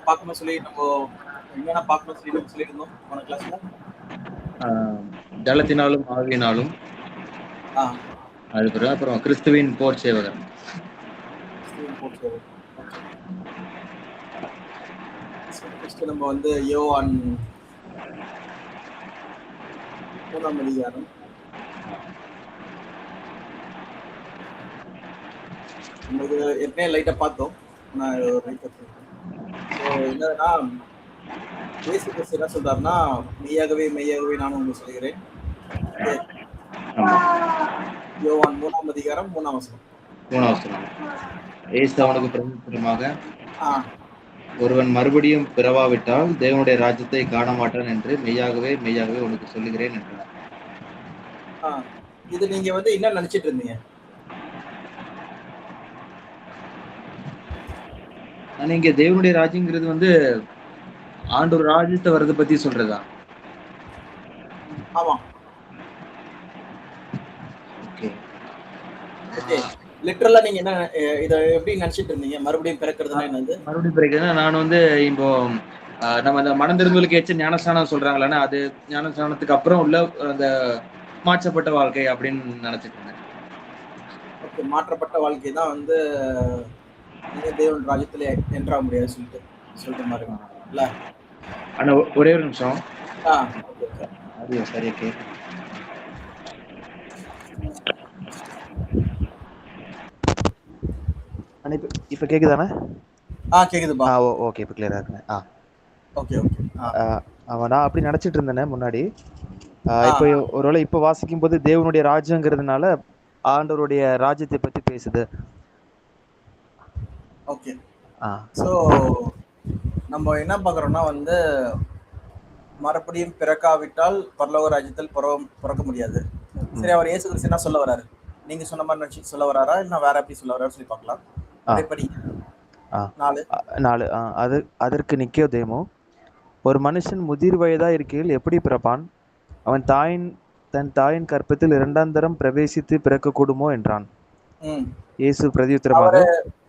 பார்க்கணும்னு சொல்லி நம்ம என்னென்ன பார்க்கணும்னு சொல்லி நம்ம சொல்லியிருந்தோம் போன கிளாஸ்ல. ஜலத்தினாலும் ஆவியினாலும், ஆ அதுக்கு அப்புறம் கிறிஸ்துவின் போர் சேவகர். கிறிஸ்துவின் போர் சேவகர். ஓகே. ஃபர்ஸ்ட் நம்ம வந்து யோவான் 3ஆம் அதிகாரம். நம்ம இது ஏற்கனவே லைட்டா பார்த்தோம். நான் என்னதுன்னா இயேசு கிறிஸ்து என்ன சொல்றாருன்னா, மெய்யாகவே மெய்யாகவே நானும் உங்களுக்கு சொல்கிறேன். யோவான் 3ஆம் அதிகாரம் 3ஆம் வசனம். இயேசு அவனுக்கு பிரதியுத்தரமாக, ஒருவன் மறுபடியும் பிறவாவிட்டால் தேவனுடைய ராஜ்யத்தை காண மாட்டான் என்று மெய்யாகவே மெய்யாகவே உனக்கு சொல்லுகிறேன் என்றார். இது நீங்க வந்து என்ன நினைச்சிட்டு இருந்தீங்க? நீங்க தேவனுடைய ராஜ்யங்கிறது வந்து ஆண்டவர் ராஜ்யத்தை வர்றதை பத்தி சொல்றதா? ஆமா. ஓகே. லிட்டரலா நீங்க என்ன இத எப்படி நினைச்சிட்டு இருந்தீங்க? மறுபடியும் பிறக்கிறதுனா என்னது? மறுபடியும் பிறக்கிறதுனா நான் வந்து இப்போ நம்ம அந்த மனம் திரும்பலுக்கு ஏற்ற ஞானஸ்நானம் சொல்றாங்களே, அது ஞானஸ்நானத்துக்கு அப்புறம் உள்ள அந்த மாற்றப்பட்ட வாழ்க்கை அப்படின்னு நினைச்சிட்டு இருந்தேன். ஓகே, மாற்றப்பட்ட வாழ்க்கை தான் வந்து நீங்க தேவன் ராஜ்யத்துல என்ட்ரா முடியாது சொல்ற மாதிரி இல்ல? ஆனா ஒரே ஒரு நிமிஷம். ஓகே. அது சரி. ஓகே. இப்ப கேக்குதானே? கேக்குதுப்பா. ஓகே, இப்ப கிளியரா இருக்கு. ஓகே. நான் அப்படி நினைச்சிட்டு இருந்தேன் முன்னாடி. இப்போ ஒருவேளை இப்ப வாசிக்கும் போது தேவனுடைய ராஜ்யங்கிறதுனால ஆண்டவருடைய ராஜ்யத்தை பத்தி பேசுது. ஓகே. சோ நம்ம என்ன பாக்குறோம்னா வந்து மறுபடியும் பிறக்காவிட்டால் பரலோக ராஜ்யத்தில் பிறக்க முடியாது. சரி, அவர் இயேசு கிறிஸ்து என்ன சொல்ல வராரு? நீங்க சொன்ன மாதிரி நினைச்சு சொல்ல வராரா இல்ல வேற எப்படி சொல்ல வராரு சொல்லி பார்க்கலாம். அதற்கு நிக்கோதேமு, ஒரு மனுஷன் முதிர் வயதா இருக்கையில் எப்படி பிறப்பான்? அவன் தன் தாயின் கற்பத்தில் இரண்டாம் தரம் பிரவேசித்து பிறக்க கூடுமோ என்றான். இயேசு பிரதியுத்தரமாக,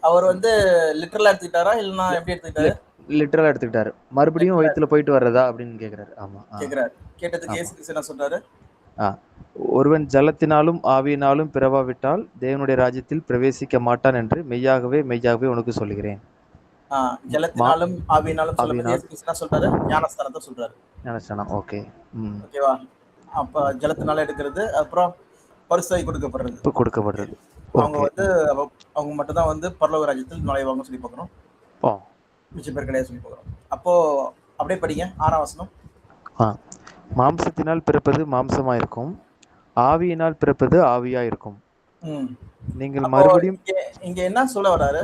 அவர் வந்து லிட்டரலா எடுத்துக்கிட்டாரா இல்லனா எப்படி எடுத்துக்கிட்டாரு? லிட்டரலா எடுத்துக்கிட்டாரு. மறுபடியும் வயித்துல போயிட்டு வர்றதா அப்படின்னு கேக்குறாரு. ஆமா, கேக்குறாரு. கேட்டதுக்கு இயேசு கிறிஸ்து என்ன சொல்றாரு? ஒருவன் ஜலத்தினாலும் ஆவியினாலும் பிறவாவிட்டால் தேவனுடைய ராஜ்யத்தில் பிரவேசிக்க மாட்டான் என்று மெய்யாகவே மெய்யாகவே உனக்கு சொல்லுகிறேன். ஜலத்தினாலும் ஆவியினாலும் சொல்றாரு, ஞானஸ்தானத்தை சொல்றாரு. ஞானஸ்தானம். ஓகேவா? அப்ப ஜலத்தினால எடுக்கிறது, அப்புறம் பரிசுத்தாய் கொடுக்கப்படுறது. அவங்க வந்து அவங்க மட்டும் தான் வந்து பரலோக ராஜ்யத்தில் நுழைவாங்கன்னு சொல்லி பார்க்கணும். மிச்ச பேர் கிடையாது சொல்லி பார்க்கணும். அப்போ அப்படியே படிங்க 6ஆம் வசனம். மாம்சத்தினால் பிறப்பது மாம்சமாயிருக்கும், ஆவியினால் பிறப்பது ஆவியாயிருக்கும். நீங்கள் மறுபடியும் இங்க என்ன சொல்ல வராரு?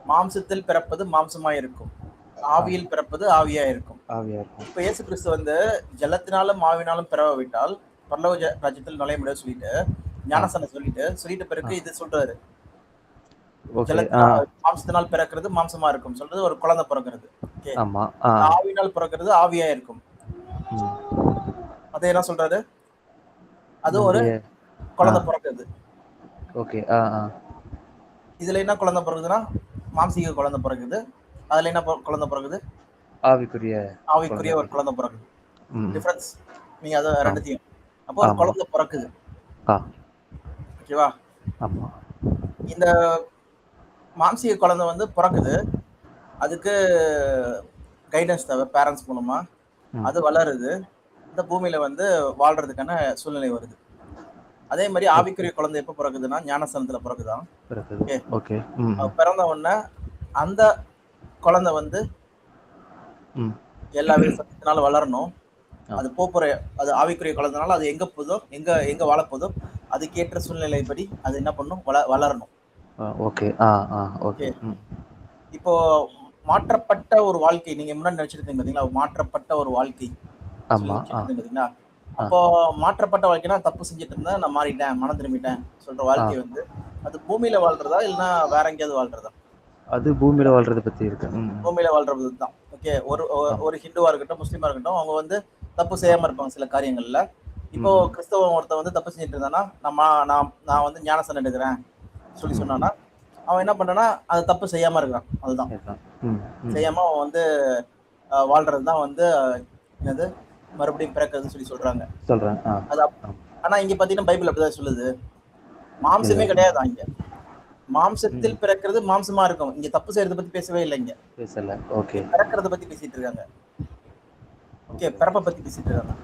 மாம்சத்தில் பிறப்பது மாம்சமாயிருக்கும், ஆவியில் பிறப்பது ஆவியாயிருக்கும். இப்ப இயேசு கிறிஸ்து வந்து ஜலத்தினாலும் ஆவினாலும் பிறவாவிட்டால் பரலோக ராஜ்யத்தில் நுழைய முடியாது சொல்லிட்டு ஞானஸ்தானம் சொல்லிட்டு பிறகு இது சொல்றாரு. மாம்சத்தினால் பிறக்கிறது மாம்சமா இருக்கும் சொல்றது ஒரு குழந்தை பிறக்கிறது. ஆவியினால் பிறக்கிறது ஆவியா இருக்கும். அதை என்ன சொல்றாரு? அது ஒரு குழந்தை பிறக்கிறது. இதுல என்ன குழந்தை பிறகுதுன்னா மாம்சீக குழந்தை பிறகுது. அதுல என்ன குழந்தை பிறகுது? ஆவிக்குரிய ஒரு குழந்தை பிறகுது. டிஃபரன்ஸ் நீங்க அத ரெண்டுத்தையும். அப்போ ஒரு குழந்தை பிறக்குது. ஓகேவா? இந்த மாம்சீக குழந்தை வந்து பிறக்குது, அதுக்கு கைடன்ஸ் தேவை பேரண்ட்ஸ் மூலமா. அது வளருது, இந்த பூமியில வந்து வாழ்றதுக்கான சூழ்நிலை வருது. அதே மாதிரி ஆவிக்குரிய குழந்தை எப்ப பிறகுதுன்னா ஞானஸ்தானத்துல பிறகுதான். பிறந்த உடனே அந்த குழந்தை வந்து எல்லா சத்தியத்தினால வளரணும். அது அது ஆவிக்குரிய குழந்தைனால அது எங்க போதோ எங்க வாழ போதோ அதுக்கேற்ற சூழ்நிலைப்படி அது என்ன பண்ணும்? வளரணும். இப்போ மாற்றப்பட்ட ஒரு வாழ்க்கை நீங்க முன்னாடி நினைச்சிருந்தீங்க பாத்தீங்களா? மாற்றப்பட்ட ஒரு வாழ்க்கை பாத்தீங்களா? அப்போ மாற்றப்பட்ட வாழ்க்கைனா தப்பு செஞ்சுட்டு இருந்தா நான் மாறிட்டேன், மனம் திரும்பிட்டேன் சொல்ற வாழ்க்கை வந்து அது பூமியில வாழ்றதா இல்லைன்னா வேற எங்கேயாவது வாழ்றதா? அது பூமியில வாழ்றதை பத்தி இருக்கு. பூமியில வாழ்றது தான். ஓகே. ஒரு ஹிந்துவா இருக்கட்டும், முஸ்லீமா இருக்கட்டும், அவங்க வந்து தப்பு செய்யாம இருப்பாங்க சில காரியங்கள்ல. இப்போ கிறிஸ்தவ ஒருத்த வந்து தப்பு செஞ்சுட்டு இருந்தானா நான் வந்து ஞானஸ்தானம் எடுக்கிறேன் சொல்லி சொன்னானா அவன் என்ன பண்றான்னா அது தப்பு செய்யாம இருக்கான். அதுதான் இதுதான். ம், ம். செய்யாம அவன் வந்து வாழ்றதுதான் வந்து என்னது மறுபடியும் பிறக்கிறதுன்னு சொல்லி சொல்றாங்க. சொல்றேன். அது ஆனா இங்க பாத்தீங்கன்னா பைபிள் அப்படிதான் சொல்லுது. மாம்சமே இதுதான். கிடையாதான் இங்க. மாம்சத்தில் பிறக்கிறது மாம்சமா இருக்கும். இங்க தப்பு செய்யறத பத்தி பேசவே இல்லை. இங்க பேசல. ஓகே. பிறக்கிறத பத்தி பேசிட்டு இருக்காங்க. ஓகே, பிறப்பை பத்தி பேசிட்டு இருக்காங்க.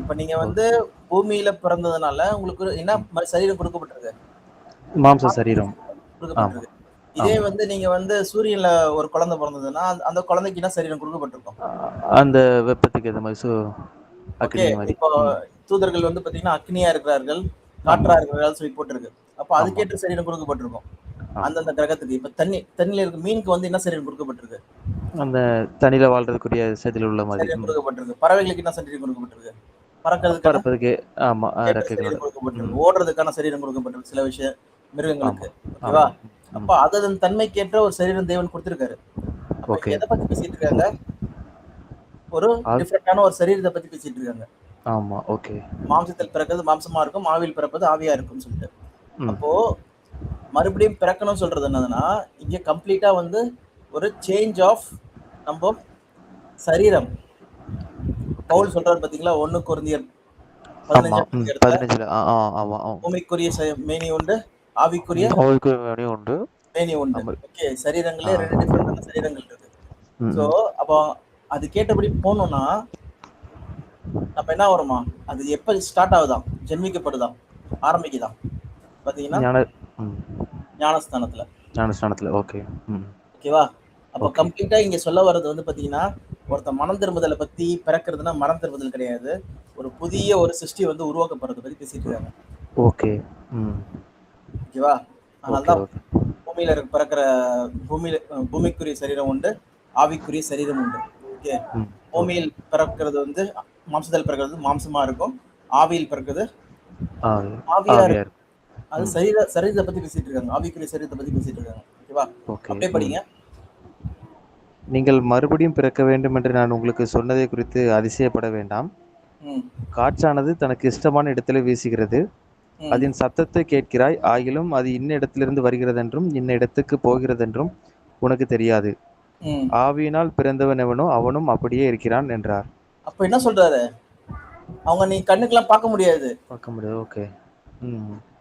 இப்ப நீங்க வந்து பூமியில பிறந்ததுனால உங்களுக்கு என்ன சரீரம் கொடுக்கப்பட்டிருக்கு? மாம்ச சரீரம் கொடுக்கப்பட்டிருக்கு. இதே வந்து நீங்க வந்து சூரியன்ல ஒரு குழந்தை பிறந்ததுன்னா அந்த குழந்தைக்கு என்ன சரீரம் கொடுக்கப்பட்டிருக்கும்? அந்த வெப்பத்துக்கு ஏற்ற மாதிரி ஓகே, இப்போ தூதர்கள் வந்து பாத்தீங்கன்னா அக்னியா இருக்கிறார்கள், காற்றா இருக்கிறார்கள் சொல்லி போட்டிருக்கு. அப்ப அதுக்கேற்ற சரீரம் கொடுக்கப்பட்டிருக்கும் அந்தந்த கிரகத்துக்கு. இப்ப தண்ணியில இருக்க மீனுக்கு வந்து என்ன சரீரம் கொடுக்கப்பட்டிருக்கு? அந்த தண்ணியில வாழ்றதுக்குரிய சைதில் உள்ள மாதிரி சரீரம் கொடுக்கப்பட்டிருக்கு. பறவைகளுக்கு என்ன சரீரம் கொடுக்கப்பட்டிருக்கு? பறப்பதுக்கு ஆமா சரீரம் கொடுக்கப்பட்டிருக்கு. ஓடுறதுக்கான சரீரம் கொடுக்கப்பட்டிருக்கு சில விஷயம் மிருகங்களுக்கு. ஓகேவா? அப்ப அதன் தன்மைக்கேற்ற ஒரு சரீரம் தேவன் கொடுத்திருக்காரு. அப்ப எதை பத்தி பேசிட்டு இருக்காங்க? ஒரு டிஃபரெண்டான ஒரு சரீரத்தை பத்தி பேசிட்டு இருக்காங்க. ஆமா, ஓகே. மாம்சத்தில் பிறக்கிறது மாம்சமா இருக்கும், ஆவியில் பிறப்பது ஆவியா இருக்கும்னு சொல்லிட்டு. அப்போ மறுபடியும் பிறக்கணும்னு சொல்றது என்னதுன்னா இங்க கம்ப்ளீட்டா வந்து ஒரு சேஞ்ச் ஆஃப் நம்ம சரீரம். பவுல் சொல்றாரு பாத்தீங்களா, 1 கொரிந்தியர் 15 பூமிக்குரிய மேனி உண்டு, ஆவிக்குரிய உண்டு, மேனி உண்டு. ஓகே, சரீரங்களே 2 டிஃபரெண்டான சரீரங்கள் இருக்கு. சோ அப்போ அது கேட்டபடி போனோம்னா நம்ம என்ன வருமா, அது எப்ப ஸ்டார்ட் ஆகுதான், ஜென்மிக்கப்படுதான், ஆரம்பிக்குதான் பாத்தீங்கன்னா ஞானஸ்தானத்துல. ஓகேவா? அப்ப கம்ப்ளீட்டா இங்க சொல்ல வர்றது வந்து பாத்தீங்கன்னா ஒருத்த மனம் திரும்புதலை பத்தி பிறக்கிறதுனா மனம் திரும்புதல் கிடையாது, ஒரு புதிய ஒரு சிருஷ்டி வந்து உருவாக்கப்படுறத பத்தி பேசிட்டு இருக்காங்க. ஓகேவா? அதனாலதான் பூமியில பிறக்கிற பூமிக்குரிய சரீரம் உண்டு, ஆவிக்குரிய சரீரம் உண்டு. ஓகே, பூமியில் பிறக்கிறது வந்து மாம்சத்தில் பிறக்கிறது மாம்சமா இருக்கும், ஆவியில் பிறக்கிறது ஆவியா இருக்கும். அது சரீரத்தை பத்தி பேசிட்டு இருக்காங்க, ஆவிக்குரிய சரீரத்தை பத்தி பேசிட்டு இருக்காங்க. ஓகேவா? அப்படியே படிங்க. நீங்கள் மறுபடியும் பிறக்க வேண்டும் என்று நான் உங்களுக்கு சொன்னதை குறித்து அதிசயப்பட வேண்டாம். காற்றானது தனக்கு இஷ்டமான இடத்துல வீசுகிறது, அதன் சத்தத்தை கேட்கிறாய், ஆகிலும் அது இன்ன இடத்திலிருந்து வருகிறதென்றும் இன்ன இடத்துக்கு போகிறதென்றும் உனக்கு தெரியாது. ஆவியினால் பிறந்தவன் எவனோ அவனும் அப்படியே இருக்கிறான் என்றார். அப்ப என்ன சொல்றாரு? அவங்க நீ கண்ணுக்கெல்லாம் பார்க்க முடியாது. ஓகே.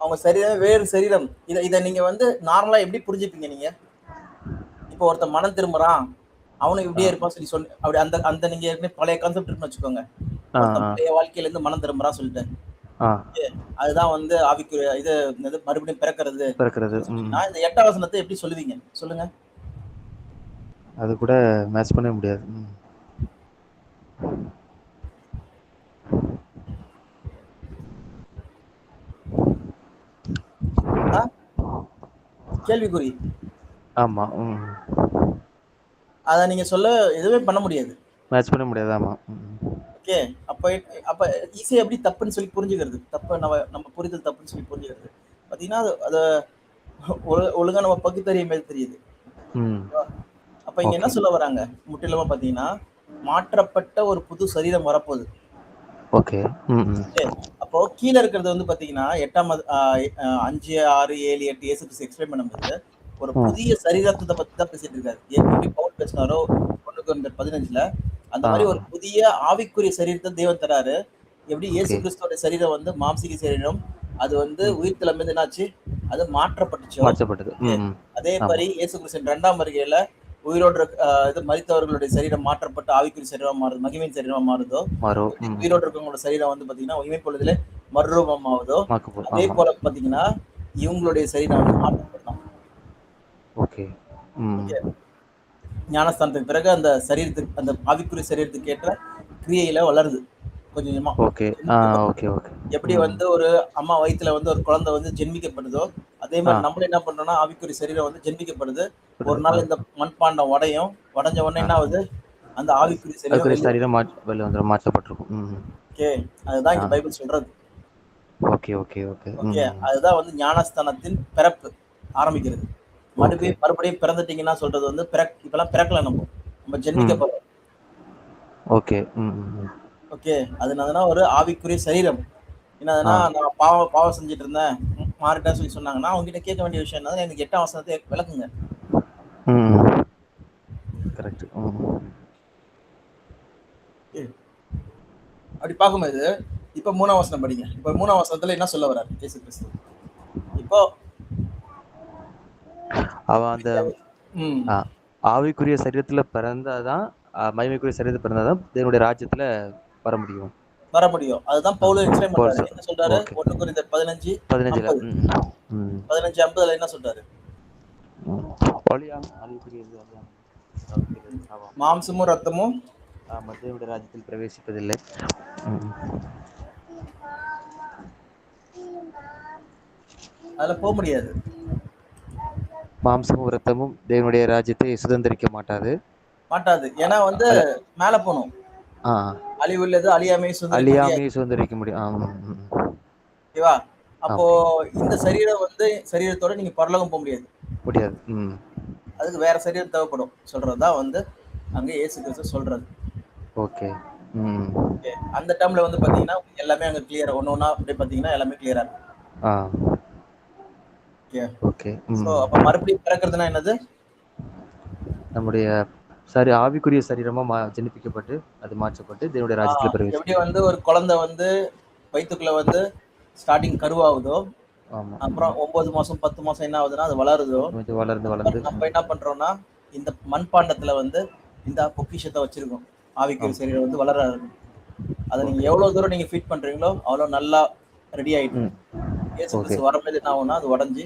அவங்க சரீரம் வேறு சரீரம். இதை நீங்க வந்து நார்மலா எப்படி புரிஞ்சுப்பீங்க நீங்க? இப்போ ஒருத்த மனம் திரும்புறான், அவனும் இப்படியே இருப்பான் சொல்லி அப்படி அந்த நீங்க ஏற்கனவே பழைய கான்செப்ட் இருக்குன்னு வச்சுக்கோங்க. பழைய வாழ்க்கையில இருந்து மனம் திரும்புறான் சொல்லிட்டு அதுதான் வந்து ஆவிக்குரிய இது மறுபடியும் பிறக்கிறது. இந்த 8ஆம் வசனத்தை எப்படி சொல்லுவீங்க சொல்லுங்க? அது கூட மேட்ச் பண்ண முடியாது. கேள்விக்குறி. ஆமா. அத நீங்க சொல்ல எதுவுமே பண்ண முடியாது, மேட்ச் பண்ண முடியாது. ஆமா. ஓகே, அப்ப ஈஸியா எப்படி தப்புன்னு சொல்லி புரிஞ்சுக்கிறது, தப்பு நம்ம புரிதல் தப்புன்னு சொல்லி புரிஞ்சுக்கிறது பாத்தீங்கன்னா அது ஒழுங்கா நம்ம பகுத்தறிய மாதிரி தெரியுது. அப்ப இங்க என்ன சொல்ல வராங்க முற்றிலுமா பாத்தீங்கன்னா மாற்றப்பட்ட ஒரு புது சரீரம் வரப்போகுது. ஓகே. அப்போ கீழே இருக்கிறது வந்து பாத்தீங்கன்னா 8ஆம் 5, 6, 7, 8 இயேசு கிறிஸ்து எக்ஸ்பிளைன் பண்ணும்போது ஒரு புதிய சரீரத்தை பத்தி தான் பேசிட்டு இருக்காரு. எப்படி பவுல் பேசினாரோ 1 கொரிந்தியர் 15ல அந்த மாதிரி ஒரு புதிய ஆவிக்குரிய சரீரத்தை தேவன் தராரு. எப்படி இயேசு கிறிஸ்துவோட சரீரம் வந்து மாம்சீக சரீரம், அது வந்து உயிர் திலம்பு என்னாச்சு, அது மாற்றப்பட்டது. அதே மாதிரி இயேசு கிறிஸ்து 2ஆம் வருகையில உயிரோடு இது மரித்தவர்களுடைய சரீரம் மாற்றப்பட்டு ஆவிக்குரிய சரீரமா மாறுது, மகிமையின் சரீரமா மாறுதோ, உயிரோடு இருக்கவங்களோட சரீரம் வந்து பாத்தீங்கன்னா இமை பொழுதுல மறுரூபம் ஆகுதோ, அதே போல பாத்தீங்கன்னா இவங்களுடைய சரீரம் வந்து மாற்றப்படலாம். ஞானஸ்தானத்துக்கு பிறகு அந்த சரீரத்துக்கு, அந்த ஆவிக்குரிய சரீரத்துக்கு ஏற்ற கிரியையில வளருது கொஞ்சமா. எப்படி வந்து ஒரு அம்மா வயிற்றுல வந்து ஒரு குழந்தை வந்து ஜென்மிக்கப்படுதோ, அதே மாதிரி நம்மளும் என்ன பண்றோம்னா ஆவிக்குரிய சரீரம் வந்து ஜென்மிக்கப்படுது. ஒரு நாள் இந்த மண்பாண்டம் உடைஞ்ச உடனே என்ன ஆகுது, அந்த ஆவிக்குரிய சரீரம் மாற்றப்பட்டிருக்கும். ஓகே, அதுதான் இங்க பைபிள் சொல்றது. ஓகே, அதுதான் வந்து ஞானஸ்தானத்தின் பிறப்பு ஆரம்பிக்கிறது. மறுபடியும் பிறந்துட்டீங்கன்னா சொல்றது வந்து இப்பெல்லாம் பிறக்கல, நம்ம ஜென்மிக்கப்படுறோம். ஓகே, அதனால ஒரு ஆவிக்குரிய சரீரம் என்னதுன்னா நான் பாவம் செஞ்சுட்டு இருந்தேன், மாறிட்டா சொல்லி சொன்னாங்கன்னா அவங்க கிட்ட கேட்க வேண்டிய விஷயம் என்னது, எனக்கு 8ஆம் வசனத்தை விளக்குங்க. கரெக்ட். அப்படி பார்க்கும்போது இப்ப 3ஆம் வசனம் படிங்க. இப்ப 3ஆம் வசனத்துல என்ன சொல்ல வர்றாரு இயேசு கிறிஸ்து? இப்போ அவன் அந்த ஆவிக்குரிய சரீரத்துல பிறந்தாதான், மகிமைக்குரிய சரீரத்துல பிறந்தாதான் தேவனுடைய ராஜ்யத்துல வர முடியும். அதுதான் பவுல் எக்ஸ்பிளைன் பண்றாரு. என்ன சொல்றாரு? 1 கொரிந்தியர் 15:50. 15:50 என்ன சொல்றாரு? மாம்சமும் ரத்தமும் தேவனுடைய ராஜ்யத்தில் பிரவேசிப்பதில்லை. அதுல போக முடியாது. மாம்சமும் ரத்தமும் தேவனுடைய ராஜ்யத்தை சுதந்திரிக்க மாட்டாது. ஏன்னா வந்து மேல போகணும். அழிவுள்ளது அழியாமையை சுதந்திரிக்க முடியும். ஓகேவா? அப்போ இந்த சரீரம் வந்து சரீரத்தோட நீங்க பரலோகம் போக முடியாது. அதுக்கு வேற சரீரம் தேவைப்படும் சொல்றதுதான் வந்து அங்க இயேசு கிறிஸ்து சொல்றது. ஓகே. அந்த டைம்ல வந்து பாத்தீங்கன்னா எல்லாமே அங்க கிளியரா ஒண்ணா அப்படியே பாத்தீங்கன்னா எல்லாமே கிளியரா இருக்கும். ஓகே. சோ அப்ப மறுபடியும் பிறக்கிறதுனா என்னது? நம்முடைய ஆவிக்குரிய சரீரமா ஜெனிப்பிக்கப்பட்டு அது மாற்றப்பட்டு தேவனுடைய ராஜ்யத்துல பிரவேசிக்கும். எப்படி வந்து ஒரு குழந்தை வந்து வயித்துக்குள்ள வந்து ஸ்டார்டிங் கருவாகுதோ, அப்புறம் 9 மாசம் 10 மாசம் என்ன ஆகுதுன்னா அது வளருதோ, வளர்ந்து நம்ம என்ன பண்றோம்னா இந்த மண்பாண்டத்துல வந்து இந்த பொக்கிஷத்தை வச்சிருக்கோம். ஆவிக்குரிய சரீரம் வந்து வளர அதை நீங்க எவ்வளவு தூரம் நீங்க ஃபீட் பண்றீங்களோ அவ்வளவு நல்லா ரெடி ஆயிட்டு இயேசு கிறிஸ்து வரும்போது என்ன ஆகும்னா அது உடஞ்சி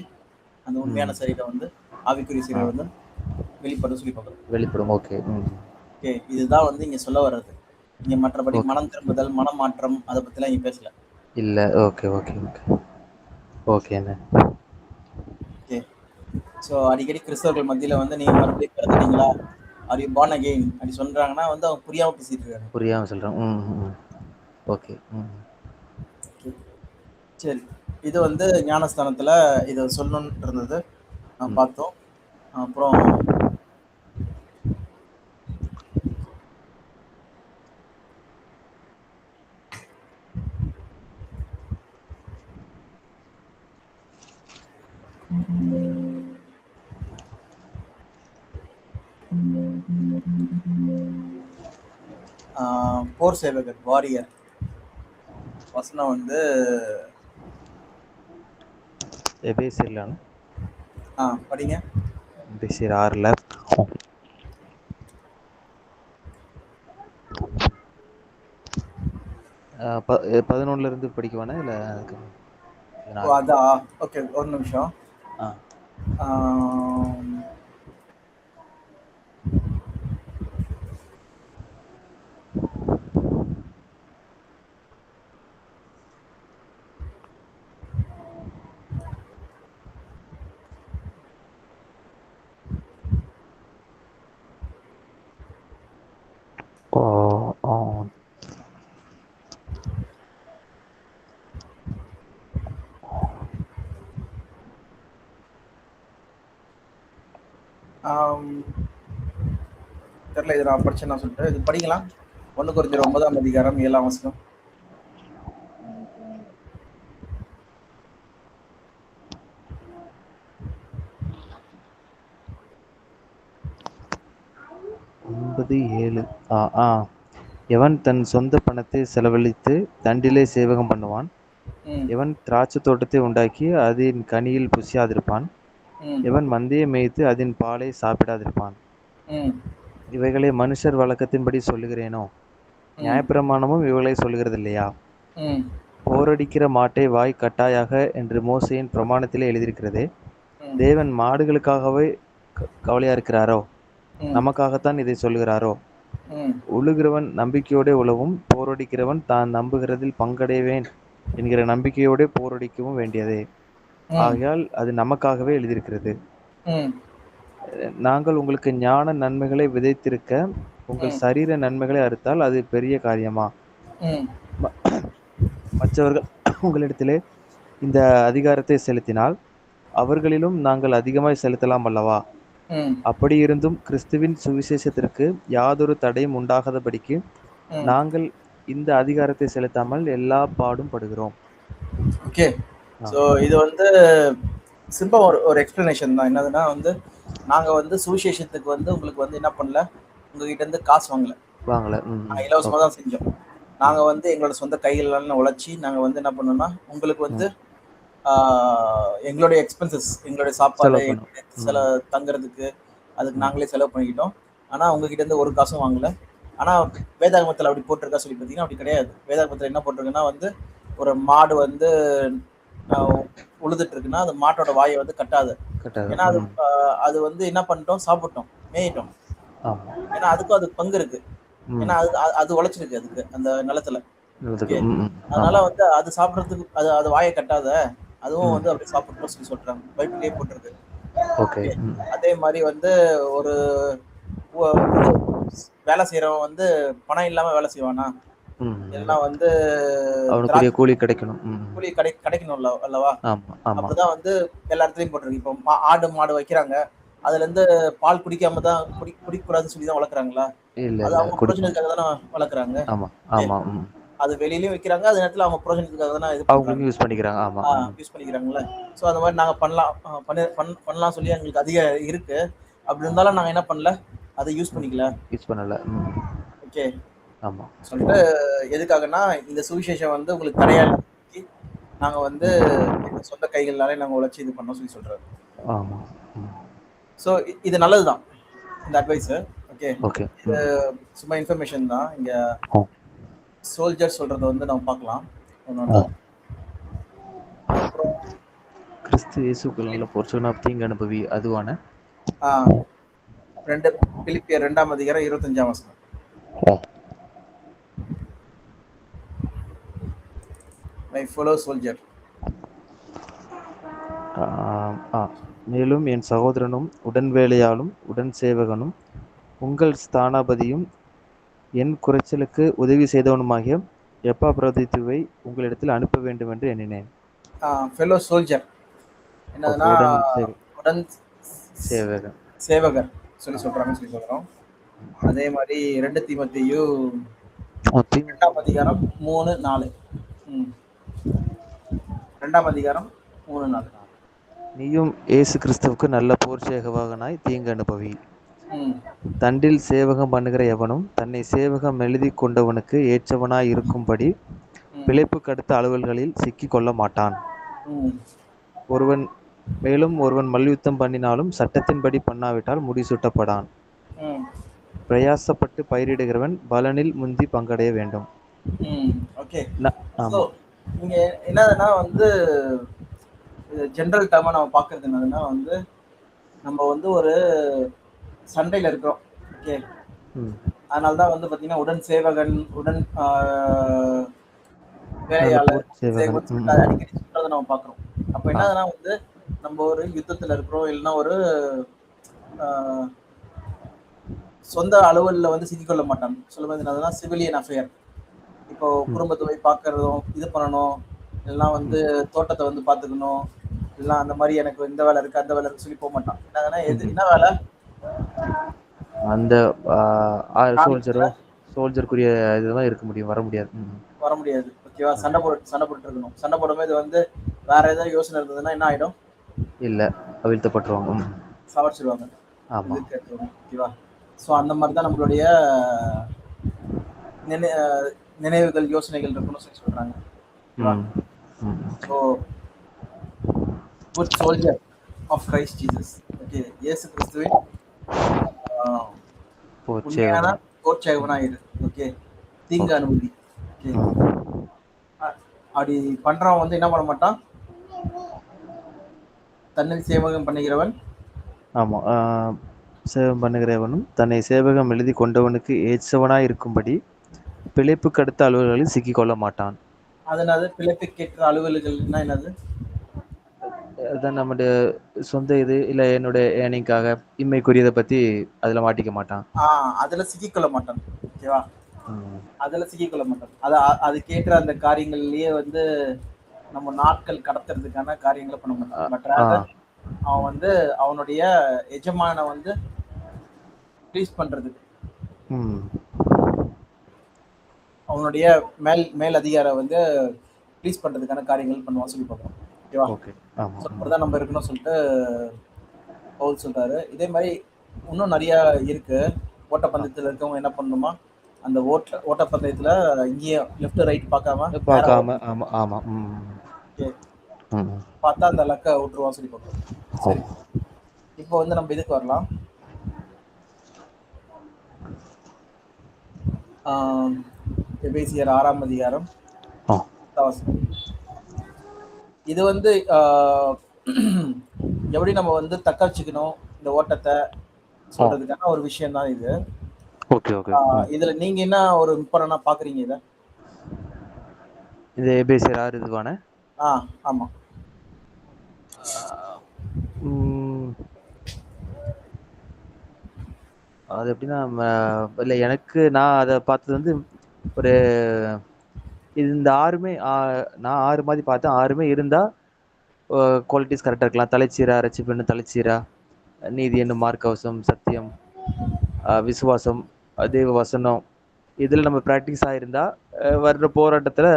அந்த உண்மையான சரீரம் வந்து ஆவிக்குரிய சரீரம் வந்து வெளிப்படும். ஓகே. இதுதான் வந்து இங்க சொல்ல வர்றது. இங்க மற்றபடி மனம் திரும்புதல், மனமாற்றம் அதை பத்தி எல்லாம் இங்க பேசல. இல்ல. ஓகே. சோ அடிக்கடி கிறிஸ்தவர்கள் மத்தியில வந்து நீங்க மறுபடியும் பிறந்துட்டீங்களா, ஆர் யூ born again அப்படி சொல்றாங்கன்னா வந்து அவங்க புரியாம பேசிட்டு இருக்காங்க. புரியாம சொல்றாங்க. ஓகே. சரி, இது வந்து ஞானஸ்தானத்துல இத சொல்லணும்னு இருந்தது நான் பார்த்தோம். அப்புறம் போர் சேவகர் வாரியர் வசனம் வந்து எபேசியர்ல படிங்க. எபேசியர் 6ல 11ல இருந்து படிக்குவானே இல்ல அதுக்கு? அதான். ஓகே, ஒரு நிமிஷம். தெரியல, இது நான் படிச்சேன்னு சொல்லிட்டு இது படிக்கலாம். 1 கொரிந்தியர் 9ஆம் அதிகாரம் 7ஆம் வசனம். எவன் தன் சொந்த பணத்தை செலவழித்து தண்டிலே சேவகம் பண்ணுவான், எவன் திராட்சை தோட்டத்தை உண்டாக்கி அதன் கனியில் புசியாதிருப்பான், எவன் மந்தையை மேய்த்து அதன் பாலை சாப்பிடாதிருப்பான். இவைகளை மனுஷர் வழக்கத்தின்படி சொல்லுகிறேனோ? நியாயப்பிரமாணமும் இவைகளை சொல்லுகிறது இல்லையா? போரடிக்கிற மாட்டை வாய் கட்டாயாக என்று மோசேயின் பிரமாணத்திலே எழுதியிருக்கிறதே. தேவன் மாடுகளுக்காகவே கவலையா இருக்கிறாரோ? நமக்காகத்தான் இதை சொல்லுகிறாரோ? உழுகிறவன் நம்பிக்கையோட உழவும், போரடிக்கிறவன் தான் நம்புகிறதில் பங்கடைவேன் என்கிற நம்பிக்கையோட போரடிக்கவும் வேண்டியதே. ஆகையால் அது நமக்காகவே எழுதியிருக்கிறது. நாங்கள் உங்களுக்கு ஞான நன்மைகளை விதைத்திருக்க உங்கள் சரீர நன்மைகளை அறுத்தால் அது பெரிய காரியமா? மற்றவர்கள் உங்களிடத்திலே இந்த அதிகாரத்தை செலுத்தினால் அவர்களிலும் நாங்கள் அதிகமாய் செலுத்தலாம் அல்லவா? அப்படி இருந்தும் கிறிஸ்துவின் சுவிசேஷத்திற்கு யாதொரு தடையும் உண்டாகாதபடிக்கு நாங்கள் இந்த அதிகாரத்தை செலுத்தாமல் எல்லா பாடும் படுகிறோம். ஓகே, ஸோ இது வந்து சிம்பிள் ஒரு எக்ஸ்பிளனேஷன் தான். என்னதுன்னா வந்து நாங்கள் வந்து சுவிசேஷத்துக்கு வந்து உங்களுக்கு வந்து என்ன பண்ணல, உங்ககிட்ட இருந்து காசு வாங்கல, நாங்கள் இலவசமாக தான் செஞ்சோம். நாங்கள் வந்து எங்களோட சொந்த கைகளால் உழைச்சி நாங்கள் வந்து என்ன பண்ணோம்னா உங்களுக்கு வந்து எங்களுடைய எக்ஸ்பென்சஸ், எங்களுடைய சாப்பாடு, சில தங்குறதுக்கு அதுக்கு நாங்களே செலவு பண்ணிக்கிட்டோம். ஆனால் உங்ககிட்ட இருந்து ஒரு காசும் வாங்கல. ஆனால் வேதாகமத்தில் அப்படி போட்டிருக்கா சொல்லி பார்த்தீங்கன்னா அப்படி கிடையாது. வேதாகமத்தில் என்ன போட்டிருக்குன்னா வந்து ஒரு மாடு வந்து உழுதுட்டு இருக்குன்னா அந்த மாட்டோட வாயை வந்து கட்டாது. ஏன்னா அது வந்து என்ன பண்ணிட்டோம், சாப்பிட்டோம், மேயிட்டோம். ஏன்னா அதுக்கும் அதுக்கு பங்கு இருக்கு. ஏன்னா அது உழைச்சிருக்கு அதுக்கு அந்த நிலத்துல. அதனால வந்து அது சாப்பிட்றதுக்கு அது வாயை கட்டாத, அதுவும் வந்து அப்படி சாப்பிட்டோம் சொல்லி சொல்றாங்க. பைபிள்லயே போட்டிருக்கு. அதே மாதிரி வந்து ஒரு வேலை செய்யறவன் வந்து பணம் இல்லாம வேலை செய்வானா? எல்லாம் வந்து கூலி கிடைக்கணும், கூலி கிடைக்கணும் அல்லவா? அப்படிதான் வந்து எல்லா இடத்துலயும் போட்டிருக்கு. இப்போ ஆடு மாடு வைக்கிறாங்க, அதுல இருந்து பால் குடிக்காம தான் குடிக்கூடாதுன்னு சொல்லி தான் வளர்க்குறாங்களா? அது அவங்க புரோஜனத்துக்காக தானே வளர்க்குறாங்க. அது வெளியிலயும் வைக்கிறாங்க, அது நேரத்துல அவங்க புரோஜனத்துக்காக தானே யூஸ் பண்ணிக்கிறாங்கல்ல. ஸோ அந்த மாதிரி நாங்க பண்ணலாம் சொல்லி எங்களுக்கு அதிகம் இருக்கு. அப்படி இருந்தாலும் நாங்க என்ன பண்ணல, அதை யூஸ் பண்ணல. ஓகே, சொல்லிட்டு எதுக்காகனா இந்த சுவிசேஷம் வந்து உங்களுக்கு தடையா நாங்க வந்து சொந்த கைகளாலே நாங்க உழைச்சி இது பண்ணோம் சொல்லி சொல்றாரு. ஸோ இது நல்லதுதான் இந்த அட்வைஸ். ஓகே, இது சும்மா இன்ஃபர்மேஷன் தான். இங்க சோல்ஜர் சொல்றத வந்து நம்ம பார்க்கலாம். கிறிஸ்து இயேசுக்குள்ள போர்ச்சுகல் தீங்கு அனுபவி அதுவான 2 பிலிப்பியர் 2ஆம் அதிகாரம் 25ஆம் வசனம். My fellow soldier. மேலும் என் சகோதரனும் உடன் வேலையாளும் உடன் சேவகனும் உங்கள் ஸ்தானாபதியும் என் குறைச்சலுக்கு உதவி செய்தவனுமாகிய எப்பாப்ரோதித்துவை உங்களிடத்தில் அனுப்ப வேண்டும் என்று எண்ணினேன். ஃபெலோ சோல்ஜர் என்னதுன்னா உடன் சேவகர் சொல்லி சொல்றோம். அதே மாதிரி 2 தீமோத்தேயு 2ஆம் அதிகாரம் 3-4. 2ஆம் அதிகாரம் 3-4. நீயும் இயேசு கிறிஸ்துவுக்கு நல்ல போர் சேவகனாய் தீங்கு அனுபவி. தண்டில் சேவகம் பண்ணுகிற எவனும் தன்னை சேவகம் எழுதி கொண்டவனுக்கு ஏற்றவனாய் இருக்கும்படி பிழைப்புக்கு அடுத்த அலுவல்களில் சிக்கி கொள்ள மாட்டான். மேலும் ஒருவன் மல்யுத்தம் பண்ணினாலும் சட்டத்தின்படி பண்ணாவிட்டால் முடிசூட்டப்படான். பிரயாசப்பட்டு பயிரிடுகிறவன் பலனில் முந்தி பங்கடைய வேண்டும். ஓகே, இங்க என்னதுன்னா வந்து ஜெனரல் டேர்மா நம்ம பார்க்கறது என்னதுன்னா வந்து நம்ம வந்து ஒரு சண்டையில இருக்கிறோம். ஓகே, அதனாலதான் வந்து பாத்தீங்கன்னா உடன் சேவகன், உடன் வேலையாளர் அடிக்கடி சொல்றதை நம்ம பாக்குறோம். அப்ப என்னதுன்னா வந்து நம்ம ஒரு யுத்தத்துல இருக்கிறோம், இல்லைன்னா ஒரு சொந்த அலுவலில் வந்து சிக்கிக்கொள்ள மாட்டாங்க. சொல்லும்போது என்னதுன்னா சிவிலியன் அஃபேர். இப்போ குடும்பத்தை போய் பார்க்கறதும் இது பண்ணணும், இல்லைன்னா வந்து தோட்டத்தை வந்து பார்த்துக்கணும், இல்லைன்னா அந்த மாதிரி எனக்கு இந்த வேலை இருக்கு அந்த வேலை இருக்கு சொல்லி போக மாட்டான். என்னதுன்னா என்ன வேலை, அந்த சோல்ஜருக்குரிய இதுதான் இருக்க முடியும், வர முடியாது. ஓகேவா? சண்டை போட்டு இருக்கணும். சண்டை போடும்போது வந்து வேற ஏதாவது யோசனை இருந்ததுன்னா என்ன ஆயிடும், இல்ல அவிழ்த்தப்பட்டுருவாங்க, சவரிச்சிருவாங்க. ஓகேவா? ஸோ அந்த மாதிரி தான் நம்மளுடைய நினைவுகள், யோசனைகள் இருக்கணும்னு சொல்லி சொல்றாங்க. So good soldier of Christ Jesus. Okay, இயேசு கிறிஸ்துவின் உண்மையான போர்ச்சேவனாயிரு. ஓகே, தீங்கு அனுமதி. ஓகே, அப்படி பண்றவன் வந்து என்ன பண்ண மாட்டான், தன்னில் சேவகம் பண்ணுகிறவன். ஆமா, சேவகம் பண்ணுகிறவனும் தன்னை சேவகம் எழுதி கொண்டவனுக்கு ஏற்றவனாய் இருக்கும்படி பிழைப்புக்கு அடுத்த அலுவல்களில் சிக்கிக்கொள்ள மாட்டான். அதனால பிழைப்புக்கேற்ற அலுவல்கள்னா என்னது, அதான் நம்முடைய சொந்த இது இல்ல என்னுடைய ஏர்னிங்காக இம்மைக்குரியதை பத்தி அதுல மாட்டிக்க மாட்டான், அதுல சிக்கிக்கொள்ள மாட்டான். ஓகேவா? அதுல சிக்கிக்கொள்ள மாட்டான். அதுக்கேற்ற அந்த காரியங்கள்லயே வந்து நம்ம நாட்கள் கடத்துறதுக்கான காரியங்களை பண்ண மாட்டான். பட் அவன் வந்து அவனுடைய எஜமான வந்து ப்ளீஸ் பண்றதுக்கு, அவனுடைய மேல் அதிகார வந்து ப்ளீஸ் பண்றதுக்கான காரியங்கள் பண்ணுவான் சொல்லி பார்ப்போம். ஓகேவா? ஓகே. ஆமா. ஸோ அப்படிதான் நம்ம இருக்கணும்னு சொல்லிட்டு பவுல் சொல்றாரு. இதே மாதிரி இன்னும் நிறைய இருக்கு. ஓட்டப்பந்தயத்துல இருக்கவங்க என்ன பண்ணணுமா, அந்த ஓட்டப்பந்தயத்துல இங்கேயும் லெஃப்ட் ரைட் பார்க்காம நேரா பார்க்காம. ஆமா, ஆமா. பார்த்தா அந்த லக்கை விட்டுருவான் சொல்லி பார்ப்போம். ஓ. சரி, இப்போ வந்து நம்ம இதுக்கு வரலாம். எபேசியர் 6ஆம் அதிகாரம் 10ஆம் வசனம். இது வந்து எப்படி நம்ம வந்து தக்க வச்சுக்கணும் இந்த ஓட்டத்தை சொல்றதுக்கான ஒரு விஷயம் தான் இது. Okay, okay. இதுல நீங்க என்ன ஒரு இம்பார்ட்டன்டா பாக்குறீங்க இத? இது எபேசியர் 6 இதுவானே? ஆமா. அது எப்படின்னா, இல்லை எனக்கு நான் அதை பார்த்தது வந்து ஒரு இது இந்த 6மே நான் 6 மாதிரி பார்த்தேன். 6மே இருந்தால் குவாலிட்டிஸ் கரெக்டாக இருக்கலாம். தலைச்சீரா, ரட்சிப்பு தலைச்சீரா, நீதி என்னும் மார்க்கவசம், சத்தியம், விசுவாசம், தேவ வசனம், இதில் நம்ம ப்ராக்டிஸ் ஆகிருந்தா வர்ற போராட்டத்தில்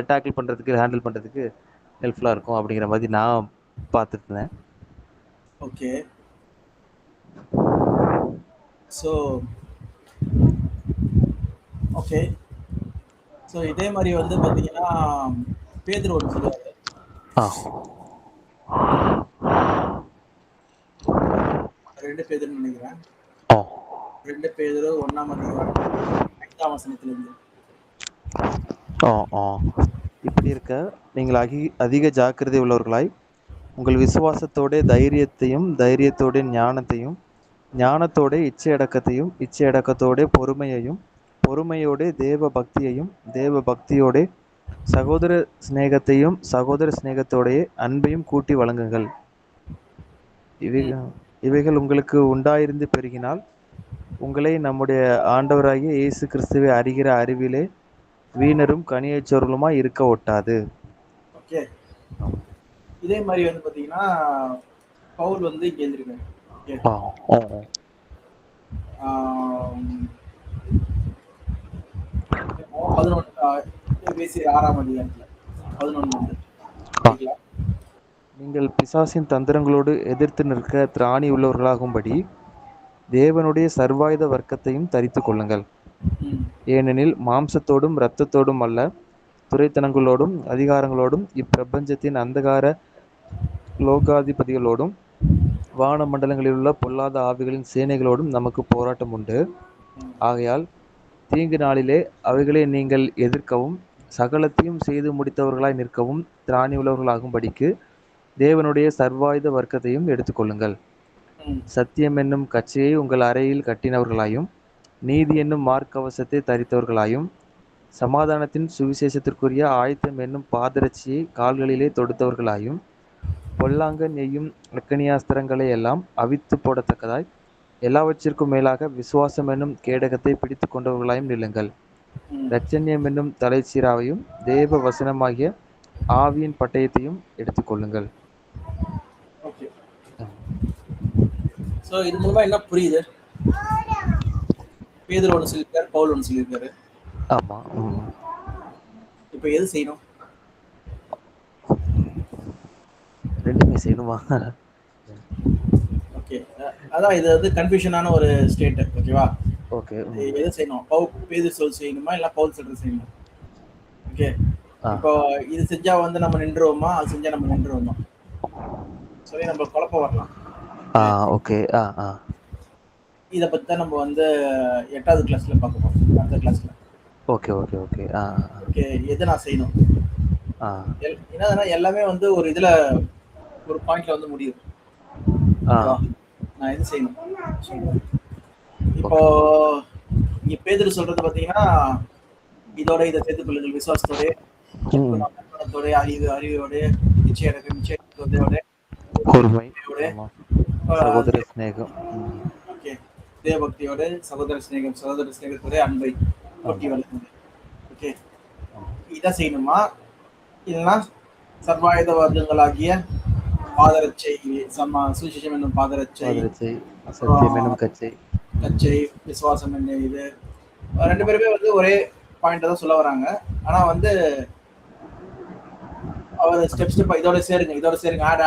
டேக்கிள் பண்ணுறதுக்கு, ஹேண்டில் பண்ணுறதுக்கு ஹெல்ப்ஃபுல்லாக இருக்கும் அப்படிங்கிற மாதிரி நான் பார்த்துட்டு இருந்தேன். ஓகே. So okay. ஸோ இதே மாதிரி வந்து பார்த்தீங்கன்னா பேதுரு ஒன்று சொல்லுவாரு. 2 பேதுருன்னு நினைக்கிறேன். 2 பேதுரு 1ஆம் அதிகாரம் 5ஆம் வசனத்திலிருந்து. இப்படி இருக்க நீங்கள் அதிக ஜாக்கிரதை உள்ளவர்களாய் உங்கள் விசுவாசத்தோட தைரியத்தையும், தைரியத்தோட ஞானத்தையும், ஞானத்தோட இச்சையடக்கத்தையும், இச்சையடக்கத்தோட பொறுமையையும், பொறுமையோட தேவ பக்தியையும், தேவ பக்தியோட சகோதர சிநேகத்தையும், சகோதர சிநேகத்தோடைய அன்பையும் கூட்டி வழங்குங்கள். இவைகள் உங்களுக்கு உண்டாயிருந்து பெருகினால் உங்களை நம்முடைய ஆண்டவராகிய இயேசு கிறிஸ்துவை அறிகிற அறிவிலே வீணரும் கனியச்சோர்களுமா இருக்க ஒட்டாது. ஓகே. இதே மாதிரி வந்து பாத்தீங்கன்னா பவுல் வந்து இங்க எழுந்திருக்காரு. நீங்கள் பிசாசின் தந்திரங்களோடு எதிர்த்து நிற்க திராணி உள்ளவர்களாகும்படி தேவனுடைய சர்வாயுத வர்க்கத்தையும் தரித்து கொள்ளுங்கள். ஏனெனில் மாம்சத்தோடும் இரத்தத்தோடும் அல்ல, துரைத்தனங்களோடும் அதிகாரங்களோடும் இப்பிரபஞ்சத்தின் அந்தகார லோகாதிபதிகளோடும் வான மண்டலங்களில் உள்ள பொல்லாத ஆவிகளின் சேனைகளோடும் நமக்கு போராட்டம் உண்டு. ஆகையால் தீங்கு நாளிலே அவைகளை நீங்கள் எதிர்க்கவும் சகலத்தையும் செய்து முடித்தவர்களாய் நிற்கவும் திராணி உள்ளவர்களாகும்படிக்கு தேவனுடைய சர்வாயுத வர்க்கத்தையும் எடுத்துக்கொள்ளுங்கள். சத்தியம் என்னும் கச்சையை உங்கள் அறையில் கட்டினவர்களாயும், நீதி என்னும் மார்க்கவசத்தை தரித்தவர்களாயும், சமாதானத்தின் சுவிசேஷத்திற்குரிய ஆயத்தம் என்னும் பாதரட்சியை கால்களிலே தொடுத்தவர்களாயும், பொல்லாங்கன் நெய்யும் அக்கனியாஸ்திரங்களை எல்லாம் அவித்து போடத்தக்கதாய் எல்லாவற்றிற்கும் மேலாக விசுவாசம் என்னும் கேடகத்தை பிடித்து கொண்டவர்களாயும் நில்லுங்கள். இரட்சண்யம் என்னும் தலைச்சீராவையும் தேவ வசனமாகிய ஆவியின் பட்டயத்தையும் எடுத்துக்கொள்ளுங்கள். சோ இது மூலமா என்ன புரியுது? பேதுரு ஒன்று சொல்லியிருக்காரு, பவுல் ஒன்று சொல்லியிருக்காரு. ஆமா. இப்போ எது செய்யணும்? ரெண்டுமே செய்யணுமா? ஓகே. அதான் இது வந்து கன்ஃபியூஷனான ஒரு ஸ்டேட். ஓகேவா? ஓகே. எது செய்யணும்? பேதுரு சொல் செய்யணுமா இல்ல பவுல் சொல்றது செய்யணுமா? ஓகே. இப்போ இது செஞ்சா வந்து நம்ம நின்றுவோமா, அது செஞ்சா நம்ம நின்றுவோமா சொல்லி நம்ம குழப்பம் வரலாம். ஓகே. இதை பத்தி தான் நம்ம வந்து 8வது கிளாஸ்ல பார்க்க போறோம், அடுத்த கிளாஸ்ல. Okay okay okay. ஓகே. எது நான் செய்யணும்? என்னதுன்னா எல்லாமே வந்து ஒரு இதுல ஒரு பாயிண்ட்ல வந்து முடியும். நான் எது செய்யணும் சொல்றேன். இப்போ இங்க பேதுரு சொல்றது பாத்தீங்கன்னா இதோட இதை சேர்த்துக் கொள்ளுங்கள், விசுவாசத்தோட, அறிவோட, நிச்சயத்தோட, சகோதர சிநேகம், தேவபக்தியோட, சகோதர சிநேகத்தோட அன்பை கொட்டி வளர்க்குது. ஓகே. இதான் செய்யணுமா இல்லைன்னா சர்வாயுத வர்க்கங்களாகிய பாதரட்சை, சுவிசேஷம் என்னும் பாதரட்சை, சத்தியம் என்னும் கச்சை, விசுவாசம் என்ன, இது ரெண்டு பேருமே வந்து ஒரே பாயிண்ட் தான் சொல்ல வராங்க. ஆனா வந்து அவர் ஸ்டெப் ஸ்டெப்பா இதோட சேருங்க ஆட்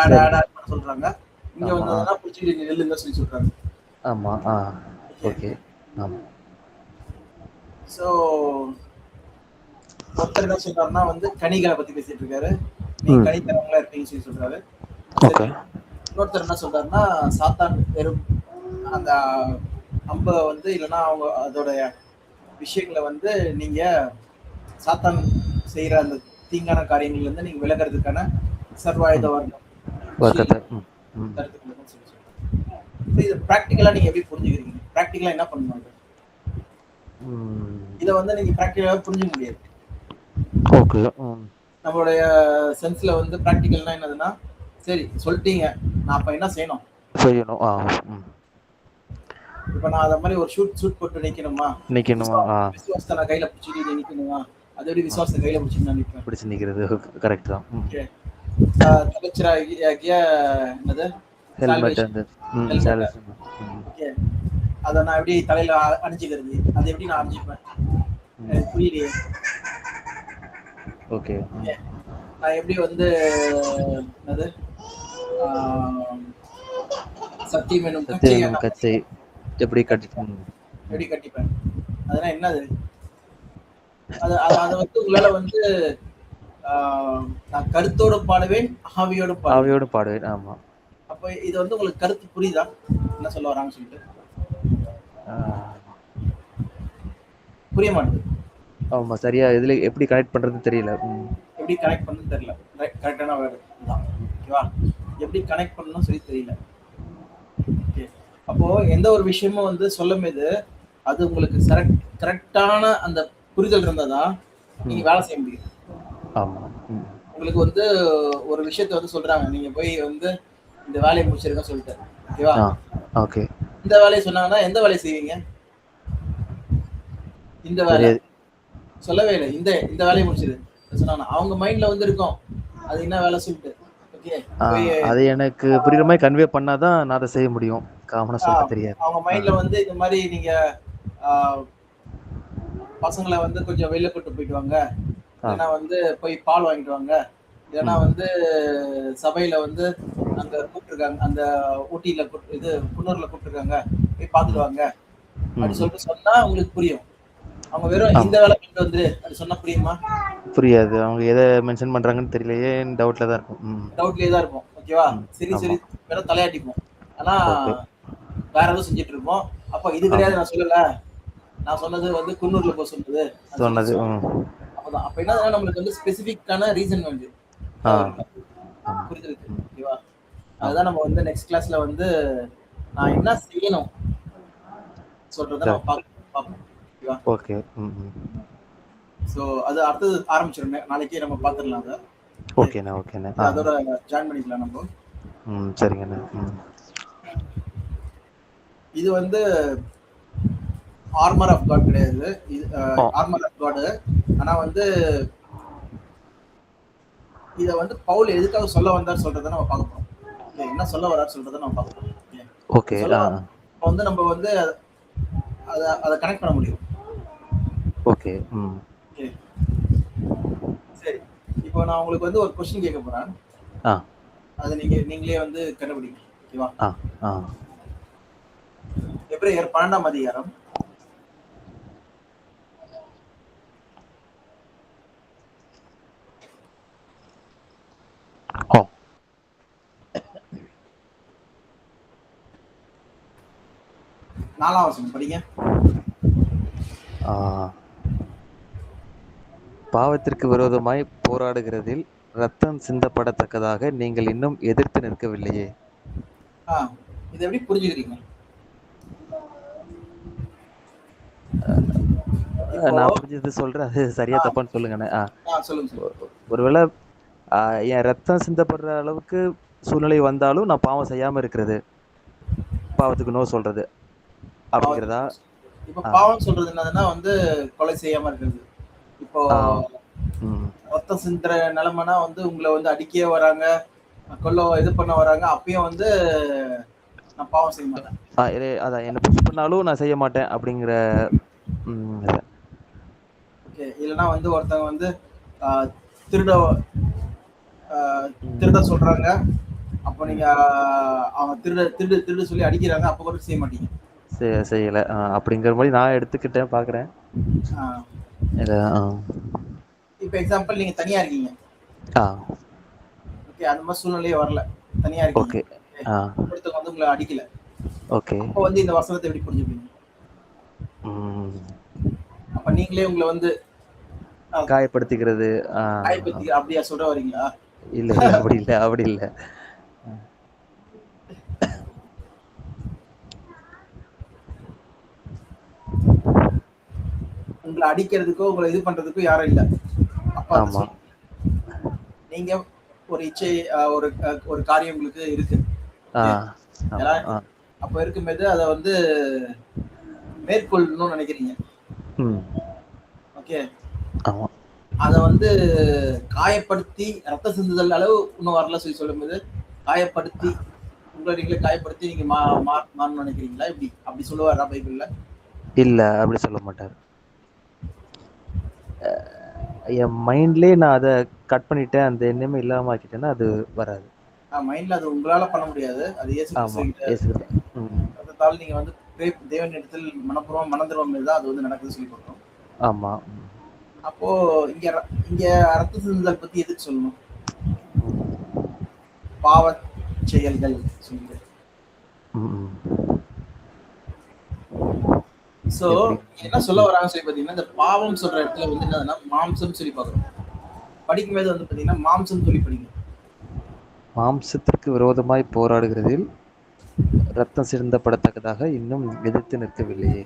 பண்ண சொல்றாங்க. இங்க வந்ததுன்னா புடிச்சிட்டு நெல்லுங்க சொல்லி சொல்றாங்க. ஆமா. ஓகே. ஆமா. சோ ஒருத்தர் என்ன சொல்றாருன்னா வந்து கனிகளை பத்தி பேசிட்டு இருக்காரு. நீங்க கனி தரவங்களா இருப்பீங்கன்னு சொல்லி சொல்றாரு. ஓகே. இன்னொருத்தர் என்ன சொல்றாருன்னா சாத்தான் வெறும் அந்த அம்ப வந்து இல்லைன்னா அவங்க அதோட விஷயங்களை வந்து நீங்க சாத்தான் செய்யற அந்த தீங்கான காரியங்கள்ல இருந்து நீங்க விலகிறதுக்கான சர்வாயுத வர்க்கத்தை இது பிராக்டிகலா நீங்க எப்படி புரிஞ்சுக்கிறீங்க? பிராக்டிகலா என்ன பண்ணுவாங்க? இதை வந்து நீங்க பிராக்டிகலா புரிஞ்சுக்க முடியாது. ஓகே. நம்மளுடைய சென்ஸ்ல வந்து பிராக்டிகல்னா என்னதுன்னா, சரி சொல்லிட்டீங்க, நான் அப்ப என்ன செய்யணும்? இப்ப நான் அத மாதிரி ஒரு ஷூட் போட்டு நிக்கணுமா? விசுவாசத்தை நான் கையில பிடிச்சிட்டு நிக்கணுமா? அது எப்படி விசுவாசத்தை கையில பிடிச்சிட்டு நான் நிப்பேன்? பிடிச்சு நிக்கிறது கரெக்ட் தான். தலைச்சராகிய என்னது? ஹெல்மெட் அந்த அத நான் எப்படி தலையில அணிஞ்சுக்கிறது? அதை எப்படி நான் அணிஞ்சுப்பேன்? எனக்கு புரியலையே. ஓகே. நான் எப்படி வந்து என்னது சத்தியம் என்னும் கச்சை எப்படி கட்டிப்பேன்? அதெல்லாம் என்னது? அதை வந்து உங்களால வந்து நான் கருத்தோடு பாடுவேன், ஆவியோடு பாடுவேன். ஆமா. அப்ப இது வந்து உங்களுக்கு கருத்து புரியுதா என்ன சொல்ல வராங்கன்னு சொல்லிட்டு? புரிய மாட்டேங்குது. ஆமா, சரியா இதுல எப்படி கனெக்ட் பண்றதுன்னு தெரியல. எப்படி கனெக்ட் பண்ணணும்னு தெரியல. கரெக்டான வேர்டு தான். ஓகேவா? எப்படி கனெக்ட் பண்ணணும்னு சொல்லி தெரியல. ஓகே. அப்போ எந்த ஒரு விஷயமும் வந்து சொல்லும்போது அது உங்களுக்கு கரெக்டான அந்த புரிதல் இருந்தாதான் நீங்க வேலை செய்ய முடியும். ஆமா. உங்களுக்கு வந்து ஒரு விஷயத்த வந்து சொல்றாங்க, நீங்க போய் வந்து இந்த வேலையை முடிச்சிருக்க சொல்லிட்டு, ஓகேவா? ஓகே. இந்த வேலையை சொன்னாங்கன்னா எந்த வேலையை செய்வீங்க? இந்த வேலை சொல்லவே இல்லை. இந்த வேலையை முடிச்சிரு சொன்னாங்க, அவங்க மைண்ட்ல வந்து இருக்கும் அது என்ன வேலை சொல்லிட்டு. ஓகே, அது எனக்கு புரியுற மாதிரி கன்வே பண்ணாதான் நான் அதை செய்ய முடியும். காமனா சொல்ல தெரியாது. அவங்க மைண்ட்ல வந்து இந்த மாதிரி நீங்க பசங்களை வந்து கொஞ்சம் வெளில கூட்டு போயிட்டு வாங்க, இல்லைன்னா வந்து போய் பால் வாங்கிட்டு வாங்க, இல்லைன்னா வந்து சபையில வந்து அங்க கூப்பிட்டுருக்காங்க, அந்த ஊட்டியில இது குன்னூர்ல கூப்பிட்டுருக்காங்க, போய் பார்த்துட்டு வாங்க அப்படின்னு சொல்லிட்டு சொன்னா உங்களுக்கு புரியும். அவங்க வெறும் இந்த வேலை பண்ணிட்டு வந்து அது சொன்னா புரியுமா? புரியாது. அவங்க எதை மென்ஷன் பண்றாங்கன்னு தெரியலையே, டவுட்ல தான் இருக்கும். டவுட்லயே தான் இருக்கும். ஓகேவா? சரி வெறும் தலையாட்டிப்போம். ஆனா வேற எதுவும் செஞ்சுட்டு இருப்போம். அப்ப இது கிடையாது, நான் சொல்லல, நான் சொன்னது வந்து குன்னூர்ல போய் சொன்னது. அப்பதான் அப்ப என்ன நம்மளுக்கு வந்து ஸ்பெசிபிக்கான ரீசன் வந்து புரிஞ்சிருக்கு. ஓகேவா? அதுதான் நம்ம வந்து நெக்ஸ்ட் கிளாஸ்ல வந்து நான் என்ன செய்யணும் சொல்றத நம்ம பார்ப்போம். ஓகே. சோ அது அடுத்தது ஆரம்பிச்சிருங்க. நாளைக்கே நம்ம பாத்துடலாம் அதை. ஓகேண்ணா. அதோட ஜாயின் பண்ணிக்கலாம் நம்ம. சரிங்கண்ணா. இது வந்து ஆர்மர் ஆஃப் காட் கிடையாது. இது ஆர்மர் ஆஃப் காட். ஆனா வந்து இத வந்து பவுல் எதுக்காக சொல்ல வந்தார் சொல்றத நம்ம பார்க்க போறோம். என்ன சொல்ல வரார் சொல்றத நம்ம பார்க்க போறோம். ஓகே. வந்து நம்ம வந்து அத கனெக்ட் பண்ண முடியும். ஓகே. சரி, இப்போ நான் உங்களுக்கு வந்து ஒரு क्वेश्चन கேட்க போறேன். அது நீங்களே வந்து கண்டுபிடிங்க. ஓகேவா? எபிரேயர் 12ஆம் அதிகாரம் 4ஆம் வசனம் படிங்க. பாவத்திற்கு விரோதமாய் போராடுகிறதில் ரத்தம் சிந்தப்படத்தக்கதாக நீங்கள் இன்னும் எதிர்த்து நிற்கவில்லையே. இதை எப்படி புரிஞ்சுக்கிறீங்க? நான் புரிஞ்சது சொல்றேன், அது சரியா தப்பான்னு சொல்லுங்கண்ணே. சொல்லுங்க. ஒருவேளை என் ரத்தம் சிந்தப்படுற அளவுக்கு சூழ்நிலை வந்தாலும் நான் பாவம் செய்யாம இருக்கிறது, பாவத்துக்கு நோ சொல்றது அப்படிங்கிறதா? இப்ப பாவம் சொல்றது என்னதுன்னா வந்து கொலை செய்யாம இருக்கிறது. இப்போ ரத்தம் சிந்துற நிலைமைனா வந்து உங்களை வந்து அடிக்கவே வராங்க, கொல்ல இது பண்ண வராங்க, அப்பயும் வந்து நான் பாவம் செய்ய மாட்டேன். அதான் என்ன புஷ் பண்ணாலும் நான் செய்ய மாட்டேன் அப்படிங்கிற. ஓகே. இல்லைன்னா வந்து ஒருத்தவங்க வந்து திருட திருட சொல்றாங்க, அப்போ நீங்க அவங்க திருட திருடு திருடு சொல்லி அடிக்கிறாங்க, அப்போ கூட செய்ய மாட்டீங்க. செய்யல. அப்படிங்கிற மாதிரி நான் எடுத்துக்கிட்டேன், பார்க்குறேன். இப்போ எக்ஸாம்பிள் நீங்க தனியா இருக்கீங்க. ஓகே, அந்த மாதிரி சூழ்நிலையே வரல, தனியா இருக்கீங்க. ஓகே. ஒருத்தவங்க வந்து உங்களை அடிக்கல. ஓகே. அப்போ வந்து இந்த வசனத்தை எப்படி புரிஞ்சுப்பீங்க? அப்ப நீங்களே உங்களை வந்து காயப்படுத்திக்கிறது. அப்படியா சொல்ற வரீங்களா? இல்ல அப்படி இல்ல, அப்படி இல்ல. உங்களை அடிக்கிறதுக்கோ உங்களை இது பண்றதுக்கோ யாரும் இல்ல. ஆமா. நீங்க ஒரு இச்சை, ஒரு காரியம் உங்களுக்கு இருக்கு. அப்ப இருக்கும்போது அதை வந்து மேற்கொள்ளணும்னு நினைக்கிறீங்க. ஓகே, அத வந்து காயப்படுத்தி ரத்த சிந்துதல் அளவு இன்னும் வரல சொல்லி சொல்லும்போது, காயப்படுத்தி உங்களை நீங்களே காயப்படுத்தி நீங்க மாறணும்னு நினைக்கிறீங்களா? இப்படி அப்படி சொல்லுவாரா பைபிள்ல? இல்ல, அப்படி சொல்ல மாட்டார். என் மைண்ட்லயே நான் அதை கட் பண்ணிட்டேன், அந்த எண்ணமே இல்லாம ஆக்கிட்டேன்னா அது வராது. மைண்ட்ல அது உங்களால பண்ண முடியாது. அது இயேசு கிறிஸ்து. அதனால நீங்க வந்து தேவனிடத்தில் மனப்பூர்வம் மனதிருவம் தான் அது வந்து நடக்குது சொல்லி கொடுத்தோம். ஆமா. அப்போ இங்க ரத்த சிந்துதல் பத்தி எதுக்கு சொல்லணும்? பாவ செயல்கள் சொல்லுங்க. சோ என்ன சொல்ல வராங்க சொல்லி பாத்தீங்கன்னா, இந்த பாவம் சொல்ற இடத்துல வந்து என்னன்னா மாம்சம் சொல்லி பாக்குறோம். படிக்கும்போது வந்து பாத்தீங்கன்னா மாம்சம் சொல்லி படிங்க. மாம்சத்திற்கு விரோதமாய் போராடுகிறதில் ரத்தம் சிந்தப்படத்தக்கதாக இன்னும் எதிர்த்து நிற்கவில்லையே.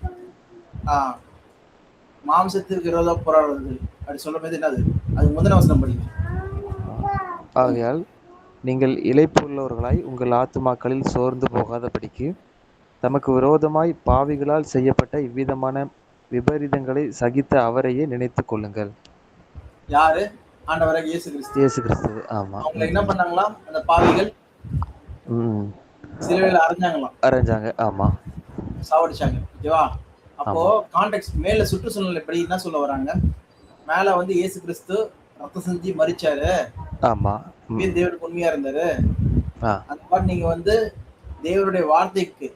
மாம்சத்திற்கு விரோத போராடுறது அப்படி சொல்லும்போது என்னது? அது முதல் வசனம் படிங்க. ஆகையால் நீங்கள் இளைப்புள்ளவர்களாய் உங்கள் ஆத்துமாக்களில் சோர்ந்து போகாதபடிக்கு தமக்கு விரோதமாய் பாவிகளால் செய்யப்பட்ட இவ்விதமான விபரீதங்களை சகித்த அவரையே நினைத்துக் கொள்ளுங்கள். யாரு? ஆண்டவராகிய இயேசு கிறிஸ்து. இயேசு கிறிஸ்து. ஆமா. அவங்க என்ன பண்ணாங்களா? அந்த பாவிகள் சிலுவையில அறைஞ்சாங்க. ஆமா. சாவடிச்சாங்க. ஓகேவா? அப்போ கான்டெக்ஸ்ட் மேல சுற்றுச்சூழல் எப்படி என்ன சொல்ல வராங்க? மேல வந்து இயேசு கிறிஸ்து ரத்த சிந்தி மரிச்சாரு. ஆமா. தேவனுக்கு உண்மையா இருந்தாரு. அந்த மாதிரி நீங்க வந்து தேவனுடைய வார்த்தைக்கு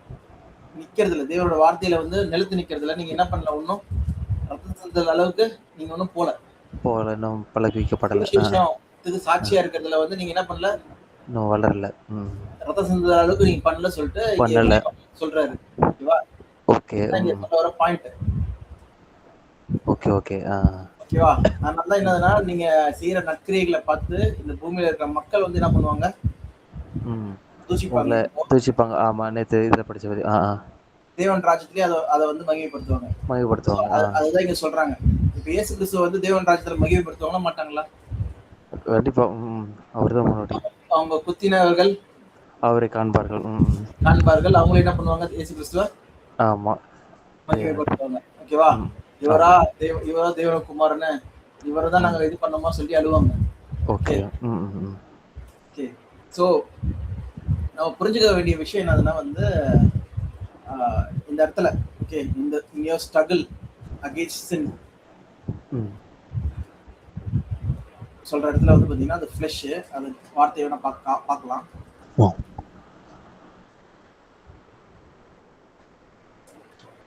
நிக்கிறதுல, தேவனுடைய வார்த்தையில வந்து நிலைத்து நிக்கிறதுல நீங்க என்ன பண்ணல? ஒன்னும் ரத்த சிந்தல் அளவுக்கு நீங்க ஒன்னும் போல இன்னும் பழகிக்கப்படல. சாட்சியா இருக்கிறதுல வந்து நீங்க என்ன பண்ணல? இன்னும் வளரல. ரத்த சிந்தல் அளவுக்கு நீங்க பண்ணல சொல்லிட்டு சொல்றாரு. ஓகேவா? ஓகே. ஒரு பாயிண்ட். ஓகே. ஓகேவா? அதனால என்னதுன்னா நீங்க செய்யற நற்கிரியைகளை பார்த்து இந்த பூமியில இருக்கிற மக்கள் வந்து என்ன பண்ணுவாங்க? தூசிப்பாங்க. ஆமா, நேத்து இத படிச்சது. தேவன் ராஜ்யத்திலே அதை வந்து மகிமைப்படுத்துவாங்க. அதுதான் இங்க சொல்றாங்க. இப்ப இயேசு கிறிஸ்து வந்து தேவன் ராஜ்யத்துல மகிமைப்படுத்துவாங்களா மாட்டாங்களா? கண்டிப்பா. அவர்தான் முன்னாடி. அவங்க குத்தினவர்கள் அவரை காண்பார்கள். அவங்க என்ன பண்ணுவாங்க? இயேசு கிறிஸ்துவ ஆமா மகிமைப்படுத்துவாங்க. ஓகேவா? இவரா தேவகுமாரன்னு இவரை தான் நாங்க இது பண்ணோமா சொல்லி அழுவாங்க. ஓகே. சோ நம்ம புரிஞ்சுக்க வேண்டிய விஷயம் என்னதுன்னா வந்து இந்த இடத்துல ஓகே இந்த ஸ்ட்ரகிள் அகைன்ஸ்ட் சின் சொல்ற இடத்துல வந்து பாத்தீங்கன்னா அது ஃப்ளஷ், அது வார்த்தையை வேணா பார்க்கலாம்.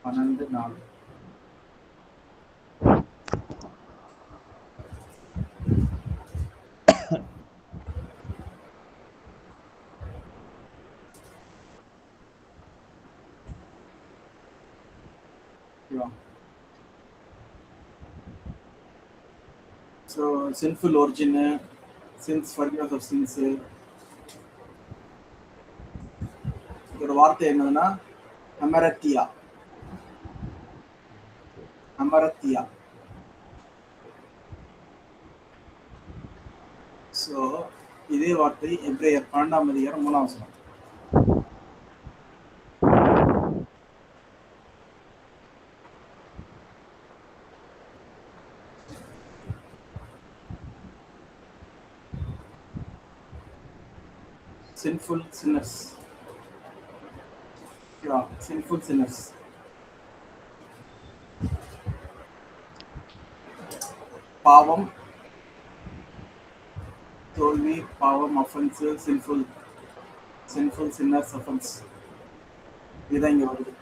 பன்னெண்டு நாள் So, sinful origin, sins, forgiveness of sins. இதோட வார்த்தை என்னன்னா அமரத்தியா. ஸோ இதே வார்த்தை எபிரேயர் 12ஆம் அதிகாரம் 3ஆம் வசனம். Sinful sinners. Yeah, sinful sinners. பாவம் தோல்வி, பாவம், அஃபென்ஸ், சின்ஃபுல் சின்னர்ஸ் அஃபென்ஸ், இதுதான் இங்க வருது.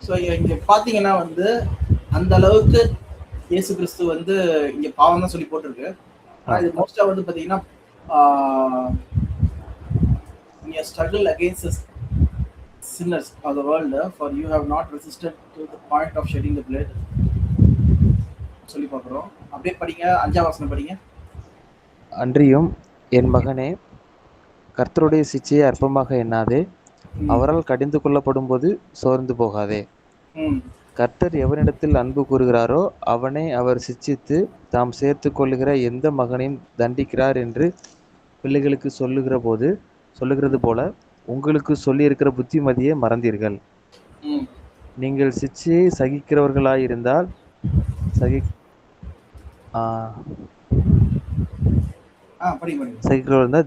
ஸோ இங்க பாத்தீங்கன்னா வந்து அந்த அளவுக்கு இயேசு கிறிஸ்து வந்து இங்க பாவம் தான் சொல்லி போட்டிருக்கு. ஆனா இது மோஸ்டா வந்து பாத்தீங்கன்னா இங்க struggle against sinners of the world, for you have not resisted to the point of shedding the blood சொல்லி பார்க்கிறோம். அப்படியே படிங்க, 5ஆம் வசனம் படிங்க. அன்றியும் என் மகனே, கர்த்தருடைய சிச்சையை அற்பமாக எண்ணாதே, அவரால் கடிந்து கொள்ளப்படும் போது சோர்ந்து போகாதே. கர்த்தர் எவனிடத்தில் அன்பு கூறுகிறாரோ அவனை அவர் சிச்சித்து தாம் சேர்த்து கொள்ளுகிற எந்த மகனையும் தண்டிக்கிறார் என்று பிள்ளைகளுக்கு சொல்லுகிறது போல உங்களுக்கு சொல்லி இருக்கிற புத்திமதியை மறந்தீர்கள். நீங்கள் சிச்சையை சகிக்கிறவர்களாயிருந்தால்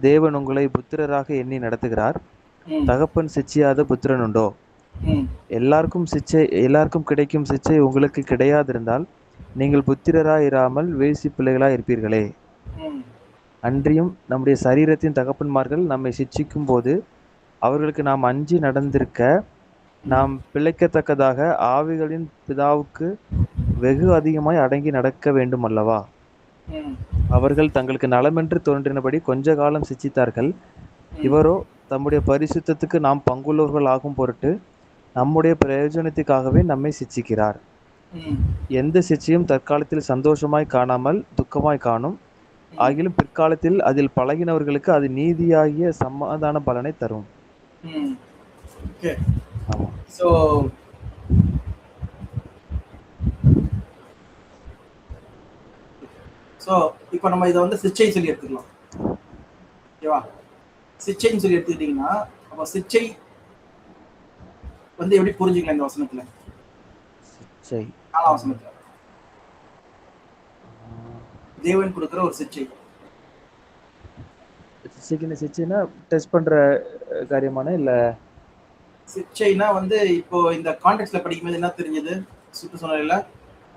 தேவன் உங்களை புத்திரராக எண்ணி நடத்துகிறார். தகப்பன் சிச்சையாத புத்திரன் உண்டோ? எல்லாருக்கும் கிடைக்கும் சிச்சை உங்களுக்கு கிடையாதிருந்தால் நீங்கள் புத்திரராயிராமல் வேசி பிள்ளைகளாய் இருப்பீர்களே. அன்றியும் நம்முடைய சரீரத்தின் தகப்பன்மார்கள் நம்மை சிச்சிக்கும் போது அவர்களுக்கு நாம் அஞ்சி நடந்திருக்க நாம் பிழைக்கத்தக்கதாக ஆவிகளின் பிதாவுக்கு வெகு அதிகமாய் அடங்கி நடக்க வேண்டும் அல்லவா? அவர்கள் தங்களுக்கு நலமென்று தோன்றினபடி கொஞ்ச காலம் சிச்சித்தார்கள். இவரோ தம்முடைய பரிசுத்தத்துக்கு நாம் பங்குள்ளவர்கள் ஆகும் பொருட்டு நம்முடைய பிரயோஜனத்துக்காகவே நம்மை சிச்சிக்கிறார். எந்த சிச்சையும் தற்காலத்தில் சந்தோஷமாய் காணாமல் துக்கமாய் காணும். ஆகிலும் பிற்காலத்தில் அதில் பழகினவர்களுக்கு அது நீதியாகிய சமாதான பலனை தரும். இப்போ நம்ம இதை வந்து சிச்சை சொல்லி எடுத்துக்கலாம். ஓகேவா? சிச்சைன்னு சொல்லி எடுத்துக்கிட்டீங்கன்னா அப்போ சிச்சை வந்து எப்படி புரிஞ்சுக்கலாம் இந்த வசனத்துல? சிச்சை 4ஆம் வசனத்துல தேவன் கொடுக்கிற ஒரு சிச்சை. சிச்சைனா டெஸ்ட் பண்ற காரியமான இல்ல சிச்சைனா வந்து இப்போ இந்த கான்டெக்ஸ்ட்ல படிக்கும்போது என்ன தெரிஞ்சது? சுற்றுச்சூழல்ல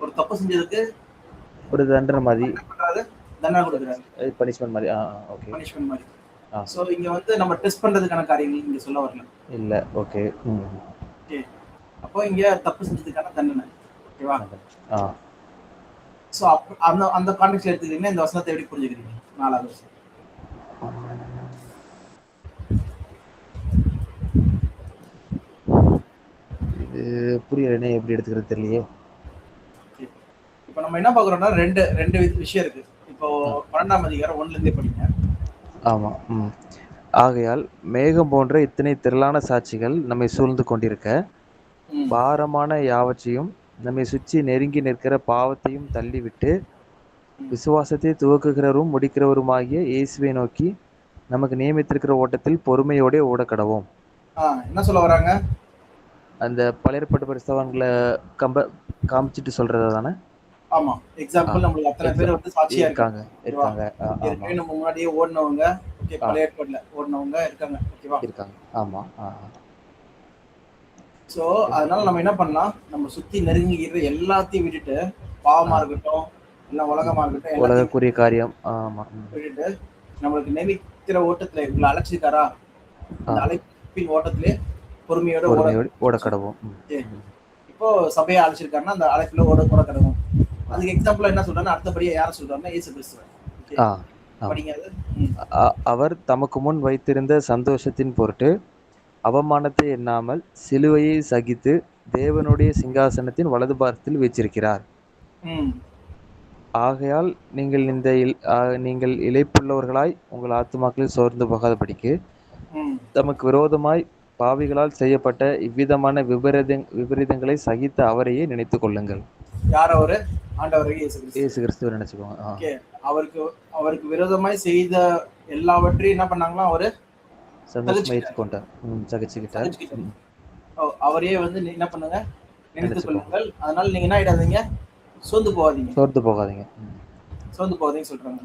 ஒரு தப்பு செஞ்சதுக்கு ஒரு தண்டனை மாதிரி தண்டனை கொடுக்குறாரு, பனிஷ்மென்ட் மாதிரி. ஓகே, பனிஷ்மென்ட் மாதிரி. சோ இங்க வந்து நம்ம டெஸ்ட் பண்றதுக்கான காரியங்கள் இங்க சொல்ல வரல இல்ல. Okay, okay. அப்போ இங்க தப்பு செஞ்சதுக்கான தண்டனை. ஓகேவா? சோ அந்த கான்டெக்ஸ்ட்ல எடுத்துக்கிட்டீங்கன்னா இந்த வசனத்தை எப்படி புரிஞ்சுக்கிறீங்க? 4ஆவது வசனம் புரியல, எப்படி எடுத்துக்கிறது தெரியலையே. இப்போ நம்ம என்ன பார்க்குறோம்னா ரெண்டு விஷயம் இருக்கு. இப்போ 12ஆம் அதிகாரம் 1ல இருந்தே படிங்க. ஆமா. ஆகையால் மேகம் போன்ற இத்தனை திரளான சாட்சிகள் நம்மை சூழ்ந்து கொண்டிருக்க பாரமான யாவற்றையும் நம்மை சுற்றி நெருங்கி நிற்கிற பாவத்தையும் தள்ளிவிட்டு விசுவாசத்தை துவக்குகிறவரும் முடிக்கிறவருமாகிய இயேசுவை நோக்கி நமக்கு நியமித்திருக்கிற ஓட்டத்தில் பொறுமையோட ஓடக்கடவோம். என்ன சொல்ல வராங்க? அந்த பழையற்பட்ட பரிசுத்தவான்களை காமிச்சிட்டு சொல்றது தானே? ஆமா, எக்ஸாம்பிள் நம்மளுக்கு அத்தனை பேர் வந்து சாட்சியா இருக்காங்க. நம்ம முன்னாடியே ஓடுனவங்க, ஓகே, பழைய ஏற்பாடுல ஓடுனவங்க இருக்காங்க. ஓகேவா? இருக்காங்க. ஆமா. சோ அதனால நம்ம என்ன பண்ணலாம்? நம்ம சுத்தி நெருங்கிற எல்லாத்தையும் விட்டுட்டு, பாவமா இருக்கட்டும் இல்ல உலகமா இருக்கட்டும், உலகக்குரிய காரியம் விட்டுட்டு நம்மளுக்கு நியமிக்கிற ஓட்டத்துல இவங்களை அழைச்சிருக்காரா, அந்த அழைப்பின் ஓட்டத்திலே பொறுமையோட ஓடக்கடவோம். இப்போ சபையை அழைச்சிருக்காருன்னா அந்த அழைப்புல ஓடக்கடவும். அதுக்கு எக்ஸாம்பிள் என்ன சொல்றாருன்னா அடுத்தபடியா யார சொல்றாருன்னா இயேசு கிறிஸ்து. அவர் தமக்கு முன் வைத்திருந்த சந்தோஷத்தின் பொருட்டு அவமானத்தை எண்ணாமல் சிலுவையை சகித்து தேவனுடைய சிங்காசனத்தின் வலது பாரத்தில் வீற்றிருக்கிறார். ஆகையால் நீங்கள் இளைப்புள்ளவர்களாய் உங்கள் ஆத்துமாக்களில் சோர்ந்து போகாதபடிக்கு தமக்கு விரோதமாய் பாவிகளால் செய்யப்பட்ட இவ்விதமான விபரீதங்களை சகித்த அவரையே நினைத்துக் கொள்ளுங்கள். யார் அவரு? ஆண்டவர் இயேசு கிறிஸ்துவை நினைச்சுக்கோங்க. அவருக்கு விரோதமாய் செய்த எல்லாவற்றையும் என்ன பண்ணாங்களா? அவரு சகிச்சுக்கிட்டார். அவரே வந்து என்ன பண்ணுங்க? நினைத்துக் கொள்ளுங்கள். அதனால நீங்க என்ன ஆயிடாதீங்க, சோர்ந்து போகாதீங்க சொல்றாங்க.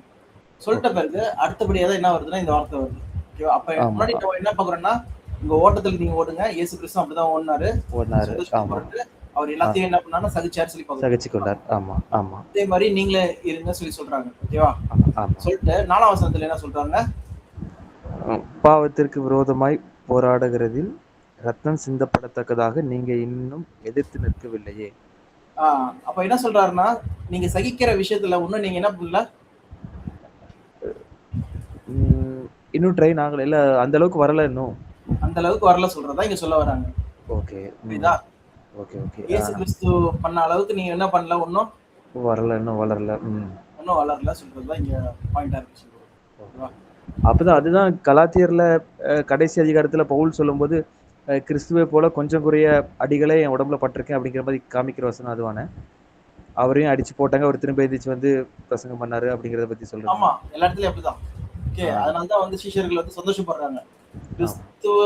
சொல்லிட்ட பிறகு அடுத்தபடியா தான் என்ன வருதுன்னா இந்த வார்த்தை வருது. அப்ப முன்னாடி என்ன பாக்குறோம்னா உங்க ஓட்டத்துல நீங்க ஓடுங்க, இயேசு கிறிஸ்து அப்படிதான் ஓடினாரு. அவர் எல்லாத்தையும் என்ன பண்ணாருன்னா சகிச்சாரு சொல்லி பார்க்கணும். சகிச்சு கொண்டார். ஆமா ஆமா அதே மாதிரி நீங்களே இருங்க சொல்லி சொல்றாங்க. ஓகேவா? ஆமா. சொல்லிட்டு 4ஆம் வசனத்துல என்ன சொல்றாங்க? பாவத்திற்கு விரோதமாய் போராடுகிறதில் ரத்தம் சிந்தப்படத்தக்கதாக நீங்க இன்னும் எதிர்த்து நிற்கவில்லையே. அப்ப என்ன சொல்றாருன்னா, நீங்க சகிக்கிற விஷயத்துல இன்னும் நீங்க என்ன பண்ணல, இன்னும் ட்ரை ஆகல, இல்ல அந்த அளவுக்கு வரல, இன்னும் அந்த அளவுக்கு வரல சொல்றதா இங்க சொல்ல வராங்க. ஓகே புரியுதா? Okay okay. இயேசு கிறிஸ்து பண்ண அளவுக்கு நீங்க என்ன பண்ணல, இன்னும் வரல, இன்னும் வளரல. இன்னும் வளரல சொல்றதுதான் இங்க பாயிண்டா இருக்கு சொல்றோம். ஓகேவா? அப்பதான் அதுதான் கலாத்தியர்ல கடைசி அதிகாரத்துல பவுல் சொல்லும்போது கிறிஸ்துவை போல கொஞ்சம் குறைய அடிகளே என் உடம்புல பட்டிருக்கேன் அப்படிங்கிற மாதிரி காமிக்கிற வசனம் அதுவானே. அவரையும் அடிச்சு போட்டாங்க, அவர் திரும்ப எதிர்த்து வந்து பிரசங்கம் பண்ணாரு அப்படிங்கறத பத்தி சொல்றேன். ஆமா, எல்லா இடத்துலயும் அப்படிதான். ஓகே, அதனாலதான் வந்து சீஷர்கள் வந்து சந்தோஷப்படுறாங்க. கிறிஸ்துவ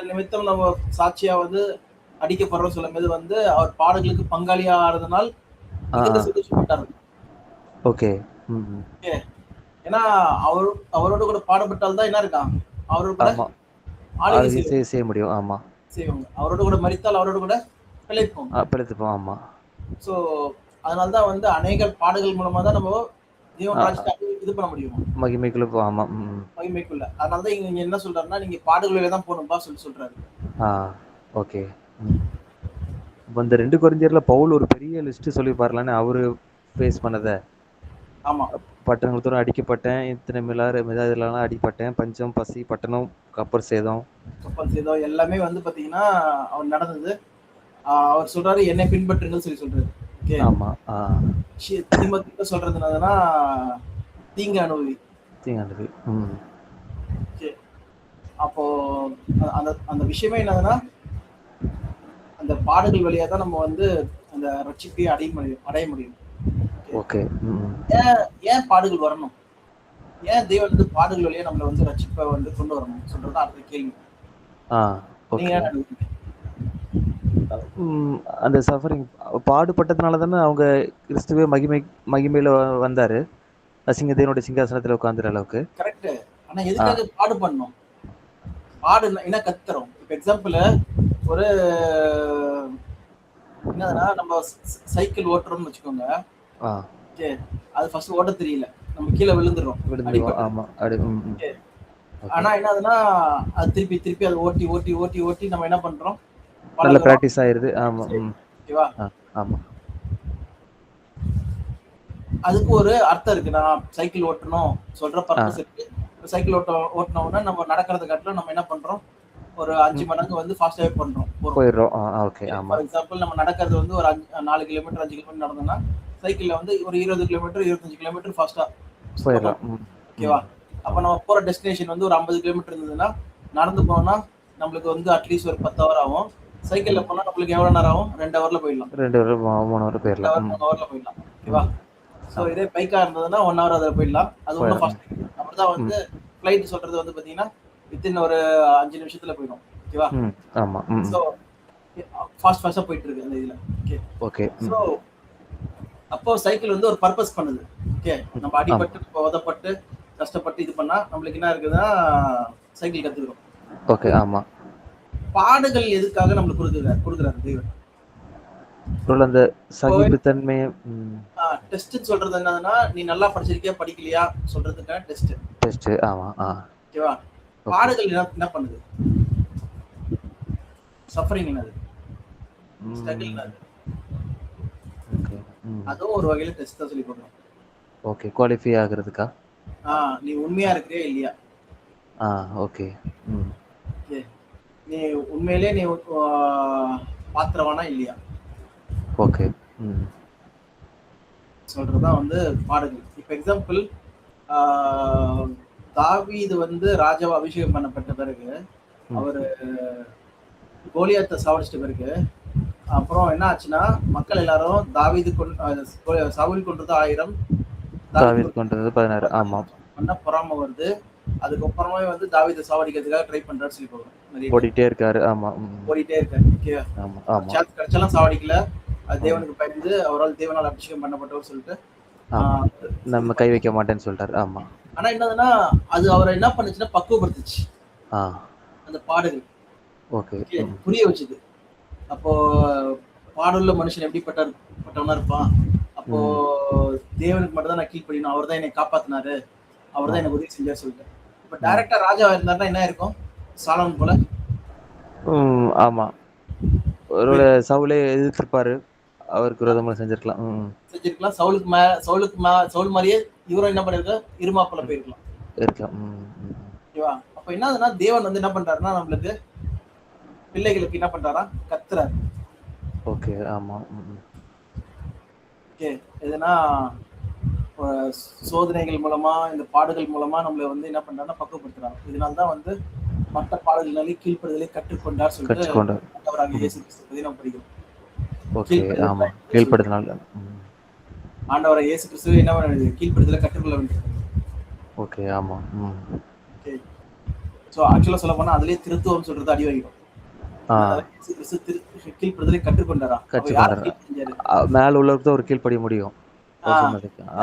நிமித்தம் நம்ம சாட்சியா வந்து அடிக்கப்படுறோம் சொல்லும் போது வந்து அவர் பாடுகளுக்கு பங்காளியா ஆறதுனால் சந்தோஷப்பட்டாரு. ஓகே. ஏன்னா அவரோட கூட பாடுபட்டால்தான் என்ன இருக்கான், அவரோட கூட ஆளுகை செய்ய முடியும். ஆமா, செய்வாங்க. அவரோட கூட மரித்தால் அவரோட கூட பிழைப்போம். ஆமா. சோ அதனாலதான் வந்து அநேக பாடுகள் மூலமா தான் நம்ம தேவன் ராஜ்யத்தை இது பண்ண முடியும், மகிமைக்குள்ள. ஆமா, மகிமைக்குள்ள. அதனாலதான் இங்க என்ன சொல்றாருன்னா, நீங்க பாடுகளிலே தான் போகணும்பா சொல்லி சொல்றாரு. ஓகே. இந்த 2 கொரிந்தியர்ல பவுல் ஒரு பெரிய லிஸ்ட் சொல்லி பாரலான்னு அவரு ஃபேஸ் பண்ணத. ஆமா, பட்டணங்கள் தூரம் அடிக்கப்பட்டேன், இத்தனை மிதாதெல்லாம் அடிப்பட்டேன், பஞ்சம், பசி, பட்டணம், கப்பல் சேதம் எல்லாமே வந்து பாத்தீங்கன்னா அவர் நடந்தது. அவர் சொல்றாரு என்னை பின்பற்றுங்கள் சொல்லி சொல்றாரு. ஆமா. தீமோத்தேயுக்கு சொல்றது என்னதுன்னா, தீங்கு அனுபவி. அப்போ அந்த விஷயமே என்னதுன்னா, அந்த பாடுகள் வழியா தான் நம்ம வந்து அந்த ரட்சிப்பை அடைய முடியும். ஓகே. ஏன் பாடுகள் வரணும், ஏன் தேவன் வந்து பாடுகள் வழியா நம்மள வந்து ரட்சிப்பை வந்து கொண்டு வரணும் சொல்றது அடுத்த கேள்வி. நீங்க என்ன நினைக்கிறீங்க? அந்த சஃபரிங் பாடுபட்டதுனால தானே அவங்க கிறிஸ்துவே மகிமையில வந்தாரு, தேவனுடைய சிங்காசனத்துல உட்கார்ந்துற அளவுக்கு. கரெக்ட். ஆனா எதுக்காக பாடு பண்ணணும்? பாடு என்ன கத்துறோம்? இப்ப எக்ஸாம்பிள் ஒரு என்னதுன்னா, நம்ம சைக்கிள் ஓட்டுறோம்னு வச்சுக்கோங்க. அது ஃபர்ஸ்ட் ஓட்ட தெரியல, நம்ம கீழே விழுந்துரும். ஆமா. ஆனா என்னதுன்னா, அது திருப்பி அதை ஓட்டி ஓட்டி ஓட்டி ஓட்டி நம்ம என்ன பண்றோம், நல்ல பிராக்டிஸ் ஆயிருது. ஆமா. ஓகேவா? ஆமா. அதுக்கு ஒரு அர்த்தம் இருக்கு. நான் சைக்கிள் ஓட்டணும் சொல்ற பர்பஸ் இருக்கு. சைக்கிள் ஓட்டணும்னா நம்ம நடக்கிறத காட்டிலும் நம்ம என்ன பண்றோம், ஒரு 5 மடங்கு வந்து ஃபாஸ்டாவே போயிடுறோம். ஓகே. ஆமா. ஃபார் எக்ஸாம்பிள் நம்ம நடக்கிறது வந்து ஒரு 4 கிலோமீட்டர் 5 கிலோமீட்டர் நடந்தோம்னா சைக்கிள்ல வந்து ஒரு 20 கிலோமீட்டர் 25 கிலோமீட்டர் ஃபாஸ்டா போயிடலாம். ஓகேவா? அப்ப நம்ம போற டெஸ்டினேஷன் வந்து ஒரு 50 கிலோமீட்டர் இருந்ததுன்னா, நடந்து போனா நம்மளுக்கு வந்து அட்லீஸ்ட் ஒரு 10 ஹவர் ஆகும். சைக்கிள்ல போனா நம்மளுக்கு எவ்வளவு நேரம் ஆகும்? 2 ஹவர்ல போயிடலாம். 2 ஹவர் 3 ஹவர் போயிடலாம். 3 ஹவர்ல போயிடலாம். ஓகேவா? சோ இதே பைக்கா இருந்ததுன்னா 1 ஹவர் அதுல போயிடலாம். அது ஒன்னும் ஃபாஸ்ட். அப்படிதான் வந்து ஃளைட் சொல்றது வந்து பாத்தீங்கன்னா வித்தின் ஒரு 5 நிமிஷத்துல போயிடும். ஓகேவா? ஆமா. சோ ஃபாஸ்டா போயிட்டு இருக்கு அந்த இதுல. ஓகே. சோ அப்போ சைக்கிள் வந்து ஒரு பர்பஸ் பண்ணுது. ஓகே, நம்ம அடிபட்டு உதப்பட்டு கஷ்டப்பட்டு இது பண்ணா நம்மளுக்கு என்ன இருக்குதுன்னா சைக்கிள் கத்துக்கிறோம். ஓகே. ஆமா. பாடுகள் எதுக்காக நம்மளுக்கு கொடுக்குறாரு தேவன்? அந்த சகிப்புத்தன்மை டெஸ்ட் சொல்றது என்னதுன்னா, நீ நல்லா படிச்சிருக்கியா படிக்கலையா சொல்றதுக்கான டெஸ்ட். ஆமா. ஓகேவா? பாடுகள் என்ன பண்ணுது? சஃபரிங் என்னது? ஸ்ட்ரகிள் என்னது? அதுவும் ஒரு வகையில டெஸ்ட் தான் சொல்லி போடுறோம். ஓகே. குவாலிஃபை ஆகிறதுக்கா? நீ உண்மையா இருக்கிறியா இல்லையா? ஓகே. நீ உண்மையிலே நீ பாத்திரவானா இல்லையா? ஓகே. சொல்றதுதான் வந்து பாடுகள். இப்ப எக்ஸாம்பிள் தாவீது வந்து ராஜாவா அபிஷேகம் பண்ணப்பட்ட பிறகு அவரு கோலியாத்தை சாவடிச்சிட்ட பிறகு அப்புறம் என்ன ஆச்சுன்னா, மக்கள் எல்லாரும் சவுல் கொன்றது 1000, தாவீது கொன்றது 16. ஆமா. பொறாம வருது. அதுக்கப்புறமே வந்து தாவீதை சாவடிக்கிறதுக்காக ட்ரை பண்றாரு சொல்லி போறோம். ஓடிட்டே இருக்காரு. ஆமா. ஓடிட்டே இருக்காரு. ஓகே. சான்ஸ் கிடைச்சாலும் சாவடிக்கல. அது தேவனுக்கு பயந்து அவரால் தேவனால் அபிஷேகம் பண்ணப்பட்டவர் சொல்லிட்டு நம்ம கை வைக்க மாட்டேன்னு சொல்லிட்டாரு. ஆமா. ஆனா என்னதுன்னா, அது அவரை என்ன பண்ணுச்சுன்னா பக்குவப்படுத்துச்சு அந்த பாடுகள். ஓகே. புரிய வச்சுது. அப்போ பாடுள்ள மனுஷன் எப்படிப்பட்டவனா இருப்பான்? அப்போ தேவனுக்கு மட்டும் தான் நான் கீழ்ப்படியணும், அவர் தான் என்னை காப்பாத்தினாரு, அவர் தான் எனக்கு உதவி செஞ்சாரு சொல்லிட்டு. இப்ப டைரக்டா ராஜாவா இருந்தாருன்னா என்ன இருக்கும்? சாலமன் போல. ஆமா, ஒருவேளை சவுலே எதிர்த்திருப்பாரு, அவருக்கு விரோதமா செஞ்சிருக்கலாம். செஞ்சிருக்கலாம். சவுல் மாதிரியே இவரும் என்ன பண்ணிருக்காரு? இருமாப்புல போயிருக்கலாம். இருக்கலாம். ஓகேவா? அப்ப என்ன ஆகுதுன்னா தேவன் வந்து என்ன பண்றாருன்னா நம்மளுக்கு பிள்ளைகளுக்கு என்ன பண்றாரா? கத்துறாரு. ஓகே. ஆமா. ஓகே, எதுனா சோதனைகள் மூலமா, இந்த பாடுகள் மூலமா நம்மள வந்து என்ன பண்றாருன்னா பக்குவப்படுத்துறாரு. இதனால்தான் வந்து மற்ற பாடல்களை கீழ்ப்படுதலை கற்றுக்கொண்டார் சொல்லிட்டு ஆண்டவராகிய இயேசு கிறிஸ்து பத்தி நம்ம படிக்கிறோம். ஓகே. ஆமா, கீழ்ப்படுதல். ஆண்டவராகிய இயேசு கிறிஸ்து என்ன பண்ணுது? கீழ்ப்படுதலை கற்றுக்கொள்ள வேண்டும். ஓகே. ஆமா. ஓகே. சோ ஆக்சுவலா சொல்ல போனா அதுலயே திருத்துவம் சொல்றது அடி வாங்கிடும். இயேசு கிறிஸ்து கீழ்ப்படுதலை கற்றுக்கொண்டாரா? மேல உள்ளவருக்கு ஒரு கீழ்ப்படிய முடியும்.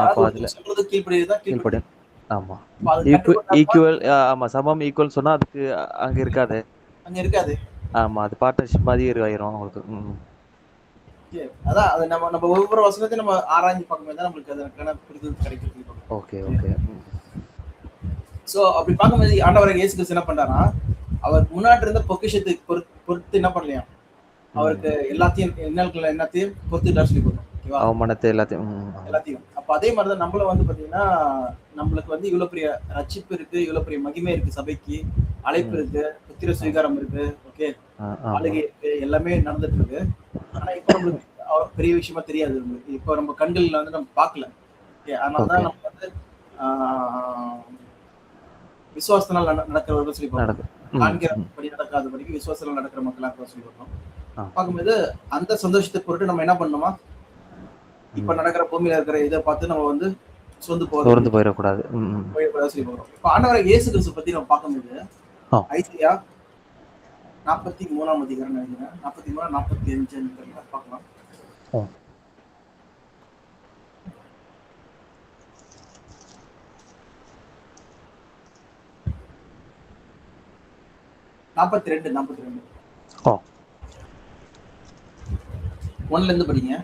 அப்ப அதுல சொல்றது கீழ்ப்படிதான் கீழ்ப்படி. ஆமா, ஈக்குவல். ஆமா, சமம் ஈக்குவல் சொன்னா அதுக்கு அங்க இருக்காது. ஆமா, அது பார்ட்னர்ஷிப் மாதிரி ஆயிரும் உங்களுக்கு. அதான் அது நம்ம ஒவ்வொரு வசனத்தையும் நம்ம ஆராய்ச்சி பார்க்கும்போது தான் நம்மளுக்கு அதற்கான புரிதல் கிடைக்கும். ஓகே. ஓகே. சோ அப்படி பார்க்கும்போது ஆண்டவராகிய இயேசு கிறிஸ்து என்ன பண்றாரா? அவர் முன்னாடி இருந்த பொக்கிஷத்தை பொறுத்து என்ன பண்ணலையா? அவருக்கு எல்லாத்தையும் என்னத்தையும் பொறுத்துட்டார் சொல்லி கொடுத்தோம். ஓகேவா? அவமானத்தை எல்லாத்தையும். அப்ப அதே மாதிரிதான் நம்மள வந்து பாத்தீங்கன்னா நம்மளுக்கு வந்து இவ்வளவு பெரிய ரட்சிப்பு இருக்கு, இவ்வளவு பெரிய மகிமை இருக்கு, சபைக்கு அழைப்பு இருக்கு, புத்திர சுவீகாரம் இருக்கு, ஓகே, ஆளுகை இருக்கு, எல்லாமே நடந்துட்டு இருக்கு. ஆனா இப்ப நம்மளுக்கு பெரிய விஷயமா தெரியாது. இப்ப நம்ம கண்கள்ல வந்து நம்ம பார்க்கல. ஓகே, அதனாலதான் நம்ம வந்து விசுவாசத்தினால் நடக்கிறவர்கள் சொல்லி பார்க்கணும். காண்கிறபடி நடக்காதபடிக்கு விசுவாசத்தில் நடக்கிற மக்களாக சொல்லி பார்க்கணும். பார்க்கும்போது அந்த சந்தோஷத்தை பொருட்டு நம்ம என்ன பண்ணணுமா? இப்ப நடக்கிற பூமியில இருக்கிற இதை பார்த்து நம்ம வந்து சொந்து போயிடக்கூடாது சொல்லி பார்க்கிறோம். இப்ப ஆண்டவராகிய இயேசு கிறிஸ்து பத்தி நம்ம பார்க்கும்போது ஐசியா 43ஆம் அதிகாரம் நினைக்கிறேன், 43 45 பார்க்கலாம். ஒன்னுல இருந்து படிங்க.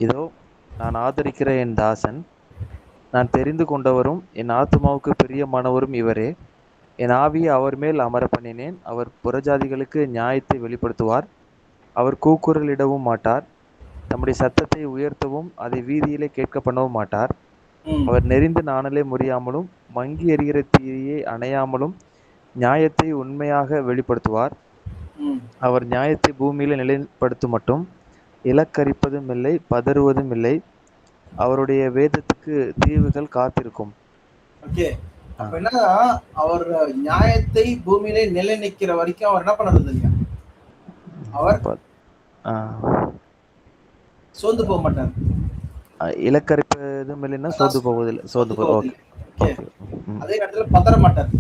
இதோ நான் ஆதரிக்கிற என் தாசன், நான் தெரிந்து கொண்டவரும் என் ஆத்துமாவுக்கு பிரியமானவரும் இவரே. என் ஆவியை அவர் மேல் அமர பண்ணினேன். அவர் புறஜாதிகளுக்கு நியாயத்தை வெளிப்படுத்துவார். அவர் கூக்குரலிடவும் மாட்டார், தம்முடைய சத்தத்தை உயர்த்தவும் அதை வீதியிலே கேட்க பண்ணவும் மாட்டார். அவர் நெறிந்து நாணலே முறியாமலும் மங்கி எறிகிற தீயை அணையாமலும் நியாயத்தை உண்மையாக வெளிப்படுத்துவார். அவர் நியாயத்தை பூமியில நிலைப்படுத்தும் மட்டும் இலக்கரிப்பதும் இல்லை, பதறுவதும் இல்லை. அவருடைய வேதத்துக்கு தீவுகள் காத்திருக்கும். ஓகே, அப்ப என்னன்னா அவர் நியாயத்தை பூமியிலே நிலை நிற்கிற வரைக்கும் அவர் என்ன பண்றது இல்லையா? அவர் சோர்ந்து போக மாட்டார். இலக்கரிப்பதும் இல்லைன்னா சோர்ந்து போவதில்லை. அதே நேரத்துல பதறவும் மாட்டார்.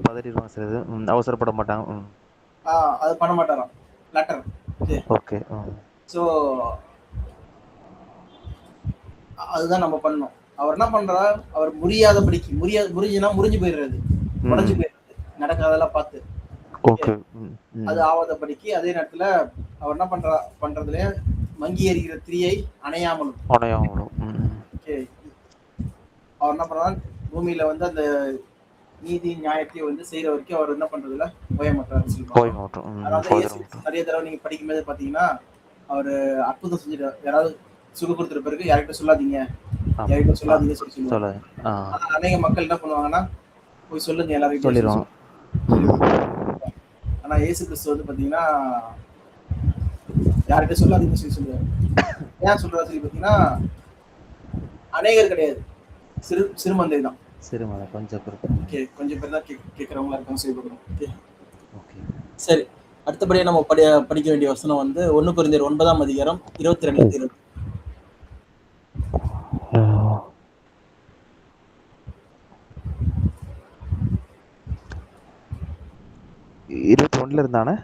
பதறிடுவாங்க சிலது, அவசரப்பட மாட்டாங்க. அது பண்ண மாட்டாராம். லெட்டர். ஓகே. சோ அதுதான் நம்ம பண்ணணும். அவர் என்ன பண்றாரு? அவர் முறியாதபடிக்கு முறிஞ்சு போயிடுறது, உடைஞ்சு போயிடுறது, நடக்காதெல்லாம் பார்த்து அது ஆவாதபடிக்கு. அதே நேரத்துல அவர் என்ன பண்றதுல மங்கி எறிகிற தீயை அணையாமலும். ஓகே, அவர் என்ன பண்றாரு? பூமியில வந்து அந்த நீதி நியாயத்தை வந்து செய்யற வரைக்கும் அவர் என்ன பண்றதுல போயமாட்டாரு. நிறைய தடவை நீங்க படிக்கும்போது பாத்தீங்கன்னா அவரு அற்புதம் செஞ்சுட்டு யாராவது சுக கொடுத்துற பிறகு யார்கிட்ட சொல்லாதீங்க சொல்லி சொல்லுவாங்க. அநேக மக்கள் என்ன பண்ணுவாங்கன்னா போய் சொல்லுங்க எல்லாரும் சொல்லிடுவாங்க. ஆனா இயேசு கிறிஸ்து வந்து பாத்தீங்கன்னா யார்கிட்ட சொல்லாதீங்க சொல்லி சொல்லுவாரு. ஏன் சொல்றா சொல்லி பாத்தீங்கன்னா அநேகர் கிடையாது, சிறுமந்தை தான். கொஞ்சம் பேர் தான் கேட்கறவங்களா இருக்காங்க சொல்லி பார்க்கணும். சரி, அடுத்தபடியா நம்ம படிக்க வேண்டிய வசனம் வந்து 1 கொரிந்தியர் 9ஆம் அதிகாரம் 22 21 இருந்தானே.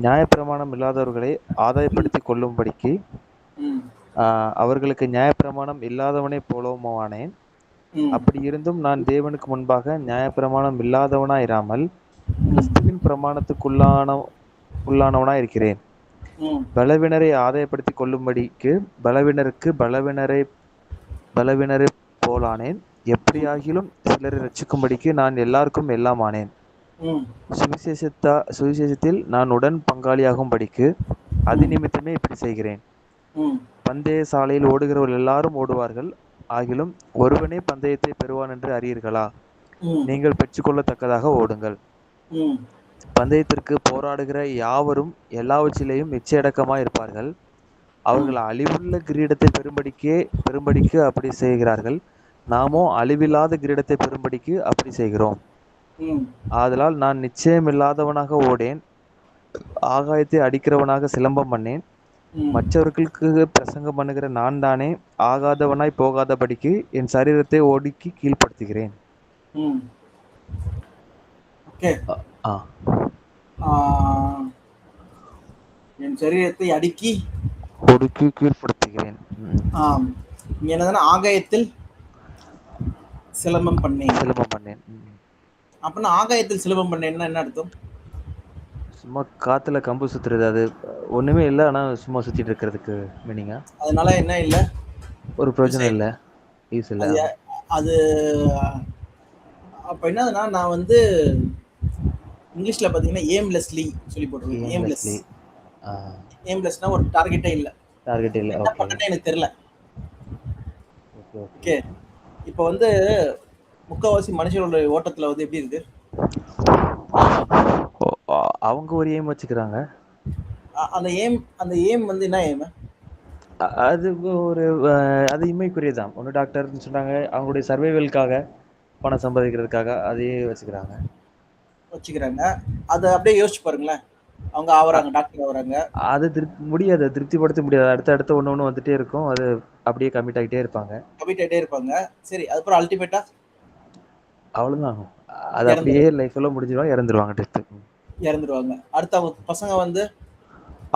நியாயப்பிரமாணம் இல்லாதவர்களை ஆதாயப்படுத்திக் கொள்ளும்படிக்கு அவர்களுக்கு நியாயப்பிரமாணம் இல்லாதவனை போலவுமானேன். அப்படி இருந்தும் நான் தேவனுக்கு முன்பாக நியாயப்பிரமாணம் இல்லாதவனாயிராமல் கிறிஸ்துவின் உள்ளானவனாய் இருக்கிறேன். பலவினரை ஆதாயப்படுத்திக் கொள்ளும்படிக்கு பலவினருக்கு பலவினரை போலானேன். எப்படியாகிலும் சிலரை ரட்சிக்கும்படிக்கு நான் எல்லாருக்கும் எல்லாம் ஆனேன். சுவிசேஷத்தில் நான் உடன் பங்காளியாகும்படிக்கு அது நிமித்தமே இப்படி செய்கிறேன். பந்தய சாலையில் ஓடுகிறவர்கள் எல்லாரும் ஓடுவார்கள், ஆகிலும் ஒருவனே பந்தயத்தை பெறுவான் என்று அறியீர்களா? நீங்கள் பெற்றுக்கொள்ளத்தக்கதாக ஓடுங்கள். பந்தயத்திற்கு போராடுகிற யாவரும் எல்லாவற்றிலேயும் நிச்சயடக்கமாய் இருப்பார்கள். அவர்கள் அழிவுள்ள கிரீடத்தை பெறும்படிக்கு அப்படி செய்கிறார்கள். நாமோ அழிவில்லாத கிரீடத்தை பெறும்படிக்கு அப்படி செய்கிறோம். ஆதலால் நான் நிச்சயமில்லாதவனாக ஓடேன், ஆகாயத்தை அடிக்கிறவனாக சிலம்பம் பண்ணேன். மற்றவர்களுக்கு பிரசங்கம் பண்ணுகிற நான் தானே ஆகாதவனாய் போகாதபடிக்கு என் சரீரத்தை ஒடுக்கி கீழ்ப்படுத்துகிறேன். என் சரீரத்தை ஒடுக்கி கீழ்ப்படுத்துகிறேன். என்னதுன்னா ஆகாயத்தில் சிலம்பம் பண்ணேன். அப்படின்னா ஆகாயத்தில் சிலம்பம் பண்ணேன்னா என்ன அர்த்தம்? சும்மா காத்துல கம்பு சுத்துறது, அது ஒண்ணுமே இல்லை, ஆனா சும்மா சுத்திட்டு இருக்கிறதுக்கு மீனிங்கா? அதனால என்ன இல்லை, ஒரு பிரயோஜனம் இல்லை, யூஸ் இல்லை. அது அப்ப என்னதுன்னா நான் வந்து இங்கிலீஷ்ல பாத்தீங்கன்னா ஏம்லெஸ்லி சொல்லி போட்டுருக்கேன். ஏம்லெஸ்னா ஒரு டார்கெட்டே இல்ல. என்ன பண்ணனே எனக்கு தெரியல. ஓகே, இப்போ வந்து முக்காவாசி மனுஷனோட ஓட்டத்துல வந்து எப்படி இருக்கு, அவங்க ஒரு எய்ம் வச்சுக்கிறாங்க. அந்த எய்ம் வந்து என்ன எய்ம்? அது அது இம்மைக்குரியதான். ஒன்று டாக்டர்னு சொன்னாங்க, அவங்களுடைய சர்வைவலுக்காக, பணம் சம்பாதிக்கிறதுக்காக அதையே வச்சுக்கிறாங்க. அதை அப்படியே யோசிச்சு பாருங்களேன், அவங்க ஆவறாங்க, டாக்டர் ஆவறாங்க. அது முடியாது, திருப்திப்படுத்த முடியாது. அடுத்த ஒண்ணு வந்துட்டே இருக்கும், அது அப்படியே கமிட் ஆகிட்டே இருப்பாங்க. சரி, அதுக்கப்புறம் அல்டிமேட்டா அவ்வளவுதான், அது அப்படியே லைஃப் எல்லாம் முடிஞ்சிருவாங்க, இறந்துருவாங்க. அடுத்து அவங்க பசங்க வந்து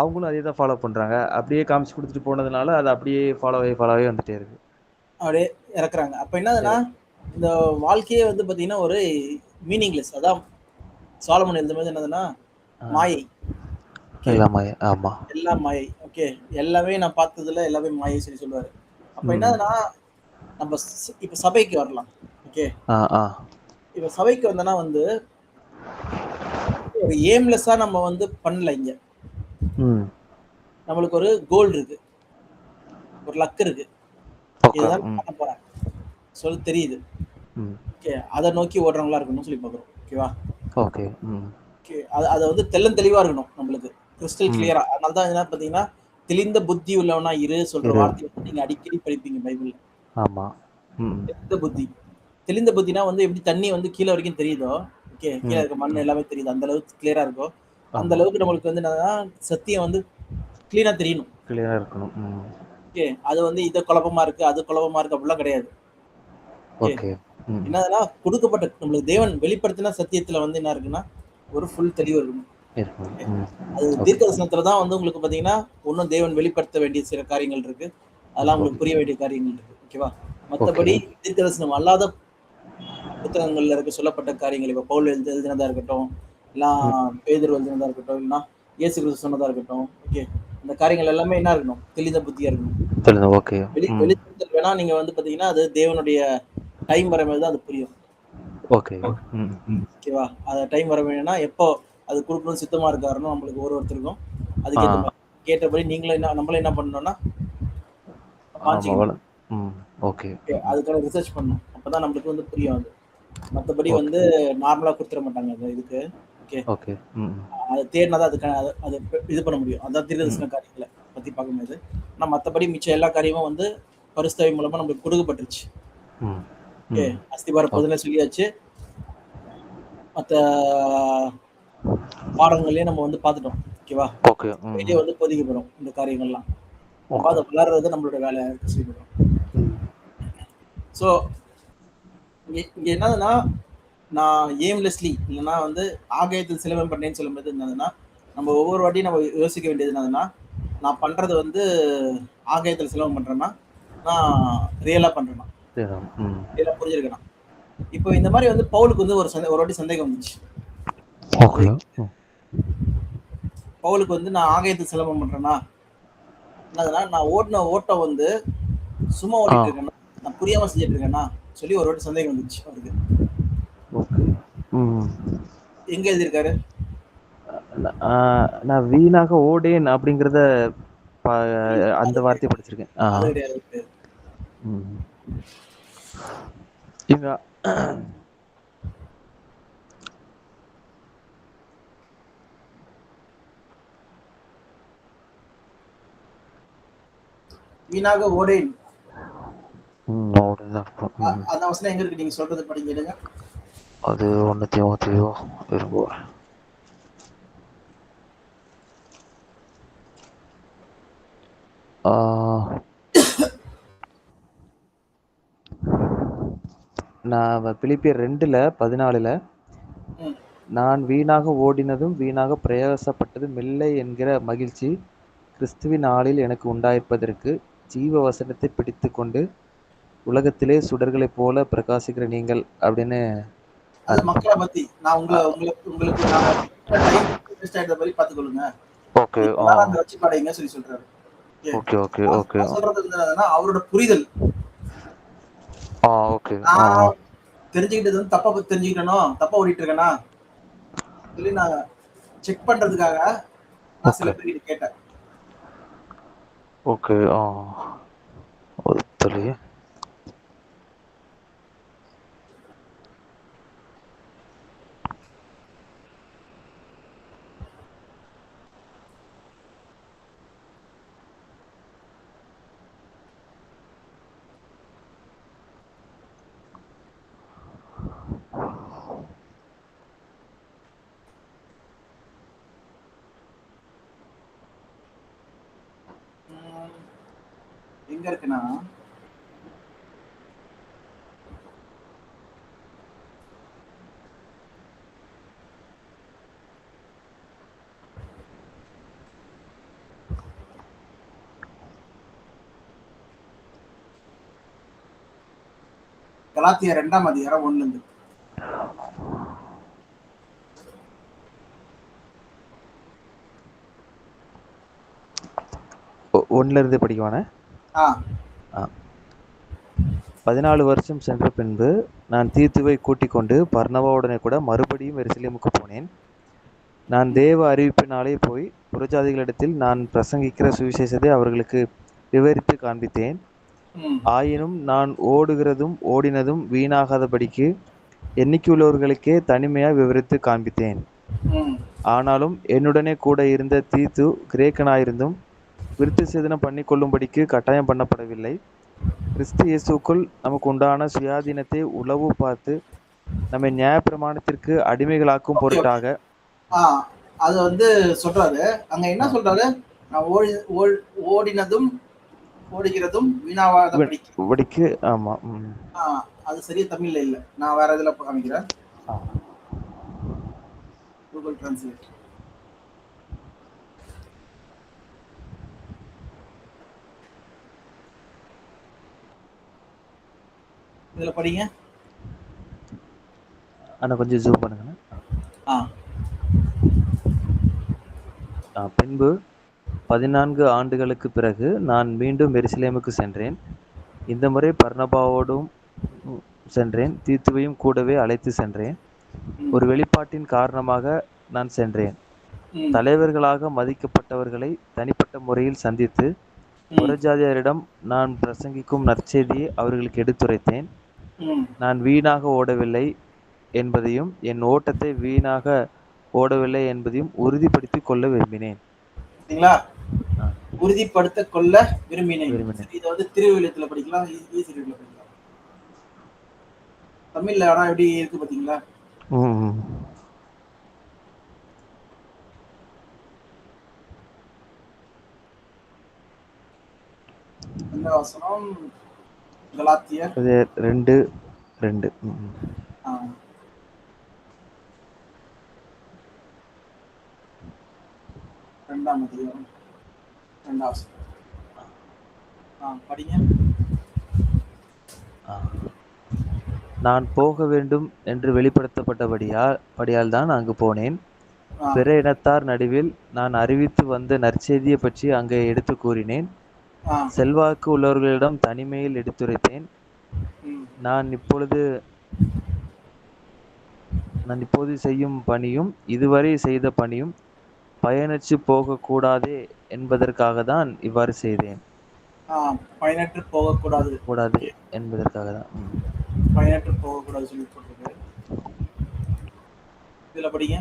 அவங்களும் அதே தான் ஃபாலோ பண்றாங்க. அப்படியே காமிச்சு கொடுத்துட்டு போனதுனால அது அப்படியே ஃபாலோவே வந்துட்டே இருக்கு, அப்படியே இறக்குறாங்க. அப்ப என்னதுன்னா இந்த வாழ்க்கையே வந்து பாத்தீங்கன்னா ஒரு மீனிங்லெஸ். அதான் சாலமன் எழுதும்போது என்னதுன்னா மாயை, எல்லாம் மாயை. ஆமா, எல்லாம் மாயை. ஓகே, எல்லாமே நான் பார்த்ததுல எல்லாமே மாயை சொல்லி சொல்லுவாரு. அப்ப என்னதுன்னா நம்ம இப்ப சபைக்கு வரலாம். ஓகே, இப்ப சபைக்கு வந்தனா வந்து ஒரு எய்ம்லெஸ்ஸா நம்ம வந்து பண்ணல. இங்க நம்மளுக்கு ஒரு கோல் இருக்கு, ஒரு லக் இருக்கு, இதுதான் பண்ண போறேன் சொல்லி தெரியுது. ஓகே, அதை நோக்கி ஓடுறவங்களா இருக்கணும்னு சொல்லி பாக்குறோம். ஓகேவா? ஓகே, அதை வந்து தெளிவா இருக்கணும், நம்மளுக்கு கிறிஸ்டல் கிளியரா. அதனாலதான் என்ன பாத்தீங்கன்னா தெளிந்த புத்தி உள்ளவனா இரு சொல்ற வார்த்தையை நீங்க அடிக்கடி படிப்பீங்க பைபிள்ல. ஆமா, தெளிந்த புத்தினா வந்து எப்படி தண்ணி வந்து கீழே வரைக்கும் தெரியுதோ, ஓகே, கீழே இருக்க மண் எல்லாமே தெரியுது, அந்த அளவுக்கு கிளியரா இருக்கும். அந்த அளவுக்கு நம்மளுக்கு வந்து என்னன்னா சத்தியம் வந்து கிளீனா தெரியணும், கிளியரா இருக்கணும். ஓகே, அது வந்து இது குழப்பமா இருக்கு, அது குழப்பமா இருக்கு அப்படிலாம் கிடையாது. ஓகே, என்னதுன்னா கொடுக்கப்பட்ட நம்மளுக்கு தேவன் வெளிப்படுத்தின சத்தியத்துல வந்து என்ன இருக்குன்னா ஒரு ஃபுல் தெளிவு இருக்கணும். அது தீர்க்கதரிசனத்துலதான் வந்து உங்களுக்கு பாத்தீங்கன்னா ஒன்னும் தேவன் வெளிப்படுத்த வேண்டிய சில காரியங்கள் இருக்கு, அதெல்லாம் உங்களுக்கு புரிய வேண்டிய காரியங்கள் இருக்கு. ஓகேவா? மற்றபடி தீர்க்கதரிசனம் அல்லாத புத்தகங்கள்ல இருக்க சொல்லப்பட்ட காரியங்கள், இப்ப பவுல் எழுதினதா இருக்கட்டும், எல்லாம் பேதுரு எழுதினதா இருக்கட்டும், இல்லைன்னா இயேசு கிறிஸ்து சொன்னதா இருக்கட்டும், ஓகே, இந்த காரியங்கள் எல்லாமே என்ன இருக்கணும், தெளிந்த புத்தியா இருக்கணும். வெளிப்படுத்தல் வேணா நீங்க வந்து பாத்தீங்கன்னா அது தேவனுடைய டைம் வர மாதிரி தான் அது புரியும். ஓகேவா? அது டைம் வர வேணும்னா எப்போ அது கொடுக்கணும் சித்தமா இருக்காருன்னு நம்மளுக்கு ஒருத்தருக்கும் அதுக்கு கேட்டபடி நீங்களும் நம்மளும் என்ன பண்ணணும்னா அதுக்கான ரிசர்ச் பண்ணணும். அப்பதான் நம்மளுக்கு வந்து புரியும். அது மற்றபடி வந்து நார்மலா கொடுத்துட மாட்டாங்க அது இதுக்கு. ஓகே, அது தேடினாதான் அதுக்கான அது இது பண்ண முடியும். அதான் தீர்க்கதரிசன காரியங்களை பத்தி பார்க்கும்போது. ஆனா மற்றபடி மிச்சம் எல்லா காரியமும் வந்து பரிசுத்தவை மூலமா நம்மளுக்கு கொடுக்கப்பட்டுருச்சு. ஓகே, அஸ்திபார பொதுல சொல்லியாச்சு, மற்ற பாடங்களையும் நம்ம வந்து பார்த்துட்டோம். ஓகேவா? வெளியே வந்து போதிக்கப்படும் இந்த காரியங்கள்லாம். அதை வளர்றது நம்மளோட வேலையா இருக்கு செய்யப்படும். ஸோ இங்க என்னதுன்னா நான் எய்ம்லெஸ்லி இல்லைன்னா வந்து ஆகாயத்தில் சிலம்பம் பண்ணேன்னு சொல்லும்போது என்னதுன்னா நம்ம ஒவ்வொரு வாட்டியும் நம்ம யோசிக்க வேண்டியது என்னதுன்னா நான் பண்றது வந்து ஆகாயத்தில் சிலம்பம் பண்றேன்னா நான் ரியலா பண்றேன்னா ரியலா புரிஞ்சிருக்கேன். இப்போ இந்த மாதிரி வந்து பவுலுக்கு வந்து ஒரு வாட்டி சந்தேகம் வந்துச்சு. ஓகே. பவுலுக்கு வந்து நான் ஆகாயத்து சிலம்பம் பண்றேன்னா என்னதுன்னா, நான் ஓடின ஓட்டம் வந்து சும்மா ஓடிட்டு இருக்கேன்னா, நான் புரியாம செஞ்சுட்டு இருக்கேன்னா சொல்லி ஒரு வாட்டி சந்தேகம் வந்துச்சு அவருக்கு. ஓகே. எங்க எழுதியிருக்காரு? நான் வீணாக ஓடேன் அப்படிங்கிறத அந்த வார்த்தையை படிச்சிருக்கேன். அது கிடையாது. இங்க வீணாக ஓடேன். ஓடுதான். அந்த வசனம் எங்க இருக்கு? நீங்க சொல்றது படிங்க. அது 1 தீமோத்தேயு இருங்கோ. நான் பிலிப்பியர் 2:14 நான் வீணாக ஓடினதும் வீணாக பிரயாசப்பட்டதும் இல்லை என்கிற மகிழ்ச்சி கிறிஸ்துவின் நாளில் எனக்கு உண்டாயிருப்பதற்கு ஜீவ வசனத்தை பிடித்து கொண்டு உலகத்திலே சுடர்களைப் போல பிரகாசிக்கிற நீங்கள் அப்படின்னு அது மக்களை பத்தி நான் உங்களுக்கு நான் டைம் வேஸ்ட் ஆயிட்ட மாதிரி பாத்துக்கொள்ளுங்க. ஓகே. அந்த வச்சு பாடைங்க சொல்லி சொல்றாரு. Okay okay okay. சொல்றது என்னன்னா அவரோட புரிதல். ஓகே. தெரிஞ்சுக்கிட்டது வந்து தப்பா தெரிஞ்சுக்கிட்டணும், தப்பா ஓடிட்டு இருக்கேனா சொல்லி நான் செக் பண்றதுக்காக நான் சில பேர் கேட்டேன். ஓகே. ஒருத்தலி எங்க இருக்குன்னா கலாத்தியர் 2ஆம் அதிகாரம் 1 இருந்து படிக்குவானே. 14 வருஷம் சென்ற பின்பு நான் தீத்துவை கூட்டிக் கொண்டு பர்னபாவுடனே கூட மறுபடியும் எருசலேமுக்கு போனேன். நான் தேவ அறிவிப்பினாலே போய் புறஜாதிகளிடத்தில் நான் பிரசங்கிக்கிற சுவிசேஷத்தை அவர்களுக்கு விவரித்து காண்பித்தேன். ஆயினும் நான் ஓடினதும் வீணாகாதபடிக்கு எண்ணிக்கையுள்ளவர்களுக்கே தனிமையாய் விவரித்து காண்பித்தேன். ஆனாலும் என்னுடனே கூட இருந்த தீத்து கிரேக்கனாயிருந்தும் விருத்த சேதனம் பண்ணிக்கொள்ளும்படிக்கு கட்டாயம் பண்ணப்படவில்லை. கிறிஸ்து இயேசுக்குள் நமக்கு உண்டான சுயாதீனத்தை உளவு பார்த்து நம்மை நியாயப்பிரமாணத்திற்கு அடிமைகளாக்கும் பொருட்டாக அது வந்து சொல்றாரு. அங்க என்ன சொல்றாரு? நான் ஓடினதும் ஓடுகிறதும் வீணாவாதபடிக்கு. ஆமா. அது சரியா தமிழ்ல இல்ல. நான் வேற இதுல காமிக்கிறேன். Google translate. இதுல படிங்க. அண்ணா கொஞ்சம் ஜூம் பண்ணுங்க. பின்பு 14 ஆண்டுகளுக்கு பிறகு நான் மீண்டும் எருசலேமுக்கு சென்றேன். இந்த முறை பர்னபாவோடும் சென்றேன். தீத்துவையும் கூடவே அழைத்து சென்றேன். ஒரு வெளிப்பாட்டின் காரணமாக நான் சென்றேன். தலைவர்களாக மதிக்கப்பட்டவர்களை தனிப்பட்ட முறையில் சந்தித்து புறஜாதியாரிடம் நான் பிரசங்கிக்கும் நற்செய்தியை அவர்களுக்கு எடுத்துரைத்தேன். நான் வீணாக ஓடவில்லை என்பதையும் என் ஓட்டத்தை வீணாக ஓடவில்லை என்பதையும் உறுதிப்படுத்திக் கொள்ள விரும்பினேன். உறுதிப்படுத்திக் கொள்ள விரும்பினேன். இதை வந்து திருவிழியத்துல படிக்கலாம், படிக்கலாம். தமிழ்ல ஆனா எப்படி இருக்கு பாத்தீங்களா? இந்த வசனம் கலாத்தியர் 2:2. 2ஆம் அதிகாரம் 2ஆம் வசனம். படிங்க. நான் போக வேண்டும் என்று வெளிப்படுத்தப்பட்டபடியால் தான் அங்கு போனேன். ஆ, பிற இனத்தார் நடுவில் நான் அறிவித்து வந்த நற்செய்தியைப் பற்றி அங்கே எடுத்துக் கூறினேன். ஆ, செல்வாக்கு உள்ளவர்களிடம் தனிமையில் எடுத்துரைத்தேன். ம், நான் இப்பொழுது நான் இப்போது செய்யும் பணியும் இதுவரை செய்த பணியும் பயனற்றுப் போகக்கூடாதே என்பதற்காக தான் இவ்வாறு செய்தேன். ஆ, பயனற்று போகக்கூடாது. கூடாது ஓகே, என்பதற்காக தான். பயனற்று போகக்கூடாது சொல்லி போட்டிருக்கு. இதுல படிங்க.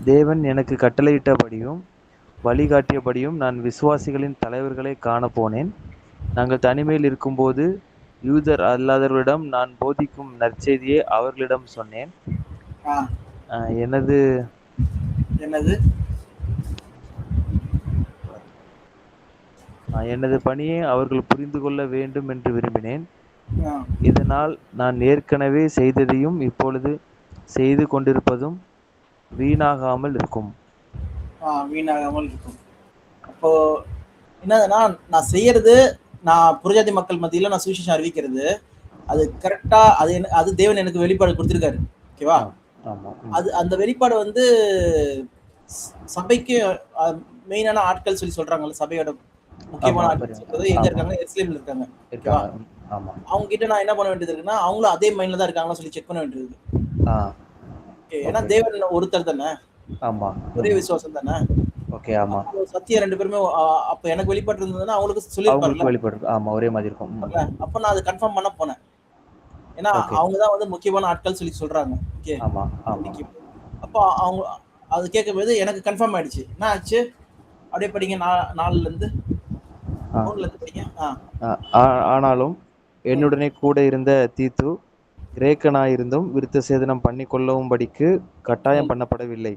தேவன் எனக்கு கட்டளையிட்டபடியும் வழிகாட்டியபடியும் நான் விசுவாசிகளின் தலைவர்களை காண போனேன். நாங்கள் தனிமையில் இருக்கும்போது யூதர் அல்லாதவர்களிடம் நான் போதிக்கும் நற்செய்தியை அவர்களிடம் சொன்னேன். ஆ, எனது என்னது? எனது பணியை அவர்கள் புரிந்து கொள்ள வேண்டும் என்று விரும்பினேன். ஆ, இதனால் நான் ஏற்கனவே செய்ததையும் இப்பொழுது செய்து கொண்டிருப்பதும் வீணாகாமல் இருக்கும். வீணாகாமல் இருக்கும். அப்போ என்னதுன்னா, நான் செய்யறது, நான் புறஜாதி மக்கள் மத்தியில நான் சுவிசேஷம் அறிவிக்கிறது, அது கரெக்டா, அது தேவன் எனக்கு வெளிப்பாடு கொடுத்திருக்காரு. ஓகேவா? ஆமா. அது அந்த வெளிப்பாடு வந்து சபைக்கு மெயினான ஆட்கள் சொல்லி சொல்றாங்கல்ல, சபையோட முக்கியமான ஆட்கள் சொல்றது எங்க இருக்காங்க? எருசலேம்ல இருக்காங்க. ஓகேவா? அவங்க கிட்ட நான் என்ன பண்ண வேண்டியது இருக்குன்னா, அவங்களும் அதே மைண்ட்ல தான் இருக்காங்களா சொல்லி செக் பண்ண வேண்டியது இருக்கு. ஏன்னா தேவன் ஒருத்தர் தானே, ஆமா. ஒரே விசுவாசம் தானே. ஓகே. ஆமா. சத்தியம் 2 பேருமே அப்ப எனக்கு வெளிப்பாடு இருந்ததுன்னா அவங்களுக்கு சொல்லிருப்பாருல்ல. வெளிப்பாடு ஆமா, ஒரே மாதிரி இருக்கும். அப்ப நான் அதை கன்ஃபார்ம் பண்ண போனேன். ஏன்னா அவங்க தான் வந்து முக்கியமான ஆட்கள் சொல்லி சொல்றாங்க. ஓகே. ஆமா. அப்ப அவங்க அது கேட்கும்போது எனக்கு கன்ஃபார்ம் ஆயிடுச்சு. என்ன ஆச்சு? அப்படியே படிங்க. 4ல இருந்து 3ல இருந்து படிங்க. ஆனாலும் என்னுடனே கூட இருந்த தீத்து கிரேக்கனாயிருந்தும் விருத்த சேதனம் பண்ணி கொள்ளவும்படிக்கு கட்டாயம் பண்ணப்படவில்லை.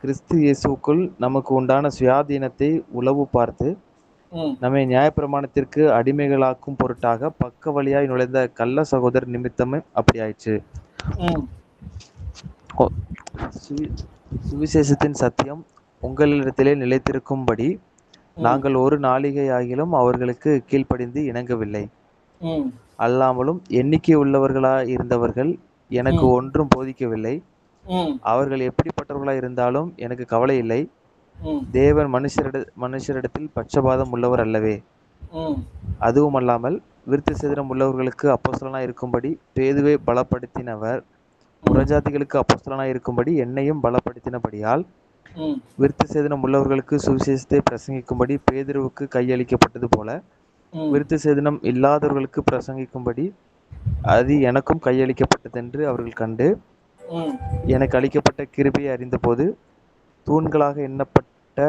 கிறிஸ்து இயேசுக்குள் நமக்கு உண்டான சுயாதீனத்தை உளவு பார்த்து நம்மை நியாயப்பிரமாணத்திற்கு அடிமைகளாக்கும் பொருட்டாக பக்க வழியாய் நுழைந்த கள்ள சகோதரர் நிமித்தமே அப்படி ஆயிடுச்சு. சுவிசேஷத்தின் சத்தியம் உங்களிடத்திலே நிலைத்திருக்கும்படி நாங்கள் ஒரு நாளிகை ஆகிலும் அவர்களுக்கு கீழ்ப்படிந்து இணங்கவில்லை. அல்லாமலும் எண்ணிக்கை உள்ளவர்களாய் இருந்தவர்கள் எனக்கு ஒன்றும் போதிக்கவில்லை. அவர்கள் எப்படிப்பட்டவர்களாய் இருந்தாலும் எனக்கு கவலை இல்லை. தேவன் மனுஷரிடத்தில் பட்சபாதம் உள்ளவர் அல்லவே. அதுவும் அல்லாமல் விருத்த சேதனம் உள்ளவர்களுக்கு அப்போஸ்தலனாய் இருக்கும்படி பேதுவை பலப்படுத்தினவர் புறஜாதிகளுக்கு அப்போஸ்தலனாய் இருக்கும்படி என்னையும் பலப்படுத்தினபடியால் விருத்த சேதனம் உள்ளவர்களுக்கு சுவிசேஷத்தை பிரசங்கிக்கும்படி பேதுருவுக்கு கையளிக்கப்பட்டது போல விருத்த சேதனம் இல்லாதவர்களுக்கு பிரசங்கிக்கும்படி அது எனக்கும் கையளிக்கப்பட்டதென்று அவர்கள் கண்டு எனக்கு அளிக்கப்பட்ட கிருபையை அறிந்தபோது தூண்களாக எண்ணப்பட்ட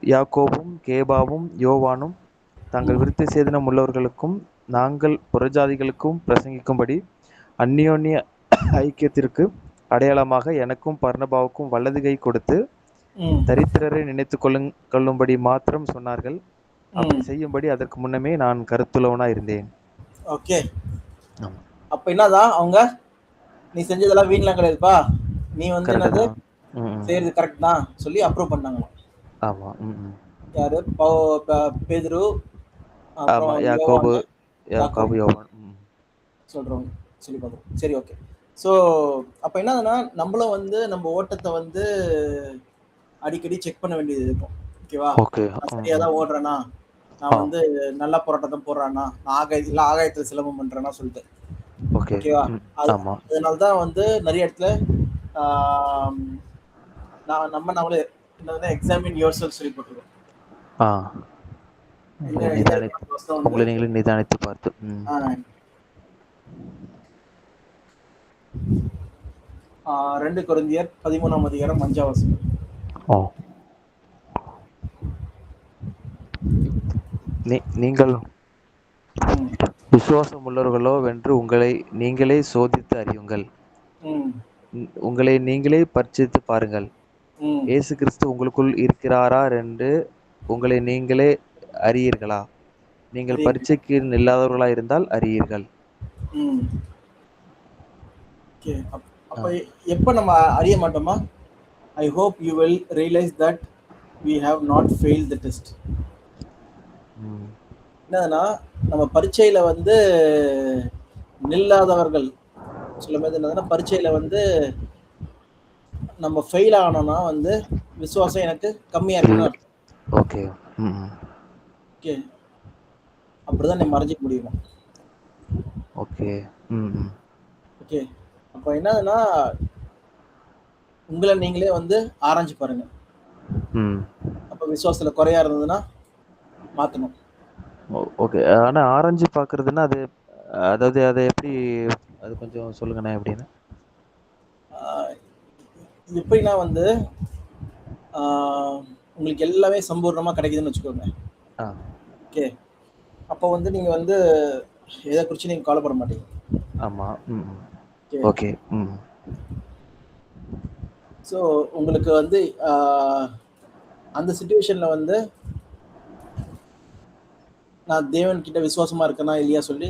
யாக்கோபும் கேபாவும் யோவானும் தாங்கள் விருத்த சேதனம் உள்ளவர்களுக்கும் நாங்கள் புறஜாதிகளுக்கும் பிரசங்கிக்கும்படி அந்நியோன்ய ஐக்கியத்திற்கு அடையாளமாக எனக்கும் பர்னபாவுக்கும் வலது கை கொடுத்து தரித்திரரை நினைத்து கொள்ளும்படி மாத்திரம் சொன்னார்கள். அப்படி செய்யும்படி அதற்கு முன்னமே நான் கருத்துள்ளவனா இருந்தேன். ஓகே. அப்ப என்னதான் அவங்க, நீ செஞ்சதெல்லாம் வீணெல்லாம் கிடையாதுப்பா, நீ வந்து என்னது செய்யறது கரெக்ட் தான் சொல்லி அப்ரூவ் பண்ணாங்க. ஆமா. யாரு? பேதுரு, யாக்கோபு யோவான் சொல்றோம் சொல்லி பார்த்தோம். சரி, ஓகே. ஸோ அப்ப என்னதுன்னா, நம்மளும் வந்து நம்ம ஓட்டத்தை வந்து அடிக்கடி செக் பண்ண வேண்டியது இருக்கும். ஓகேவா? நான் சரியா தான் ஓடுறேனா, நான் வந்து நல்லா போராட்டத்தை போடுறானா, நான் ஆகாயத்துல சிலம்பம் பண்றேன்னா சொல்லிட்டு. ஓகேவா? அதனாலதான் வந்து நிறைய இடத்துல நம்மளே எக்ஸாமின் யுவர் செல்ஃப் சொல்லி போட்டுருக்கோம். உங்களை நீங்களே நிதானித்து பார்த்து. 2 கொரிந்தியர் 13ஆம் அதிகாரம் 5ஆம் வசனம். நீங்கள் விசுவாசம் உள்ளவர்களோ வென்று உங்களை நீங்களே சோதித்து அறியுங்கள். உங்களை நீங்களே பரிசோதித்து பாருங்கள். இயேசு கிறிஸ்து உங்களுக்குள் இருக்கிறாரா என்று உங்களை நீங்களே அறியீர்களா? நீங்கள் பரீட்சைக்கு இல்லாதவர்களா இருந்தால் அறியீர்கள். அப்ப எப்ப நம்ம அறிய மாட்டோமா? I hope you will realize that we have not failed the test. என்னதுன்னா நம்ம பரீட்சையில வந்து நில்லாதவர்கள் சொல்லும்போது என்னதுன்னா பரீட்சையில வந்து நம்ம ஃபெயில் ஆனோம்னா வந்து விசுவாசம் எனக்கு கம்மியா இருக்குன்னு அர்த்தம். ஓகே. ஓகே, அப்படிதான் நீ மறைஞ்சிக்க முடியும். ஓகே. ஓகே, அப்போ என்னதுன்னா உங்களை நீங்களே வந்து ஆராய்ஞ்சு பாருங்க. அப்போ விசுவாசத்துல குறையா இருந்ததுன்னா மாத்தணும். ஓகே. ஆனா ஆராய்ஞ்சு பார்க்கறதுன்னா அது அதாவது அதை எப்படி அது கொஞ்சம் சொல்லுங்கண்ணே எப்படின்னு. எப்படின்னா வந்து உங்களுக்கு எல்லாமே சம்பூர்ணமா கிடைக்குதுன்னு வச்சுக்கோங்க. ஓகே, அப்போ வந்து நீங்க வந்து எதை குறிச்சு நீங்க கவலைப்பட மாட்டீங்க. ஆமா. ஓகே. ஸோ உங்களுக்கு வந்து அந்த சுச்சுவேஷன்ல வந்து நான் தேவன் கிட்ட விசுவாசமா இருக்கேனா இல்லையா சொல்லி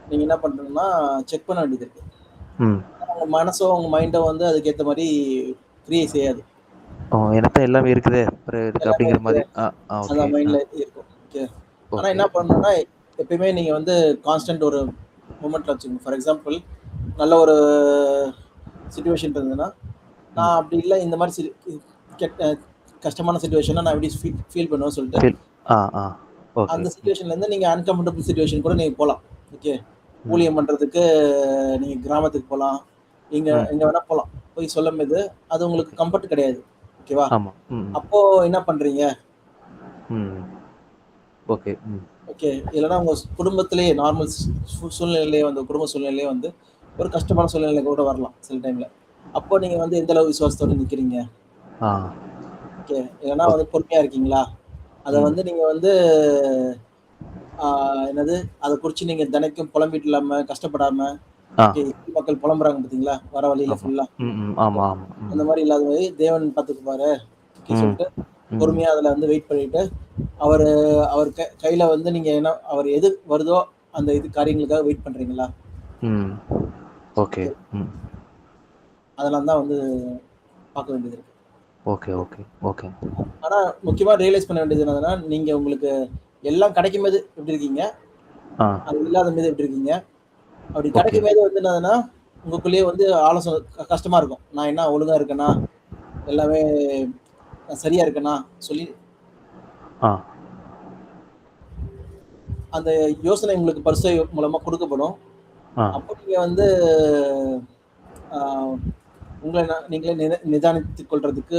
நீங்க என்ன பண்றீங்கன்னா செக் பண்ண வேண்டியது இருக்கு. உங்க மனசோ உங்க மைண்டோ வந்து அதுக்கேற்ற மாதிரி கிரியை செய்யாது. எனக்கு எல்லாமே இருக்குதே அப்படிங்கிற மாதிரி அந்த மைண்ட்ல இருக்கும். ஓகே, ஆனா என்ன பண்ணணும்னா எப்பயுமே நீங்க வந்து கான்ஸ்டன்ட் ஒரு மூமெண்ட்ல வச்சுக்கணும். ஃபார் எக்ஸாம்பிள் நல்ல ஒரு சுச்சுவேஷன் இருந்ததுன்னா நான் அப்படி இல்லை இந்த மாதிரி கஷ்டமான சுச்சுவேஷனை நான் எப்படி ஃபீல் பண்ணுவேன்னு சொல்லிட்டு அந்த சுச்சுவேஷன்ல இருந்து நீங்க அன்கம்ஃபர்டபுள் சுச்சுவேஷன் கூட நீங்க போகலாம். ஓகே, ஊழியம் பண்றதுக்கு நீங்க கிராமத்துக்கு போகலாம், எங்க வேணா போகலாம். போய் சொல்லும் போது அது உங்களுக்கு கம்ஃபர்ட் கிடையாது. ஓகேவா? அப்போ என்ன பண்றீங்க? ஓகே. ஓகே, இல்லைன்னா உங்க குடும்பத்திலேயே நார்மல் சூழ்நிலையிலேயே வந்து குடும்ப சூழ்நிலையிலேயே வந்து ஒரு கஷ்டமான சூழ்நிலை கூட வரலாம் சில டைம்ல. அப்போ நீங்க வந்து எந்த அளவு விசுவாசத்தோட நிக்கிறீங்க? ஓகே, இல்லைன்னா வந்து பொறுமையா இருக்கீங்களா? அதை வந்து நீங்க வந்து என்னது அதை குறிச்சு நீங்க தினைக்கும் புலம்பிட்டு இல்லாம கஷ்டப்படாம மக்கள் புலம்புறாங்க பாத்தீங்களா வர வழியில ஃபுல்லா, அந்த மாதிரி இல்லாத மாதிரி தேவன் பார்த்துக்கு பாரு சொல்லிட்டு பொறுமையா அதுல வந்து வெயிட் பண்ணிட்டு அவர் கையில வந்து நீங்க என்ன அவர் எது வருதோ அந்த இது காரியங்களுக்காக வெயிட் பண்றீங்களா? ஓகே. அதெல்லாம் தான் வந்து பார்க்க வேண்டியது இருக்கு. ஓகே. ஓகே. ஓகே. ஆனா முக்கியமா ரியலைஸ் பண்ண வேண்டியது என்னதுன்னா நீங்க உங்களுக்கு எல்லாம் கிடைக்கும் போது எப்படி இருக்கீங்க, அது இல்லாத போது எப்படி இருக்கீங்க. அப்படி கிடைக்கும் போது வந்து என்னதுன்னா உங்களுக்குள்ளேயே வந்து ஆலோசனை கஷ்டமா இருக்கும். நான் என்ன ஒழுங்கா இருக்கேனா, எல்லாமே சரியா இருக்கேனா சொல்லி அந்த யோசனை உங்களுக்கு பரிசை மூலமா கொடுக்கப்படும். அப்போ நீங்க வந்து உங்களை நீங்களே நிதானித்துக் கொள்றதுக்கு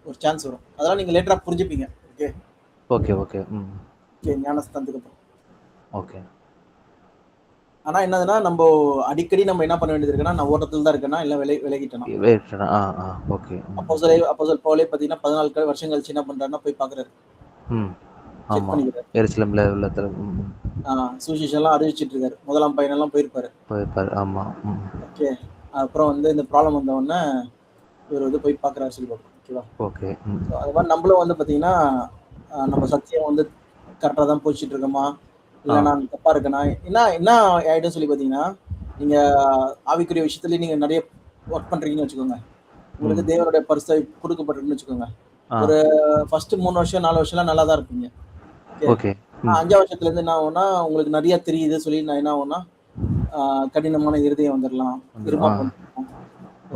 ஒரு சான்ஸ் வரும். அதெல்லாம் நீங்க லேட்டரா புரிஞ்சுப்பீங்க. ஓகே. ஓகே. ஓகே. ஓகே, ஞானஸ்தானத்துக்கு அப்புறம். ஓகே. ஆனா என்னதுன்னா நம்ம அடிக்கடி நம்ம என்ன பண்ண வேண்டியது இருக்குன்னா நான் ஓட்டத்துல தான் இருக்கேனா இல்ல விலகிட்டேனா. ஓகே. அப்போஸ்தலர் பவுலே பாத்தீங்கன்னா 14 வருஷம் கழிச்சு என்ன பண்றாருன்னா போய் பாக்குறாரு. செக் பண்ணிக்கிறாரு. எருசலேம்ல உள்ள சுவிசேஷம் எல்லாம் அறிவிச்சிட்டு இருக்காரு. முதலாம் பையனெல்லாம் போயிருப்பாரு. ஆமா. ஓகே, அப்புறம் வந்து இந்த ப்ராப்ளம் வந்த உடனே இவர் வந்து போய் பாக்குறாரு சொல்லி பார்ப்போம். ஓகேவா? ஓகே. அது மாதிரி நம்மளும் வந்து பாத்தீங்கன்னா நம்ம சத்தியம் வந்து கரெக்டா தான் போச்சுட்டு இருக்கோமா இல்ல நான் தப்பா இருக்கேனா என்ன ஆயிடும் சொல்லி பாத்தீங்கன்னா நீங்க ஆவிக்குரிய விஷயத்துல நீங்க நிறைய ஒர்க் பண்றீங்கன்னு வச்சுக்கோங்க. உங்களுக்கு தேவனுடைய பரிசை கொடுக்கப்பட்டிருக்குன்னு வச்சுக்கோங்க. ஒரு ஃபர்ஸ்ட் 3 வருஷம் 4 வருஷம் எல்லாம் நல்லா தான் இருப்பீங்க. ஓகே. 5ஆம் வருஷத்துல இருந்து என்ன ஆகும்னா உங்களுக்கு நிறைய தெரியுது சொல்லி நான் என்ன ஆகும்னா கடினமான இருதயம் வந்துடலாம்.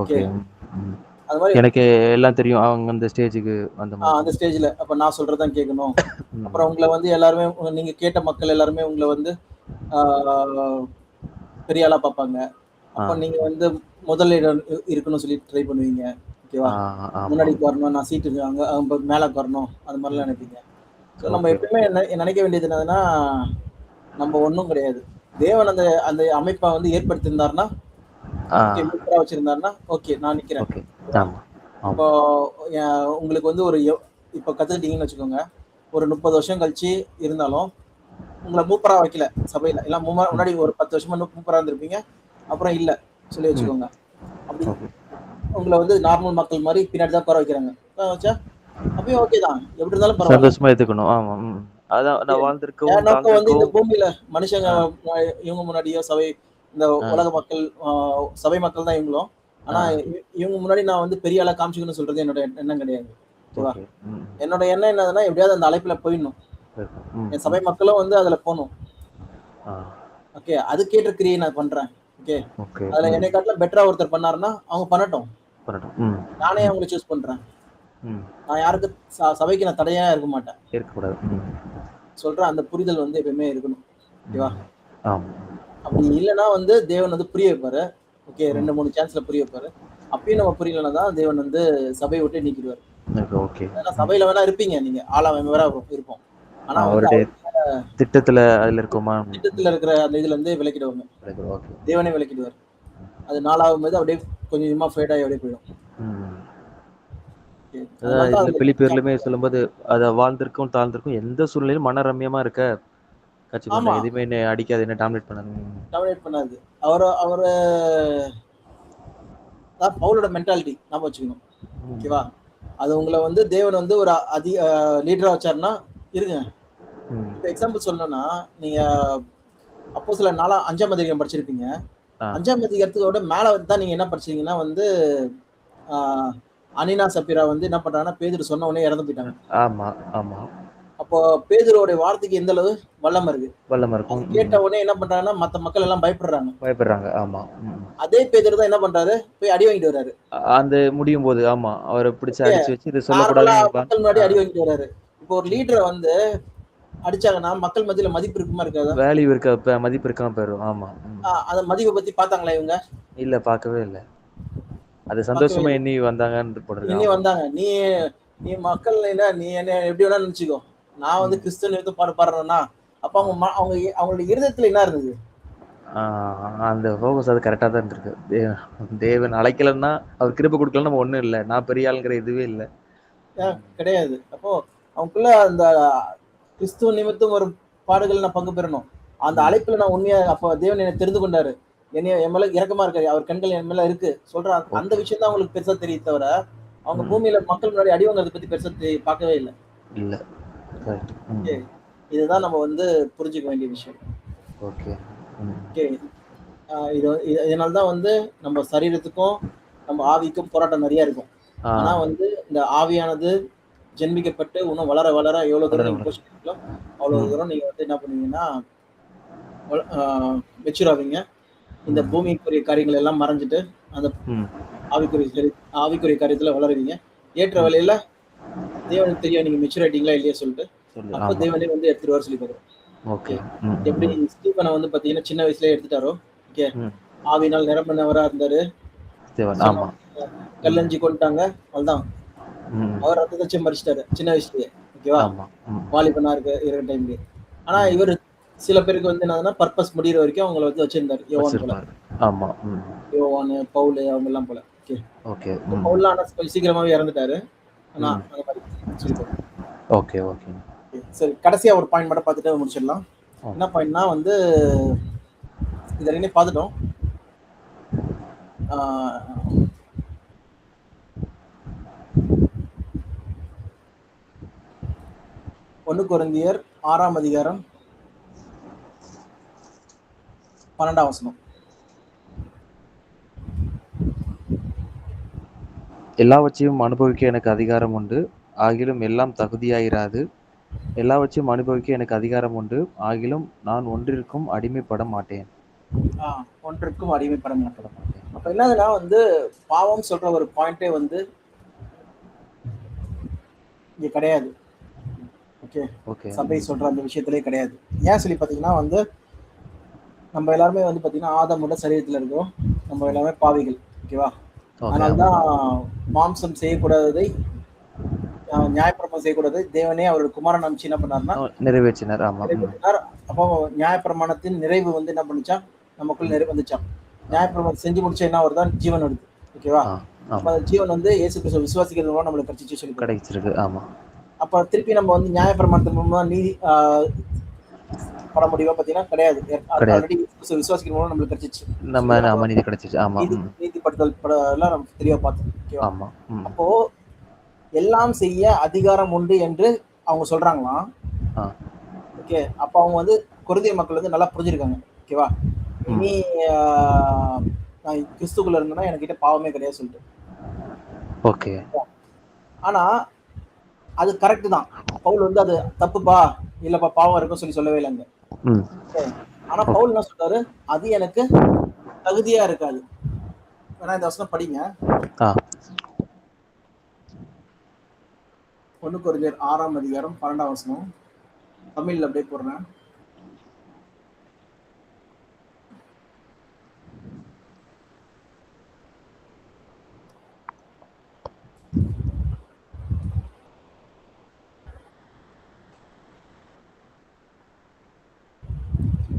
ஓகே, அது மாதிரி எனக்கு எல்லாம் தெரியும் அவங்க அந்த ஸ்டேஜுக்கு அந்த ஸ்டேஜ்ல அப்ப நான் சொல்றதான் கேட்கணும். அப்புறம் உங்களை வந்து எல்லாருமே நீங்க கேட்ட மக்கள் எல்லாருமே உங்களை வந்து பெரிய ஆளா பார்ப்பாங்க. அப்ப நீங்க வந்து முதல் இடம் இருக்கணும்னு சொல்லி ட்ரை பண்ணுவீங்க. ஓகேவா? முன்னாடி வரணும், நான் சீட்டு அங்க மேல வரணும், அது மாதிரிலாம் நினைப்பீங்க. ஸோ நம்ம எப்பயுமே நினைக்க வேண்டியது என்னதுன்னா நம்ம ஒன்றும் கிடையாது. தேவன் அந்த அந்த அமைப்பை வந்து ஏற்படுத்தியிருந்தாருன்னா வச்சிருந்தாருன்னா ஓகே நான் நிக்கிறேன். இப்போ உங்களுக்கு வந்து ஒரு இப்போ கத்துக்கிட்டீங்கன்னு வச்சுக்கோங்க. ஒரு 30 வருஷம் கழிச்சு இருந்தாலும் உங்களை மூப்பரா வைக்கல சபையில எல்லாம் முன்னாடி ஒரு 10 வருஷமா மூப்பரா இருந்திருப்பீங்க. அப்புறம் இல்ல சொல்லி வச்சுக்கோங்க. அப்படி உங்களை வந்து நார்மல் மக்கள் மாதிரி பின்னாடி தான் குறை வைக்கிறாங்க வச்சா அப்பயும் ஓகே தான். எப்படி இருந்தாலும் பரவாயில்ல. சந்தோஷமா எடுத்துக்கணும். ஆமா. அதான் நான் வாழ்ந்திருக்கேன். நோக்கம் வந்து இந்த பூமியில மனுஷங்க இவங்க முன்னாடியோ சபை இந்த உலக மக்கள் சபை மக்கள் தான் இவங்களும். ஆனா இவங்க முன்னாடி நான் வந்து பெரிய ஆளா காமிச்சுக்கணும்னு சொல்றது என்னோட எண்ணம் கிடையாது. ஓகேவா? என்னோட எண்ணம் என்னதுன்னா எப்படியாவது அந்த அழைப்புல போயிடணும். என் சபை மக்களும் வந்து அதுல போகணும். ஓகே, அதுக்கேற்ற கிரியை நான் பண்றேன். ஓகே, அதுல என்னை காட்டிலும் பெட்டரா ஒருத்தர் பண்ணாருன்னா அவங்க பண்ணட்டும். நானே அவங்களை சூஸ் பண்றேன். நான் யாருக்கு சபைக்கு நான் தடையா இருக்க மாட்டேன். இருக்கக்கூடாது. சொல்ற அந்த புரிதல் வந்து எப்பயுமே இருக்கணும். ஓகேவா? அப்படி இல்லைன்னா வந்து தேவன் வந்து புரிய வைப்பாரு. ஓகே, 2-3 சான்ஸ்ல புரிய வைப்பாரு. அப்பயும் நம்ம புரியலன்னா தான் தேவன் வந்து சபையை விட்டு நீக்கிடுவாரு. ஏன்னா சபையில வேணா இருப்பீங்க, நீங்க ஆளா வேற இருப்போம். ஆனா அவருடைய திட்டத்துல அதுல இருக்குமா, திட்டத்துல இருக்கிற அந்த இதுல இருந்து விலக்கிடுவாங்க. தேவனே விலக்கிடுவாரு. அது நாளாகும் போது அப்படியே கொஞ்சம் கொஞ்சமா ஃபேட் ஆகி அப்படியே போயிடும். பிலிப்பியர்லயுமே சொல்லும்போது அத வாழ்ந்திருக்கும் தாழ்ந்திருக்கும் எந்த சூழ்நிலையும் மன ரம்யமா இருக்க கட்சிக்கு எதுவுமே என்ன அடிக்காது, என்ன டாமினேட் பண்ணாது. அவரு பவுலோட மென்டாலிட்டி நாம வச்சுக்கணும். ஓகேவா? அது உங்களை வந்து தேவன் வந்து ஒரு லீடரா வச்சாருன்னா இருங்க. இப்ப எக்ஸாம்பிள் சொல்லணும்னா, நீங்க அப்போஸ்தலர் 5ஆம் அதிகாரம் படிச்சிருப்பீங்க. 5ஆம் அதிகாரத்தோட மேல தான் நீங்க என்ன படிச்சீங்கன்னா வந்து அனினா சப்பீரா வந்து என்ன பண்றாங்கன்னா பேதுரு சொன்ன உடனே இறந்து போயிட்டாங்க. அப்போ பேதுருவோட வார்த்தைக்கு எந்த அளவு வல்லமை இருக்கும். கேட்ட உடனே என்ன பண்றாங்கன்னா மத்த மக்கள் எல்லாம் பயப்படுறாங்க. அதே பேதுரு தான் என்ன பண்றாரு, போய் அடி வாங்கிட்டு வர்றாரு. அந்த முடியும் போது அவரை பிடிச்சு அடிச்சு வச்சு இது சொல்லக்கூடாது, மக்கள் முன்னாடி அடி வாங்கிட்டு வர்றாரு. இப்போ ஒரு லீடரை வந்து அடிச்சாங்கன்னா மக்கள் மத்தியில மதிப்பு இருக்குமா இருக்காதா? வேல்யூ இருக்க, மதிப்பு இருக்காம போயிடும். அந்த மதிப்பை பத்தி பாத்தாங்களா இவங்க? இல்ல, பார்க்கவே இல்ல. அது சந்தோஷமா எண்ணி வந்தாங்க. நீ மக்கள் நீ என்ன எப்படி வேணா நினைச்சுக்கோ, நான் வந்து கிறிஸ்தவ பாடுறேன்னா அப்ப அவங்களுடைய இருதயத்துல என்ன இருந்தது? அந்த ஃபோகஸ் அது கரெக்டா தான் இருந்திருக்கு. தேவன் அழைக்கலன்னா அவர் கிருபை கொடுக்கலன்னா நம்ம ஒண்ணும் இல்லை, நான் பெரிய ஆளுங்கிற இதுவே இல்லை, கிடையாது. அப்போ அவங்களுக்குள்ள அந்த கிறிஸ்துவ நிமித்தம் ஒரு பாடுகள் நான் பங்கு பெறணும். அந்த அழைப்புல நான் உண்மையா அப்ப தேவன் என்னை தெரிந்து கொண்டாரு, என் மேல இரக்கமா இருக்காரு, அவர் கண்கள் என் மேல இருக்கு சொல்ற அந்த விஷயம் தான் அவங்களுக்கு பெருசா தெரியும் தவிர அவங்க பூமியில மக்கள் முன்னாடி அடி வாங்குறத பத்தி பெருசா பார்க்கவே இல்லை. இதுதான் நம்ம வந்து புரிஞ்சுக்க வேண்டிய விஷயம். இதனால்தான் வந்து நம்ம சரீரத்துக்கும் நம்ம ஆவிக்கும் போராட்டம் நிறைய இருக்கும். ஆனா வந்து இந்த ஆவியானது ஜென்மிக்கப்பட்டு இன்னும் வளர வளர எவ்வளவு தூரம் நீங்க போஷிக்கிறீங்களோ அவ்வளவு தூரம் நீங்க வந்து என்ன பண்ணுவீங்கன்னா மெச்சூர் ஆவீங்க. இந்த பூமிக்குரிய காரியங்கள் எல்லாம் மறைஞ்சிட்டு அந்த ஆவிக்குரிய காரியத்துல வளருவீங்க. ஏற்ற வேலையில தேவனுக்கு தெரியும் நீங்க மெச்சூர் ஆயிட்டீங்களா இல்லையா சொல்லிட்டு அப்ப தேவனே வந்து எடுத்துட்டு வர சொல்லி தருவோம். ஓகே, எப்படி ஸ்டீபனை வந்து பாத்தீங்கன்னா சின்ன வயசுலயே எடுத்துட்டாரோ, ஓகே, ஆவினால் நிரம்பினவரா இருந்தாரு, கல்லஞ்சி கொண்டுட்டாங்க, அதுதான் அவர் ரத்தத்தை மறிச்சிட்டாரு சின்ன வயசுலயே. ஓகேவா? வாலிபனா இருக்கிற டைம்லயே. ஆனா இவர் சில பேருக்கு வந்து என்னன்னா பர்பஸ் முடிகிற வரைக்கும் அவங்களை வந்து வச்சிருந்தாரு. யோவான், பவுல் அவங்க எல்லாம் போல. ஓகே, பவுல் ஆனா சீக்கிரமாவே இறந்துட்டாரு. ஆனா அந்த மாதிரி ஓகே. சரி, கடைசியா ஒரு பாயிண்ட் மட்டும் பார்த்துட்டு முடிச்சிடலாம். என்ன பாயிண்ட்னா வந்து இதை ரெண்டையும் பார்த்துட்டோம். 1 கொரிந்தியர் 6ஆம் அதிகாரம் 12ஆம் வசனம். எல்லாவற்றையும் அனுபவிக்க எனக்கு அதிகாரம் உண்டு, ஆகிலும் எல்லாம் தகுதியாயிராது. எல்லாவற்றையும் அனுபவிக்க எனக்கு அதிகாரம் உண்டு, ஆகிலும் நான் ஒன்றிற்கும் அடிமைப்பட மாட்டேன். ஒன்றிற்கும் அடிமைப்பட மாட்டேன். அப்ப என்னதுன்னா வந்து பாவம் சொல்ற ஒரு பாயிண்டே வந்து இங்க கிடையாது. ஓகே, சபை சொல்ற அந்த விஷயத்திலே கிடையாது. ஏன் சொல்லி பாத்தீங்கன்னா வந்து நம்ம எல்லாருமே வந்து பாத்தீங்கன்னா ஆதாமோட சரீரத்துல இருக்கோம். நம்ம எல்லாமே பாவிகள். ஓகேவா? அதனால்தான் மாம்சம் செய்யக்கூடாததை நியாயப்பிரமாணம் செய்யக்கூடாது தேவனே அவரோட குமாரன் அனுப்பிச்சு என்ன பண்ணாருன்னா நிறைவேற்றினார். அப்போ நியாயப்பிரமாணத்தின் நிறைவு வந்து என்ன பண்ணுச்சா, நமக்குள்ள வந்துச்சான். நியாயப்பிரமாணம் செஞ்சு முடிச்சா என்ன வருதான், ஜீவன் வருது. ஓகேவா? அப்ப ஜீவன் வந்து இயேசு கிறிஸ்துவை விசுவாசிக்கிறது மூலம் நம்மளுக்கு கிடைச்சிச்சு சொல்லி கிடைச்சிருக்கு. அப்ப திருப்பி நம்ம வந்து நியாயப்பிரமாணத்தின் மூலமா நீதி பட முடியுமா பாத்தீங்கன்னா கிடையாது. ஆல்ரெடி விசுவாசிக்கிற மூலம் நம்மளுக்கு கிடைச்சிச்சு, நம்ம நீதி கிடைச்சிச்சு. நீதிப்படுத்தல் எல்லாம் நம்ம தெளிவா பார்த்தோம். அப்போ எல்லாம் செய்ய அதிகாரம் உண்டு என்று அவங்க சொல்றாங்களாம். ஓகே, அப்ப அவங்க வந்து கொரிந்திய மக்கள் வந்து நல்லா புரிஞ்சிருக்காங்க. ஓகேவா? இனி நான் கிறிஸ்துக்குள்ள இருந்தேன்னா என்கிட்ட பாவமே கிடையாது சொல்லிட்டு. ஓகே, ஆனா அது கரெக்ட் தான். பவுல் வந்து அது தப்புப்பா, இல்லப்பா பாவம் இருக்கும் சொல்லவே இல்லைங்க. ஆனா பவுல் என்ன சொல்றாரு, அது எனக்கு தகுதியா இருக்காது. வேணா இந்த வசனம் படிங்க. 1 கொரிந்தியர் 6ஆம் அதிகாரம் 12ஆம் வசனம். தமிழ்ல அப்படியே போடுறேன்.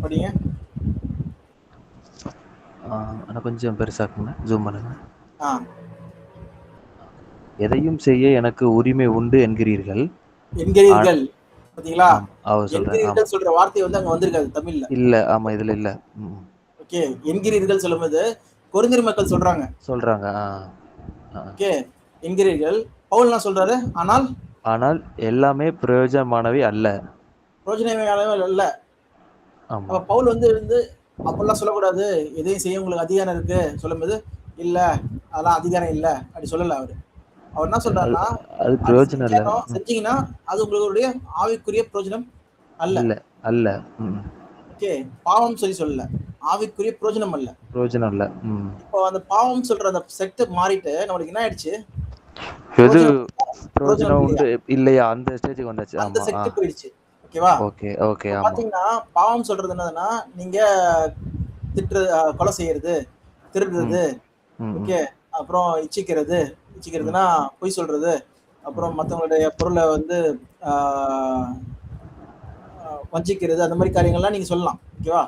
படிங்க. கொஞ்சம் பெருசாக்குங்க, ஜூம் பண்ணுங்க. எதையும் செய்ய எனக்கு உரிமை உண்டு என்கிறீர்கள். பாத்தீங்களா? என்கிறீர்கள் சொல்ற வார்த்தை வந்து அங்க வந்திருக்காது தமிழ்ல. இல்ல, ஆமா, இதுல இல்ல. ஓகே, என்கிறீர்கள் சொல்லும்போது கொரிந்தியர் மக்கள் சொல்றாங்க. ஓகே, என்கிறீர்கள். பவுல் என்ன சொல்றாரு? ஆனால் எல்லாமே பிரயோஜனமானவை அல்ல. பிரயோஜனமானவை அல்ல. அப்ப பவுல் வந்து அப்படிலாம் சொல்லக்கூடாது, எதையும் செய்ய உங்களுக்கு அதிகாரம் இருக்கு சொல்லும்போது, இல்ல அதெல்லாம் அதிகாரம் இல்ல அப்படி சொல்லல அவரு. அவர் என்ன சொல்றாருன்னா, அது பிரயோஜனம் இல்ல, செஞ்சீங்கன்னா அது உங்களுடைய ஆவிக்குரிய பிரயோஜனம் அல்ல. அல்ல. ஓகே, பாவம் சொல்லல, ஆவிக்குரிய பிரயோஜனம் அல்ல. இப்போ அந்த பாவம் சொல்ற அந்த செக்ட் மாறிட்டு நம்மளுக்கு என்ன ஆயிடுச்சு? எது பிரயோஜனம் உண்டு இல்லையா அந்த ஸ்டேஜுக்கு வந்தாச்சு. அந்த செக்ட் போயிடுச்சு. ஓகேவா? ஓகே. பாத்தீங்கன்னா பாவம் சொல்றது என்னதுன்னா, நீங்க கொலை செய்யறது, திருடுறது, ஓகே, அப்புறம் இச்சிக்கிறதுனா பொய் சொல்றது, அப்புறம் மற்றவங்களுடைய பொருளை வந்து வஞ்சிக்கிறது, அந்த மாதிரி காரியங்கள்லாம் நீங்க சொல்லலாம். ஓகேவா?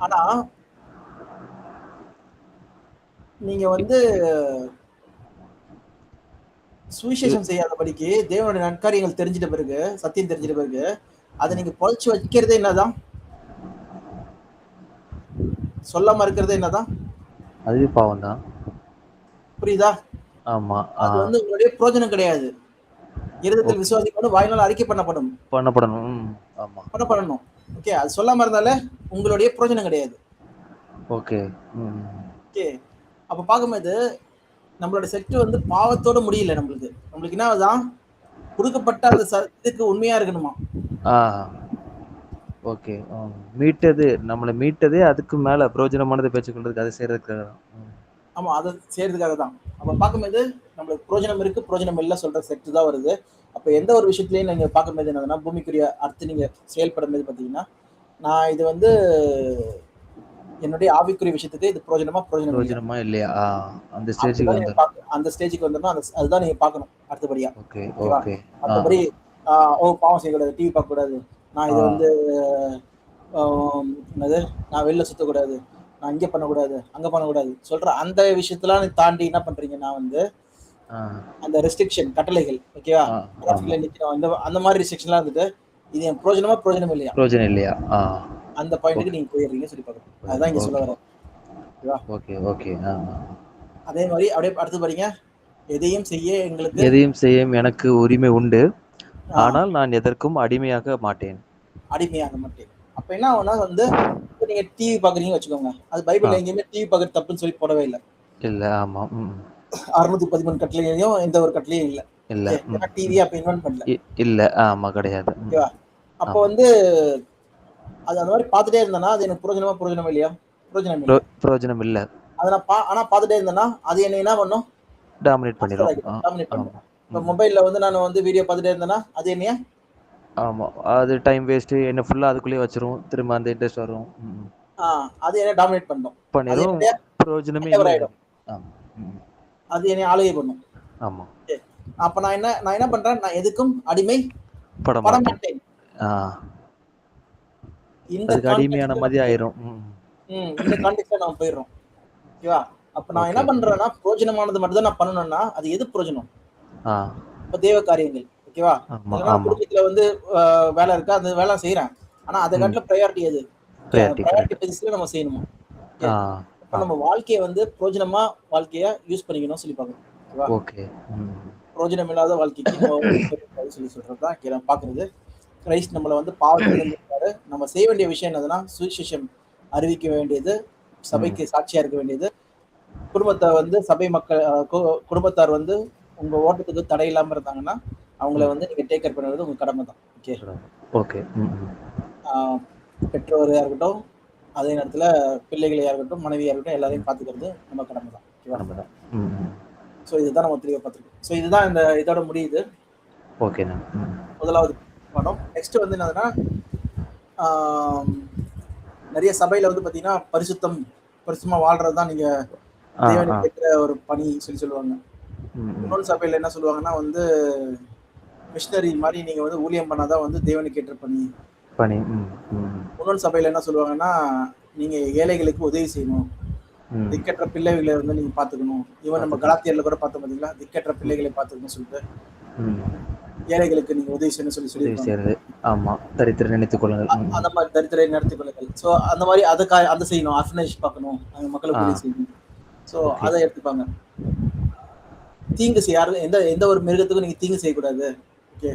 ஆனா நீங்க வந்து சுவிசேஷம் செய்யாதபடிக்கு தேவனுடைய நற்காரியங்கள் தெரிஞ்சிட்ட பிறகு, சத்தியம் தெரிஞ்சிட்ட பிறகு அதை நீங்க பொழைச்சு வைக்கிறதே என்னதான்? சொல்லாம இருக்கிறது என்னதான்? அது பாவம் தான். புரியுதா? ஆமா. அது வந்து உங்களுடைய பிரயோஜனம் கிடையாது. இருதயத்தில் விசுவாசிக்கணும், வாயினால் அறிக்கை பண்ணப்படணும். ஆமா, பண்ணணும். ஓகே, அது சொல்லாம இருந்தாலே உங்களுடைய பிரயோஜனம் கிடையாது. ஓகே. அப்ப பார்க்கும்போது நம்மளோட செக்ட் வந்து பாவத்தோட முடியல. நம்மளுக்கு என்னதான் கொடுக்கப்பட்ட அந்த இதுக்கு உண்மையா இருக்கணுமா? ஓகே. நம்மளை மீட்டதே அதுக்கு மேல பிரயோஜனமானதை பேச்சுக்கொள்றதுக்கு, அதை செய்யறதுக்காக தான். ஆமா, அதை செய்யறதுக்காக தான். அப்ப பார்க்கும்போது நம்மளுக்கு பிரயோஜனம் இருக்கு, பிரயோஜனம் இல்லை சொல்ற செக்ட் தான் வருது. அப்ப எந்த ஒரு விஷயத்திலையும் நீங்க பார்க்கும்போது என்னதுன்னா, பூமிக்குரிய அர்த்தம் நீங்க செயல்படும் போது பாத்தீங்கன்னா, நான் இது வந்து என்னுடைய ஆவிக்குரிய விஷயத்துக்கு இது பிரயோஜனமா இல்லையா, அந்த ஸ்டேஜுக்கு வந்துடும். அதுதான் நீங்க பார்க்கணும் அடுத்தபடியா. மற்றபடி பாவம் செய்யக்கூடாது, டிவி பார்க்க கூடாது, நான் இது வந்து என்னது, நான் வெளில சுத்தக்கூடாது, நான் இங்க பண்ணக்கூடாது, அங்க பண்ணக்கூடாது சொல்ற அந்த விஷயத்தெல்லாம் தாண்டி என்ன பண்றீங்க? நான் வந்து அந்த ரெஸ்ட்ரிக்ஷன் கட்டளைகள், ஓகேவா, அந்த மாதிரி ரெஸ்ட்ரிக்ஷன்லாம் இருந்துட்டு இது என் பிரயோஜனம் இல்லையா அந்த பாயிண்ட்க்கு நீங்க போயிடுறீங்க சொல்லி பார்க்கணும். அதுதான் இங்க சொல்ல வரேன். ஓகே. அதே மாதிரி அப்படியே அடுத்து பாருங்க. எதையும் செய்ய எனக்கு உரிமை உண்டு, ஆனால் நான் எதற்கும் அடிமையாக மாட்டேன். அப்ப என்ன ஆகும்னா வந்து, நீங்க டிவி பாக்குறீங்கன்னு வச்சுக்கோங்க, அது பைபிள்ல எங்கேயுமே டிவி பாக்குறது தப்புன்னு சொல்லி போடவே இல்லை. ஆமா. 613 கட்டளையும் எந்த ஒரு கட்டளையும் இல்ல. டிவி அப்ப இன்வென்ட் பண்ணல. இல்ல, ஆமா, கிடையாது. ஓகேவா? அப்ப வந்து அது அந்த மாதிரி பார்த்துட்டே இருந்தேன்னா அது எனக்கு பிரயோஜனம் இல்லையா? பிரயோஜனம் இல்ல. ஆனா பார்த்துட்டே இருந்தேன்னா அது என்ன பண்ணும்? டாமினேட் பண்ணிடும். இப்ப மொபைல்ல வந்து நான் வந்து வீடியோ பார்த்துட்டே இருந்தேன்னா அது என்னையா? ஆமா, அது டைம் வேஸ்ட், என்ன ஃபுல்லா அதுக்குள்ளே வச்சிரும், திரும்ப அந்த இன்ட்ரெஸ்ட் வரும். அது என்ன டாமினேட் பண்ணிடும். பிரயோஜனமே இல்ல. அது என்ன ஆளுகை பண்ணும். ஆமா. அப்ப நான் என்ன பண்றேன்? நான் எதுக்கும் அடிமை பட மாட்டேன். அதுக்கு அடிமையான மாதிரி ஆயிரும். இந்த கான்டெக்ஸ்ட்ல நாம போயிடுறோம். ஓகேவா? அப்ப நான் என்ன பண்றேன்னா, பிரயோஜனமானது மட்டும் தான் நான் பண்ணணும்னா அது எது பிரயோஜனம்? இப்ப தேவ காரியங்கள். ஓகேவா? குடும்பத்துல வந்து வேலை இருக்கா, அந்த வேலை செய்யறேன். ஆனா அதை காட்டுல ப்ரையாரிட்டி எது? ப்ரையாரிட்டி பேசிஸ்ல நம்ம செய்யணுமா? அப்ப நம்ம வாழ்க்கையை வந்து பிரயோஜனமா வாழ்க்கைய யூஸ் பண்ணிக்கணும் சொல்லி பார்க்கணும். ஓகே. பிரயோஜனம் இல்லாத வாழ்க்கைக்கு சொல்லி சொல்றதுதான் பாக்குறது. கிரைஸ்ட் நம்மளை வந்து பாவத்திலிருந்து நம்ம செய்ய வேண்டிய விஷயம் என்னதுன்னா, சுவிசேஷம் அறிவிக்க வேண்டியது, சபைக்கு சாட்சியா இருக்க வேண்டியது, குடும்பத்தை வந்து சபை மக்கள் குடும்பத்தார் வந்து உங்க ஓட்டத்துக்கு தடை இல்லாம இருந்தாங்கன்னா அவங்கள வந்து நீங்க டேக் கேர் பண்ணுறது உங்க கடமை தான். ஓகே. ஓகே. ஆஹ் பெற்றோரையா இருக்கட்டும், அதே நேரத்துல பிள்ளைகளையா இருக்கட்டும், மனைவியா இருக்கட்டும், எல்லாரையும் பாத்துக்கிறது நம்ம கடமை தான். ஓகேவா? கடமை தான். ம். ஸோ இதுதான் நம்ம தெளிவாக பார்த்துருக்கோம். ஸோ இதுதான் இந்த இதோட முடியுது ஓகேண்ணா. முதலாவது படம். நெக்ஸ்ட் வந்து என்னதுன்னா, நிறைய சபையில வந்து பாத்தீங்கன்னா பரிசுத்தமா வாழ்றது தான் நீங்க தேவனை கேட்கிற ஒரு பணி சொல்லுவாங்க. இன்னொரு சபையில என்ன சொல்லுவாங்கன்னா வந்து மிஷினரி மாதிரி நீங்க வந்து ஊழியம் பண்ணாதான் வந்து தேவனுக்கு ஏற்ற பணி. இன்னொரு சபையில என்ன சொல்லுவாங்கன்னா, நீங்க ஏழைகளுக்கு உதவி செய்யணும், திக்கற்ற பிள்ளைகளை வந்து நீங்க பாத்துக்கணும். இவன் நம்ம கலாத்தியர்ல கூட பார்த்தோம் பாத்தீங்களா, திக்கற்ற பிள்ளைகளை பாத்துக்கணும் சொல்லிட்டு ஏழைகளுக்கு நீங்க உதவி செய்யணும் சொல்லி ஆமா, தரித்திரை நினைத்துக் கொள்ளுங்கள். அந்த மாதிரி தரித்திரை நினைத்துக் கொள்ளுங்கள். ஸோ அந்த மாதிரி அதை செய்யணும், ஆர்ஃபனேஜ் பார்க்கணும், அந்த மக்களுக்கு உதவி செய்யணும். ஸோ அதை எடுத்துப்பாங்க. தீங்கு செய்ய எந்த ஒரு மிருகத்துக்கும் நீங்க தீங்கு செய்யக்கூடாது, ஓகே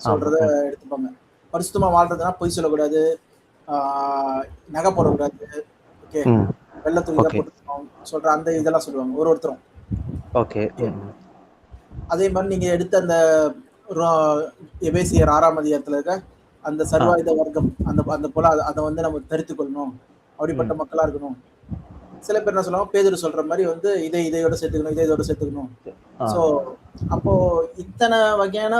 சொல்றத எடுத்துப்பாங்க. பரிசுத்தமா வாழ்றதுன்னா பொய் சொல்லக்கூடாது, நகை போடக்கூடாது, ஓகே வெள்ளத்துக்கு போட்டுக்கணும் சொல்ற அந்த இதெல்லாம் சொல்லுவாங்க ஒருத்தரும். ஓகே. அதே மாதிரி நீங்க எடுத்த அந்த எபேசியர் 6ஆம் அதிகாரத்துல இருக்க அந்த சர்வாயுத வர்க்கம் அந்த போல அதை வந்து நம்ம தரித்து கொள்ளணும், அப்படிப்பட்ட மக்களா இருக்கணும். சில பேர் என்ன சொல்லுவாங்க, பேதுரு சொல்ற மாதிரி வந்து இதையோட சேர்த்துக்கணும், இதோட சேர்த்துக்கணும். ஸோ அப்போ இத்தனை வகையான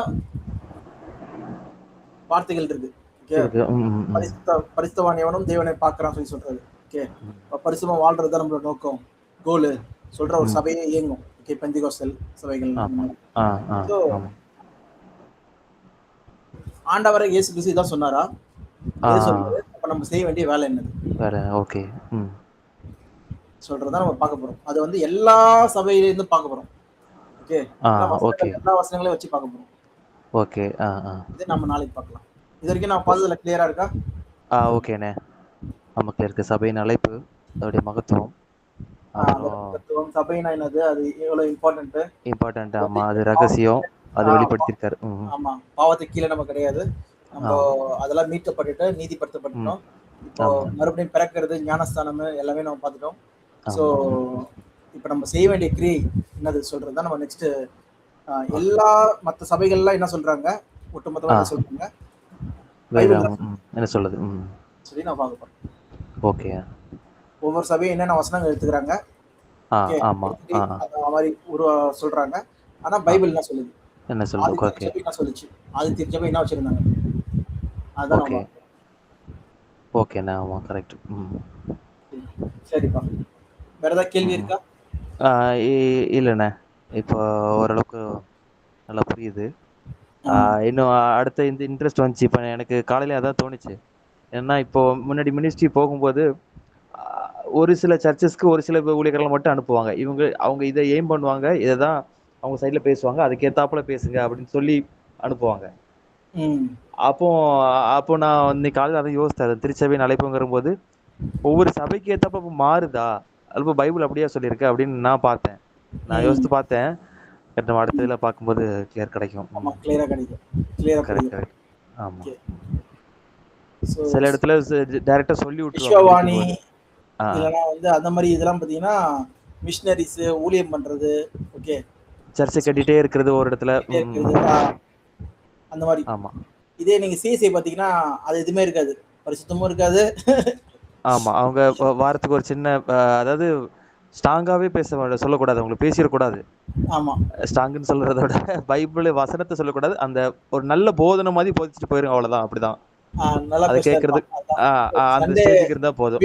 வார்த்தைகள் இருக்கு. பரிசுத்தவான் எவனும் தேவனை பார்க்கறான்னு சொல்லி சொல்றது. ஓகே, பரிசுத்தமா வாழ்றதுதான் நம்மளோட நோக்கம், கோலு சொல்ற ஒரு சபையே இயங்கும். ஓகே, பெந்திகோஸ்தல் சபைகள். ஸோ ஆண்டவரை இயேசு கிறிஸ்து இதான் சொன்னாரா? அப்ப நம்ம செய்ய வேண்டிய வேலை என்னது? ஓகே சொல்றதா நம்ம பார்க்க போறோம். அது வந்து எல்லா சபையிலிருந்து பார்க்க போறோம். ஓகே, எல்லா வசனங்களையும் வச்சு பார்க்க போறோம். ஓகே. இது நம்ம நாளைக்கு பார்க்கலாம். இது வரைக்கும் நான் பார்த்ததுல கிளியரா இருக்கா? ஓகேண்ணே, நமக்கு இருக்க சபையின் அழைப்பு, அதோடைய மகத்துவம், சபைனா என்னது, அது எவ்வளவு இம்பார்ட்டன்ட். ஆமா, அது ரகசியம், அது வெளிப்படுத்திருக்காரு. ஆமா, பாவத்துக்கு கீழே நம்ம கிடையாது, நம்ம அதெல்லாம் மீட்கப்பட்டுட்டு நீதிப்படுத்தப்பட்டோம். இப்போ மறுபடியும் பிறக்கிறது, ஞானஸ்தானம் எல்லாமே நம்ம பார்த்துட்டோம். ஸோ இப்போ நம்ம செய்ய வேண்டிய கிரியை என்னது சொல்றதுதான் நம்ம நெக்ஸ்ட். எல்லா மற்ற சபைகள்லாம் என்ன சொல்றாங்க, ஒட்டுமொத்தமா என்ன சொல்றாங்க, என்ன சொல்லுது சொல்லி நான் பார்க்க போறேன். ஓகே, ஒவ்வொரு சபையும் என்னென்ன வசனங்கள் எடுத்துக்கிறாங்க, அந்த மாதிரி சொல்றாங்க. ஆனா பைபிள் என்ன சொல்லுது, என்ன சொல்லுது, என்ன சொல்லுச்சு, ஆதித்ய சபை என்ன வச்சிருந்தாங்க, அதான். ஓகேண்ணா, ஆமா கரெக்ட். சரிப்பா, வேற ஏதாவது கேள்வி இருக்கா? இல்லைண்ணே, இப்போ ஓரளவுக்கு நல்லா புரியுது. இன்னும் அடுத்த இந்த இன்ட்ரெஸ்ட் வந்துச்சு. இப்போ எனக்கு காலையில அதான் தோணுச்சு. ஏன்னா இப்போ முன்னாடி மினிஸ்ட்ரி போகும்போது ஒரு சில சர்ச்சஸ்க்கு ஒரு சில ஊழியர்கள் மட்டும் அனுப்புவாங்க. அவங்க இதை எய்ம் பண்ணுவாங்க, இதை தான் அவங்க சைடில் பேசுவாங்க, அதுக்கேற்றாப்புல பேசுங்க அப்படின்னு சொல்லி அனுப்புவாங்க. அப்போ நான் இன்னைக்கு காலையில் அதை யோசித்தேன். திருச்சபையின் அழைப்புங்கிற போது ஒவ்வொரு சபைக்கு ஏற்றப்ப மாறுதா, அல்லது பைபிள் அப்படியே சொல்லியிருக்கு அப்படின்னு நான் பார்த்தேன். நான் யோசித்து பார்த்தேன். நம்ம அடுத்ததுல பார்க்கும்போது கிளியர் கிடைக்கும். கரெக்ட். ஆமா, சில இடத்துல டைரக்டா சொல்லி விட்டுருவாங்க. இதெல்லாம் வந்து அந்த மாதிரி இதெல்லாம் பாத்தீங்கன்னா மிஷனரிஸ் ஊழியம் பண்றது, ஓகே, சர்ச்சை கட்டிட்டே இருக்கிறது ஒரு இடத்துல அந்த மாதிரி. ஆமா, இதே நீங்க சிஎஸ்ஐ பாத்தீங்கன்னா அது எதுவுமே இருக்காது, பரிசுத்தமும் இருக்காது. ஆமா, அவங்க வாரத்துக்கு ஒரு சின்ன, அதாவது ஸ்ட்ராங்காவே சொல்லக்கூடாது, அவங்களுக்கு பேசிடக்கூடாது. ஆமா, ஸ்ட்ராங்குன்னு சொல்றத விட பைபிள் வசனத்தை சொல்லக்கூடாது, அந்த ஒரு நல்ல போதனை மாதிரி போதிச்சுட்டு போயிருங்க, அவ்வளவுதான். அப்படிதான் அதை கேட்கறது. அந்த ஸ்டேஜுக்கு இருந்தா போதும்,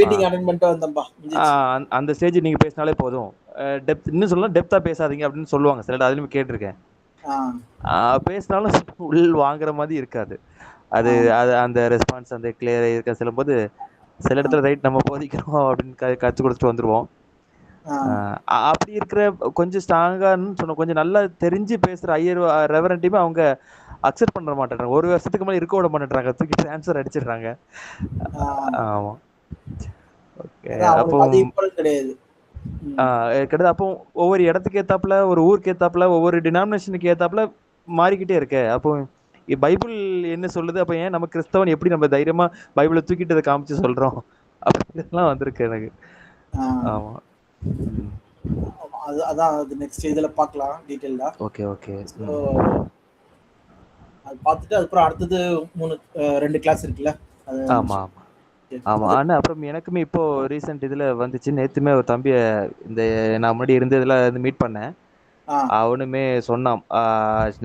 அந்த ஸ்டேஜ் நீங்க பேசினாலே போதும். டெப்த் இன்னும் சொல்லலாம், டெப்தா பேசாதீங்க அப்படின்னு சொல்லுவாங்க சில. அதுலயுமே கேட்டிருக்கேன். பேசினாலும் உள் வாங்குற மாதிரி இருக்காது. அது அந்த ரெஸ்பான்ஸ் அந்த கிளியர் இருக்க சொல்லும் போது சில இடத்துல ரைட் நம்ம போதிக்கிறோம் அப்படின்னு கற்றுக் கொடுத்துட்டு வந்துருவோம். அப்படி இருக்கிற கொஞ்சம் ஸ்ட்ராங்கான்னு சொன்ன கொஞ்சம் நல்லா தெரிஞ்சு பேசுற ஐயர் ரெவரண்ட்டையுமே அவங்க அக்செப்ட் பண்ண மாட்டேறாங்க. ஒரு வருஷத்துக்கு மேலே இருக்க விட மாட்டேறாங்க, தூக்கி ட்ரான்ஸ்ஃபர் அடிச்சிடுறாங்க. ஆமா, ஓகே. அப்போ கிடையாது. அப்போ ஒவ்வொரு இடத்துக்கு ஏத்தாப்புல, ஒரு ஊருக்கு ஏத்தாப்புல, ஒவ்வொரு டினாமினேஷனுக்கு ஏத்தாப்புல மாறிக்கிட்டே இருக்கு. அப்போ பைபிள் என்ன சொல்லுது, அப்ப ஏன் நம்ம கிறிஸ்தவன் எப்படி நம்ம தைரியமா பைபிளை தூக்கிட்டு அதை காமிச்சு சொல்றோம் அப்படிலாம் வந்திருக்கு எனக்கு. ஆமா, அதான் அது நெக்ஸ்ட் இதுல பார்க்கலாம் டீடைலா. ஓகே. அது பார்த்துட்டு அதுக்கப்புறம் அடுத்தது 2 கிளாஸ் இருக்குல்ல அது ஆமா ஆமா ஆமா. ஆனா அப்புறம் எனக்குமே இப்போ ரீசெண்ட் இதுல வந்துச்சு. நேத்துமே ஒரு தம்பிய இந்த நான் முன்னாடி இருந்ததுல வந்து மீட் பண்ணேன். அவனுமே சொன்னான்.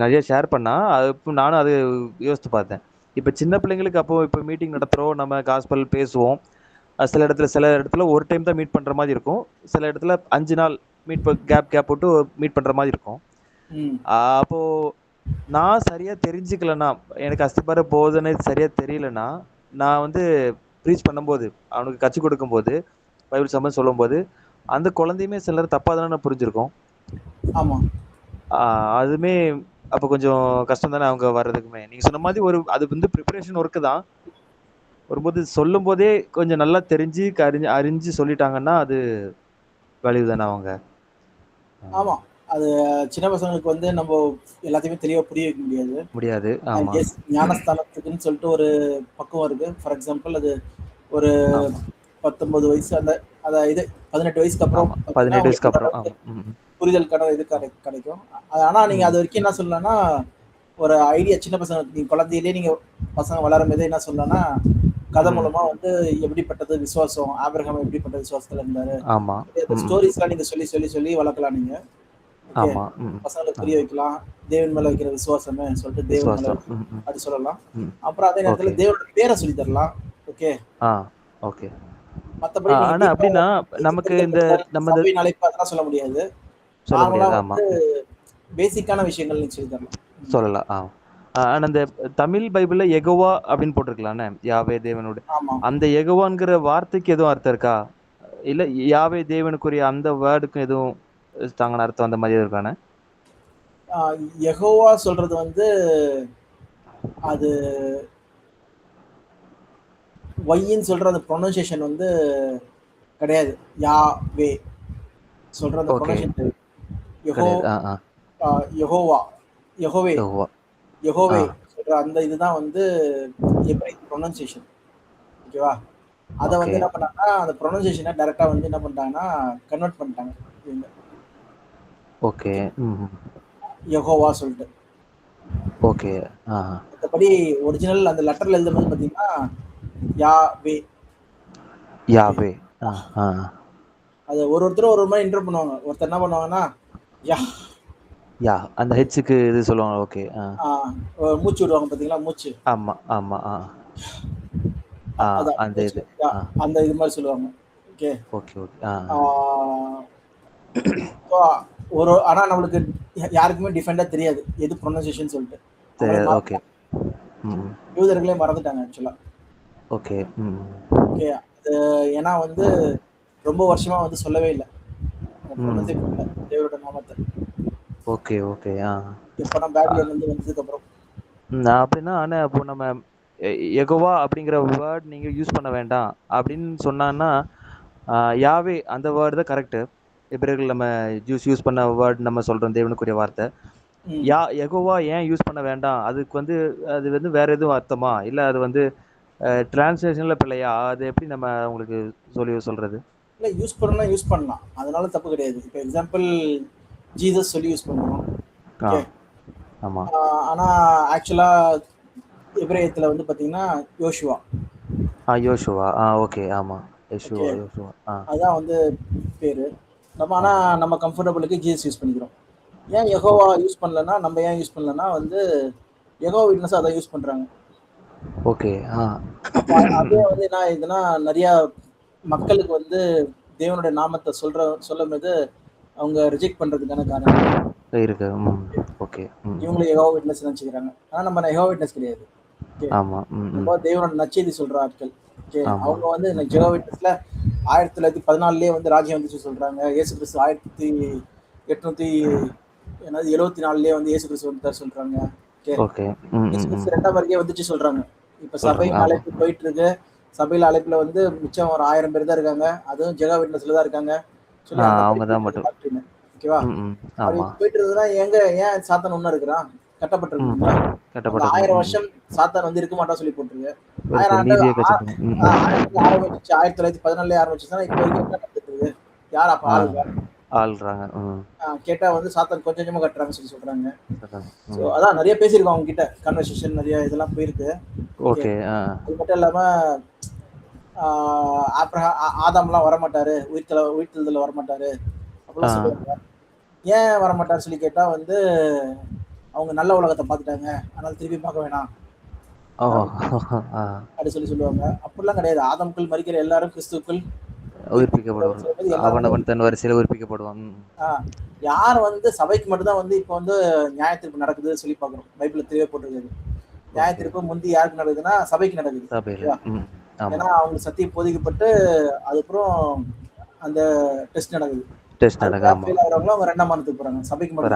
நிறைய ஷேர் பண்ணான். அது இப்போ நானும் அது யோசித்து பார்த்தேன். இப்போ சின்ன பிள்ளைங்களுக்கு அப்போ இப்போ மீட்டிங் நடத்துறோம், நம்ம காஸ்பல் பேசுவோம். சில இடத்துல ஒரு டைம் தான் மீட் பண்ற மாதிரி இருக்கும். சில இடத்துல 5 நாள் கேப் போட்டு மீட் பண்ற மாதிரி இருக்கும். அப்போ நான் சரியா தெரிஞ்சுக்கலன்னா, எனக்கு அஸ்திபார போதனை சரியா தெரியலன்னா, நான் வந்து ப்ரீச் பண்ணும்போது, அவனுக்கு கற்றுக் கொடுக்கும்போது, பைபிள் சம்பந்தம் சொல்லும்போது, அந்த குழந்தையுமே சிலர் தப்பா தானே புரிஞ்சிருக்கும். ஆமா. அதுமே அப்போ கொஞ்சம் கஷ்டம் தானே அவங்க வர்றதுக்குமே. நீங்க சொன்ன மாதிரி அது வந்து ப்ரிப்பரேஷன் ஒர்க்கு தான். வரும்போது சொல்லும் போதே கொஞ்சம் நல்லா தெரிஞ்சு அறிஞ்சு சொல்லிட்டாங்கன்னா அது வேல்யூ தானே அவங்க. ஆமா. அது சின்ன பசங்களுக்கு வந்து நம்ம எல்லாத்தையுமே தெளிவா புரிய வைக்க முடியாது. ஆமா. ஞானஸ்தானத்துக்குன்னு சொல்லிட்டு ஒரு பக்குவம் இருக்கு. ஃபார் எக்ஸாம்பிள் அது ஒரு 19 வயசு இது 18 வயசுக்கு அப்புறம் 18 வயசுக்கு அப்புறம் புரிதலுக்கான இது கிடைக்கும். ஆனா நீங்க அது வரைக்கும் என்ன சொல்லலாம்னா, ஒரு ஐடியா சின்ன பசங்க நீங்க குழந்தையிலேயே நீங்க பசங்க வளரும் போதே என்ன சொல்லலாம்னா, கதை மூலமா வந்து எப்படிப்பட்டது விசுவாசம், ஆபிரகாம் எப்படிப்பட்ட விசுவாசத்துல இருந்தாரு, ஸ்டோரிஸ்லாம் நீங்க சொல்லி சொல்லி சொல்லி வளர்க்கலாம். நீங்க பசங்களுக்கு புரிய வைக்கலாம். தேவன் மேல வைக்கிற விசுவாசமே சொல்லிட்டு தேவன் மேல அப்படி சொல்லலாம். அப்புறம் அதே நேரத்துல தேவனோட பேரை சொல்லி தரலாம். ஓகே. மத்தபடி ஆனா அப்படின்னா நமக்கு இந்த நம்ம அதெல்லாம் சொல்ல முடியாது. பேசிக்கான விஷயங்கள் நீங்க சொல்லி சொல்லலாம். ஆனா அந்த தமிழ் பைபிள்ல யெகோவா அப்படின்னு போட்டிருக்கலாம்னே, யாவே தேவனோட. அந்த யெகோவாங்கிற வார்த்தைக்கு எதுவும் அர்த்தம் இருக்கா? இல்ல யாவே தேவனுக்குரிய அந்த வேர்டுக்கும் எதுவும் தாங்கன அர்த்தம் அந்த மாதிரி இருக்கானே? யெகோவா சொல்றது வந்து அது ஒய்ன்னு சொல்ற அந்த ப்ரொனன்சியேஷன் வந்து கிடையாது. யாவே சொல்ற அந்த ப்ரொனன்சியேஷன் யெகோவே சொல்ற அந்த இதுதான் வந்து எபிரேக் ப்ரொனன்சியேஷன். ஓகேவா? அத வந்து என்ன பண்ணாங்கன்னா அந்த ப்ரொனன்சியேஷனை டைரக்டா வந்து என்ன பண்ணிட்டாங்கன்னா கன்வெர்ட் பண்ணிட்டாங்க. ஓகே. யெகோவா சொல்லிட்டு. ஓகே. மத்தபடி ஒரிஜினல் அந்த லெட்டர்ல எழுதும்போது பாத்தீங்கன்னா யாவே. அது ஒருத்தர் ஒரு மாதிரி இன்டர் பண்ணுவாங்க. ஒருத்தர் என்ன பண்ணுவாங்கன்னா அந்த ஹெச்க்கு இது சொல்லுவாங்க. ஓகே. மூச்சு விடுவாங்க பாத்தீங்களா, மூச்சு. ஆமா ஆமா. அந்த இது மாதிரி சொல்லுவாங்க. ஓகே. ஆனா நம்மளுக்கு யாருக்குமே டிஃபரெண்டா தெரியாது எது ப்ரொனன்சியேஷன் சொல்லிட்டு. ஓகே. யூதர்களே மறந்துட்டாங்க ஆக்சுவலா. ஓகே. ஓகே. அது ஏன்னா வந்து ரொம்ப வருஷமா வந்து சொல்லவே இல்லை தேவரோட நாமத்தை. ஓகே. இப்ப பேபிலோன்ல இருந்து வந்ததுக்கு அப்புறம் அப்படின்னா ஆனா அப்போ நம்ம யெகோவா அப்படிங்கிற வேர்ட் நீங்க யூஸ் பண்ண வேண்டாம் அப்படின்னு சொன்னான்னா, யாவே அந்த வேர்டு தான் கரெக்ட். எபிரேயர்கள் நம்ம யூஸ் பண்ண வேர்ட் நம்ம சொல்றோம் தேவனுக்குரிய வார்த்தை. யெகோவா ஏன் யூஸ் பண்ண வேண்டாம்? அதுக்கு வந்து அது வந்து வேற எதுவும் அர்த்தமா? இல்ல அது வந்து டிரான்ஸ்லேஷன்ல பிள்ளையா? அது எப்படி நம்ம உங்களுக்கு சொல்றது? இல்ல யூஸ் பண்ணலாம். அதனால தப்பு கிடையாது. இப்போ எக்ஸாம்பிள் ஜீசஸ் சொல்லி யூஸ் பண்ணுவோம். ஆமா. ஆனா ஆக்சுவலா எபிரேயத்துல வந்து பாத்தீங்கன்னா யோசுவா. ஓகே. ஆமா. யோசுவா. அதான் வந்து பேரு. நம்ம கம்ஃபர்டபிளுக்கு ஜீசஸ் யூஸ் பண்ணிக்கிறோம். ஏன் யெகோவா யூஸ் பண்ணலன்னா, நம்ம ஏன் யூஸ் பண்ணலன்னா வந்து யெகோவா விட்னஸ் அதான் யூஸ் பண்றாங்க. ஓகே. அதே வந்து என்ன இதுனா நிறைய மக்களுக்கு வந்து தேவனுடைய நாமத்தை சொல்லும்போது அவங்க ரிஜெக்ட் பண்றதுக்கான காரணம் இருக்கு. ஓகே. இவங்களும் யெகோவா விட்னஸ் நினைச்சுக்கிறாங்க. ஆனா நம்ம யெகோவா விட்னஸ் கிடையாது. ஆமா. நம்ம தேவனோட நற்செய்தி சொல்ற ஆட்கள். அவங்க வந்து யெகோவா விட்னஸ்ல 1914லயே வந்து ராஜ்யம் வந்துச்சு சொல்றாங்க. இயேசு கிறிஸ்து 1874லயே வந்து இயேசு கிறிஸ்து வந்துட்டார் சொல்றாங்க. ஓகே. இயேசு கிறிஸ்து 2ஆம் வருகை வந்துச்சு சொல்றாங்க. இப்ப சபையின் அழைப்பு போயிட்டு இருக்கு. சபையில அழைப்புல வந்து மிச்சம் ஒரு 1000 பேர் தான் இருக்காங்க. அதுவும் ஜெகா விட்னஸ்ல தான் இருக்காங்க. ஓகேவா? போயிட்டு இருக்குதுன்னா ஏன் சாத்தான் ஒண்ணு இருக்கிறான்? கட்டப்பட்டிருக்குங்களா? 1000 வருஷம் சாத்தான் வந்து இருக்க மாட்டான் சொல்லி போட்டுருக்கு. 1914 ஆரம்பிச்சுச்சுன்னா இப்போ வரைக்கும் என்ன நடந்துட்டு இருக்கு? யார் அப்ப ஆளுங்க? ஆள்றாங்க. கேட்டா வந்து சாத்தான் கொஞ்சம் கொஞ்சமா கட்டுறாங்கன்னு சொல்லி சொல்றாங்க. சொல்றாங்க. ஸோ அதான் நிறைய பேசியிருக்கோம் அவங்க கிட்ட, கன்வர்சேஷன் நிறைய இதெல்லாம் போயிருக்கு. Okay, okay. அது மட்டும் இல்லாம ஆதாம்லாம் வரமாட்டாரு, உயிர்த்தெழுதல வரமாட்டாரு அப்படிலாம் சொல்லுவாங்க. ஏன் வரமாட்டாரு சொல்லி கேட்டா வந்து அவங்க நல்ல உலகத்தை பார்த்துட்டாங்க, அதனால திருப்பி பார்க்க வேணாம் ஓ! அப்படி சொல்லுவாங்க. அப்படிலாம் கிடையாது. ஆதாமுக்குள் மரிக்கிற எல்லாரும் கிறிஸ்துவுக்குள் உயிர்ப்பிக்கப்படுவாங்க. அவனவன் தன் வரிசையில உயிர்ப்பிக்கப்படுவான். யார் வந்து சபைக்கு மட்டும்தான் வந்து இப்போ வந்து நியாயத்தீர்ப்பு நடக்குது சொல்லி பார்க்கணும். பைபிள்ல தெளிவா போட்டிருக்காது. நியாயத்தீர்ப்பு முந்தி யாருக்கு நடக்குதுன்னா சபைக்கு நடக்குது. ஏன்னா அவங்க சத்தியம் போதிக்கப்பட்டு அதுக்கப்புறம் அந்த டெஸ்ட் நடக்குது. அவங்க ரெண்டாம் மரணத்துக்கு போறாங்க, சபைக்கு மட்டும்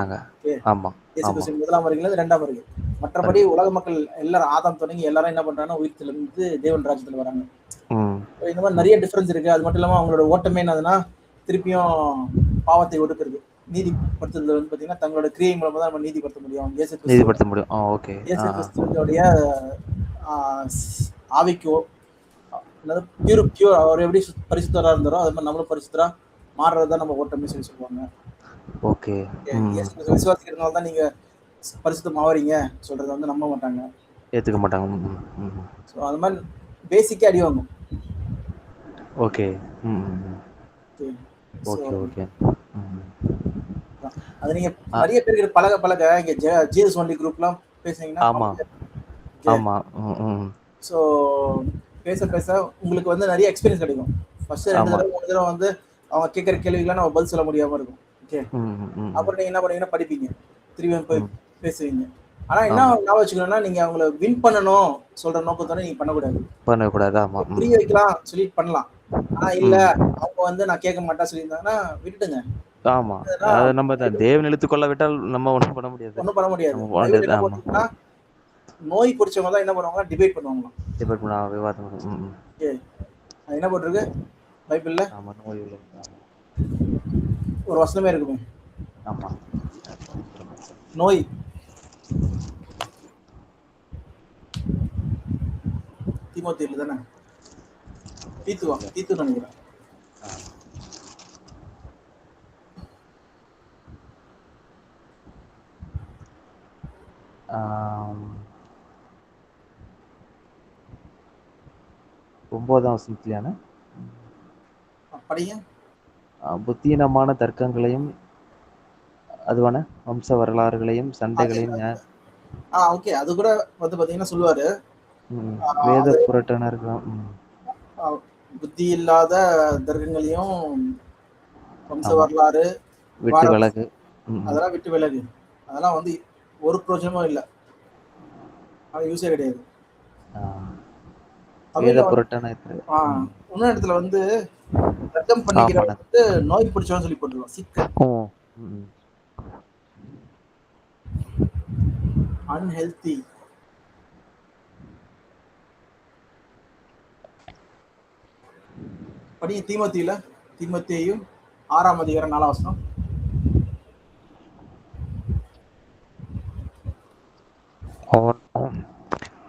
முதலாம் வருகிறது, ரெண்டாம் வருது. மற்றபடி உலக மக்கள் எல்லாரும் ஆதாம் தொடங்கி எல்லாரும் என்ன பண்றாங்கன்னா உயிர்த்துல இருந்து தேவன் ராஜ்யத்துல வராங்க. இந்த மாதிரி நிறைய டிஃபரன்ஸ் இருக்கு. அது மட்டும் இல்லாம அவங்களோட ஓட்டமே என்னதுன்னா திருப்பியும் பாவத்தை ஒடுக்குறது, நீதிப்படுத்துறது வந்து பாத்தீங்கன்னா தங்களோட கிரியை மூலமா தான் நம்ம நீதிப்படுத்த முடியும். இயேசு கிறிஸ்துவோடைய ஆவிக்கோ பியூர் அவர் எப்படி பரிசுத்தரா இருந்தாரோ அது மாதிரி நம்மளும் பரிசுத்தரா மாறுறதுதான் நம்ம ஓட்டமே சொல்லி சொல்லுவாங்க. ஓகே, விசுவாசிக்கிறதுனால தான் நீங்க பரிசுத்தம் ஆவறீங்க சொல்றத வந்து நம்ப மாட்டாங்க, ஏத்துக்க மாட்டாங்க. ஸோ அது மாதிரி பேசிக்கா அடி வாங்கும். ஓகே. Okay okay. அது நீங்க நிறைய பேருக்கு பழக இங்க ஜீசஸ் ஒன்லி குரூப்லாம் பேசுனீங்கன்னா ஆமா ஆமா. ஸோ பேச உங்களுக்கு வந்து நிறைய எக்ஸ்பீரியன்ஸ் கிடைக்கும். ஃபர்ஸ்ட் 2 தடவை 3 தடவை வந்து அவங்க கேட்குற கேள்விக்கெல்லாம் நம்ம பதில் சொல்ல முடியாம இருக்கும். ஓகே, அப்புறம் நீங்க என்ன பண்ணுவீங்கன்னா படிப்பீங்க, திரும்பி போய் பேசுவீங்க. ஆனா என்ன ஞாபகம் வச்சுக்கணும்னா நீங்க அவங்கள வின் பண்ணணும் சொல்ற நோக்கத்தோட நீங்க பண்ணக்கூடாது. ஆமா, புரிய வைக்கலாம் சொல்லி பண்ணலாம். ஆனா இல்ல அவங்க வந்து நான் கேட்க மாட்டேன் சொல்லியிருந்தாங்கன்னா விட்டுடுங்க. ஆமா, நம்ம தேவன் இழுத்துக்கொள்ள விட்டால் நம்ம ஒன்றும் பண்ண முடியாது. நோய் பிடிச்சவங்க தான் என்ன பண்ணுவாங்க, டிபேட் பண்ணுவாங்க, விவாதம். என்ன போட்டிருக்கு பைபிள்ல? ஒரு வசனமே இருக்குமே, ஆமா, நோய் தீமோத்தேயுல தானே, தீத்து நினைக்கிறேன். ஒன்பதாம் வசனத்திலான படிங்க. புத்தீனமான தர்க்கங்களையும் அதுவான வம்ச வரலாறுகளையும் சண்டைகளையும் ஓகே, அது கூட வந்து பாத்தீங்கன்னா சொல்லுவாரு, வேத புரட்டனர்கள் புத்தி இல்லாத தர்க்கங்களையும் வம்ச வரலாறு விட்டு விலகு, அதெல்லாம் விட்டு விலகு. அதெல்லாம் வந்து ஒரு பிரயோஜனமும் இல்லை, யூஸே கிடையாது. இன்னொரு இடத்துல வந்து ரத்தம் பண்ணிக்கிறவங்க வந்து நோய் பிடிச்சவன்னு சொல்லி போட்டுருவோம், சிக்க அன்ஹெல்தி. படிங்க தீமோத்தேயு 6ஆம் அதிகாரம் 4ஆம் வசனம்.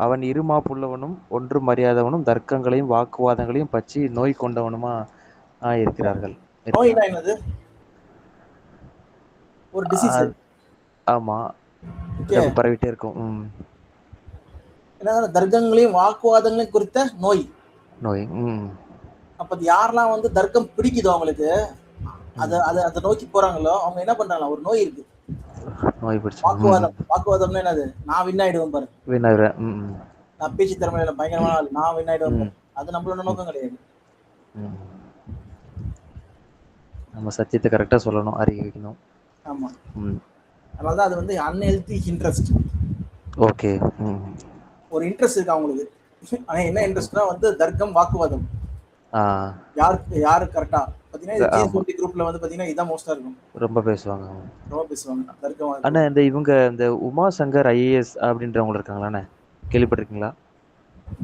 அவன் இருமாப்புள்ளவனும் ஒன்றும் அறியாதவனும் தர்க்கங்களையும் வாக்குவாதங்களையும் பற்றி நோய் கொண்டவனுமா இருக்கிறார்கள். நோய்னா என்னது? ஒரு டிசீஸ். ஆமா, பரவிட்டே இருக்கும். தர்க்கங்களையும் வாக்குவாதங்களையும் குறித்த நோய். அப்ப யாரெல்லாம் வந்து தர்க்கம் பிடிக்குதோ அவங்களுக்கு அதை நோக்கி போறாங்களோ அவங்க என்ன பண்றாங்க, ஒரு நோய் இருக்கு, வாக்குவாதம்னா என்னது, நான் வின் ஆயிடுவேன் பாரு, நான் பேச்சு திறமையில பயங்கரமான ஆள், நான் வின் ஆயிடுவேன். அது நம்மளோட நோக்கம் கிடையாது. நம்ம சத்தியத்தை கரெக்டா சொல்லணும், அறிய வைக்கணும். ஆமா, அதனாலதான் அது வந்து அன்ஹெல்தி இன்ட்ரெஸ்ட். ஓகே, ஒரு இன்ட்ரெஸ்ட் இருக்கு அவங்களுக்கு. ஆனா என்ன இன்ட்ரெஸ்ட்னா வந்து தர்க்கம் வாக்குவாதம், யாரு கரெக்டா பாத்தீங்கன்னா குரூப்ல வந்து பாத்தீங்கன்னா இதான் மோஸ்டா இருக்கும், ரொம்ப பேசுவாங்க தர்க்கம். ஆனா இவங்க இந்த உமா சங்கர் ஐஏஎஸ் அப்படின்றவங்க இருக்காங்களானே, கேள்விப்பட்டிருக்கீங்களா?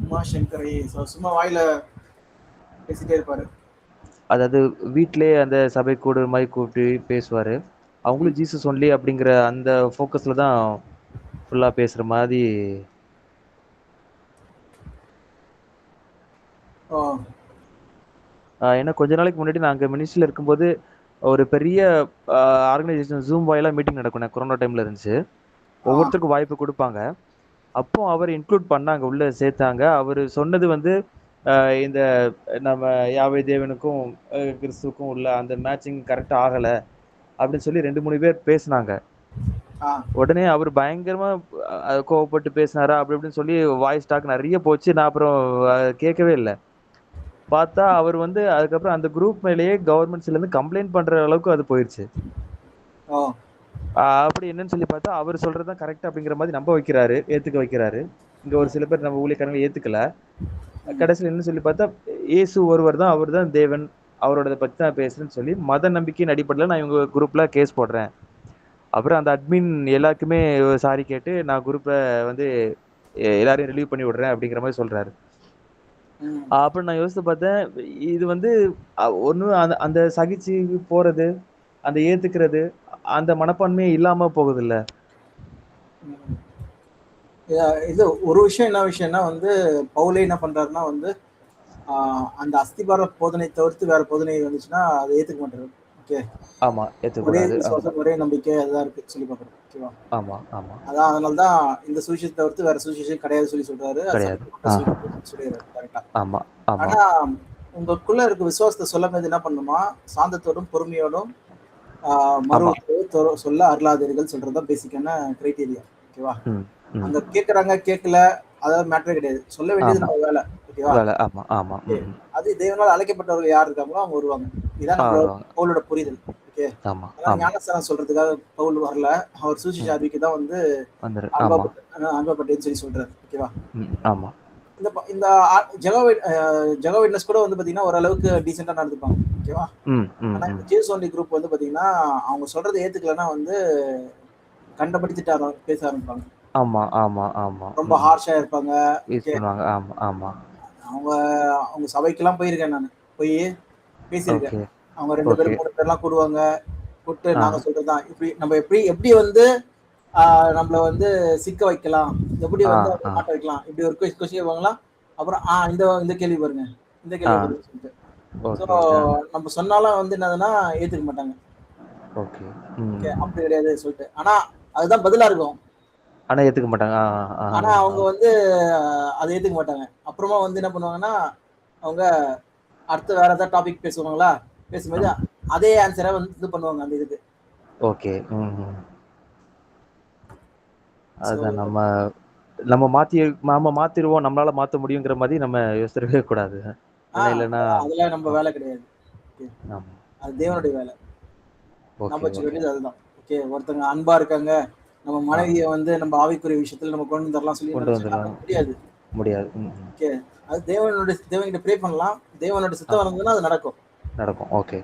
உமா சங்கர் ஐஏஎஸ் சும்மா வாயில பேசிட்டே இருப்பாரு. அதாவது வீட்டிலே அந்த சபை கூட மாதிரி கூப்பிட்டு பேசுவாரு. அவங்களும் ஜீசஸ் ஒன்லி அப்படிங்கிற அந்த ஃபோக்கஸ்ல தான் ஃபுல்லா பேசுற மாதிரி. ஏன்னா கொஞ்ச நாளைக்கு முன்னாடி நான் அங்கே மினிஸ்ட்ரியில் இருக்கும்போது ஒரு பெரிய ஆர்கனைசேஷன் ஜூம் வாயிலா மீட்டிங் நடக்கும். கொரோனா டைம்ல இருந்துச்சு. ஒவ்வொருத்தருக்கும் வாய்ப்பு கொடுப்பாங்க. அப்போ அவர் இன்க்ளூட் பண்ணாங்க, உள்ள சேர்த்தாங்க. அவர் சொன்னது வந்து இந்த நம்ம யாவே தேவனுக்கும் கிறிஸ்துவுக்கும் உள்ள அந்த மேட்சிங் கரெக்டா ஆகல அப்படின்னு சொல்லி 2-3 பேர் பேசினாங்க. உடனே அவர் பயங்கரமா கோவப்பட்டு பேசினாரா அப்படி இப்படின்னு சொல்லி வாய்ஸ் டாக் நிறைய போச்சு. நான் அப்புறம் கேட்கவே இல்லை. பார்த்தா அவர் வந்து அதுக்கப்புறம் அந்த குரூப் மேலேயே கவர்மெண்ட்ஸ்ல இருந்து கம்ப்ளைண்ட் பண்ற அளவுக்கு அது போயிருச்சு. அப்படி என்னன்னு சொல்லி பார்த்தா அவர் சொல்றதுதான் கரெக்ட் அப்படிங்கிற மாதிரி நம்ப வைக்கிறாரு, ஏத்துக்க வைக்கிறாரு. இங்க ஒரு சில பேர் நம்ம ஊழியக்காரங்க ஏத்துக்கல. கடைசியில் என்ன சொல்லி பார்த்தா இயேசு ஒருவர் தான், அவர் தான் தேவன், அவரோட பத்தி தான் பேசுறேன்னு சொல்லி மத நம்பிக்கையின் அடிப்படையில் நான் இவங்க குரூப்ல கேஸ் போடுறேன். அப்புறம் அந்த அட்மின் எல்லாருக்குமே சாரி கேட்டு நான் குரூப்பை வந்து எல்லாரையும் ரிலீவ் பண்ணி விடுறேன் அப்படிங்கிற மாதிரி சொல்றாரு. அப்புறம் நான் யோசித்து பார்த்தேன், இது வந்து ஒன்றும் அந்த அந்த சகிச்சு போறது, அந்த ஏத்துக்கிறது, அந்த மனப்பான்மையே இல்லாம போகுது இல்ல. இது ஒரு விஷயம். என்ன விஷயம்னா வந்து பவுலே என்ன பண்றாருன்னா வந்து அந்த அஸ்திபார போதனை தவிர்த்து வேற போதனை வந்துச்சுன்னா அதை ஏத்துக்க மாட்டாரு. ஓகே, ஆமா, ஒரே விசுவாசம் ஒரே நம்பிக்கை அதுதான் இருக்கு சொல்லி பார்க்கறோம். ஓகேவா? ஆமா ஆமா. அதான் அதனாலதான் இந்த சுவிசேஷத்தை தவிர்த்து வேற சுவிசேஷம் கிடையாது சொல்லி சொல்றாரு. சொல்லிடுறாரு கரெக்டா. ஆமா. ஆனா உங்களுக்குள்ள இருக்க விசுவாசத்தை சொல்லும் போது என்ன பண்ணுமா, சாந்தத்தோடும் பொறுமையோடும் மறுபடியும் சொல்ல அருளாதீர்கள் சொல்றதுதான் பேசிக்கான கிரைட்டீரியா. ஓகேவா? அங்க கேக்குறாங்க கேட்கல அதாவது மேட்டரே கிடையாது. சொல்ல வேண்டியது நம்ம வேலை. ஓகேவா? அது தேவனால் அழைக்கப்பட்டவர்கள் யார் இருக்காங்களோ அவங்க வருவாங்க. இதான் பவுலோட புரிதல். ஓகே, ஞானஸ்தானம் சொல்றதுக்காக பவுல் வரல, அவர் சுவிசேஷ அறிவிக்கு தான் வந்து அன்பப்பட்டேன்னு சொல்லி சொல்றாரு. ஓகேவா? இந்த ஜெகோவா விட்னஸ் கூட வந்து பாத்தீங்கன்னா ஓரளவுக்கு டீசெண்டா நடந்துப்பாங்க. ஓகேவா? ஆனா இந்த ஜீசஸ் ஒன்லி குரூப் வந்து பாத்தீங்கன்னா அவங்க சொல்றதை ஏத்துக்கலன்னா வந்து கண்டபடி திட்ட பேச ஆரம்பிப்பாங்க. ஆமா ஆமா ஆமா. ரொம்ப ஹார்ஷா இருப்பாங்க. ஆமா. அவங்க சபைக்கெல்லாம் போயிருக்கேன், நான் போய் பேசியிருக்கேன். அவங்க 2 பேர் 3 பேர்லாம் கூடுவாங்க. கூப்பிட்டு நாங்க சொல்றதுதான் இப்படி நம்ம எப்படி வந்து நம்மள வந்து சிக்க வைக்கலாம், எப்படி வந்து மாட்ட வைக்கலாம், இப்படி ஒரு கொஸ்டின் வாங்கலாம். அப்புறம் இந்த கேள்வி பாருங்க, இந்த கேள்வி பாருங்க சொல்லிட்டு நம்ம சொன்னாலும் வந்து என்னதுன்னா ஏத்துக்க மாட்டாங்க. ஓகே, அப்படி கிடையாது சொல்லிட்டு. ஆனா அதுதான் பதிலா இருக்கும். ஆனா ஏத்துக்க மாட்டாங்க. ஆனா அவங்க வந்து அதை ஏத்துக்க மாட்டாங்க. அப்புறமா வந்து என்ன பண்ணுவாங்கன்னா அவங்க அடுத்து வேற ஏதாவது டாபிக் பேசுவாங்களா, பேசும்போது அதே ஆன்சரை வந்து இது பண்ணுவாங்க அந்த இதுக்கு. ஓகே. அதான் நம்ம மாத்திருவோம், நம்மளால மாத்த முடியுங்கிற மாதிரி நம்ம யோசிக்கவே கூடாது. இல்லைன்னா அதெல்லாம் நம்ம வேலை கிடையாது. அது தேவனுடைய வேலை. நம்ம வச்சுக்க வேண்டியது அதுதான். ஓகே, ஒருத்தவங்க அன்பா இருக்காங்க, நம்ம மனைவியை வந்து நம்ம ஆவிக்குரிய விஷயத்துல நம்ம கொண்டு வந்துடலாம் சொல்லி முடியாது. ஓகே, அது தேவன்கிட்ட ப்ரே பண்ணலாம். தேவனோட சித்தம் வந்ததுன்னா அது நடக்கும். Okay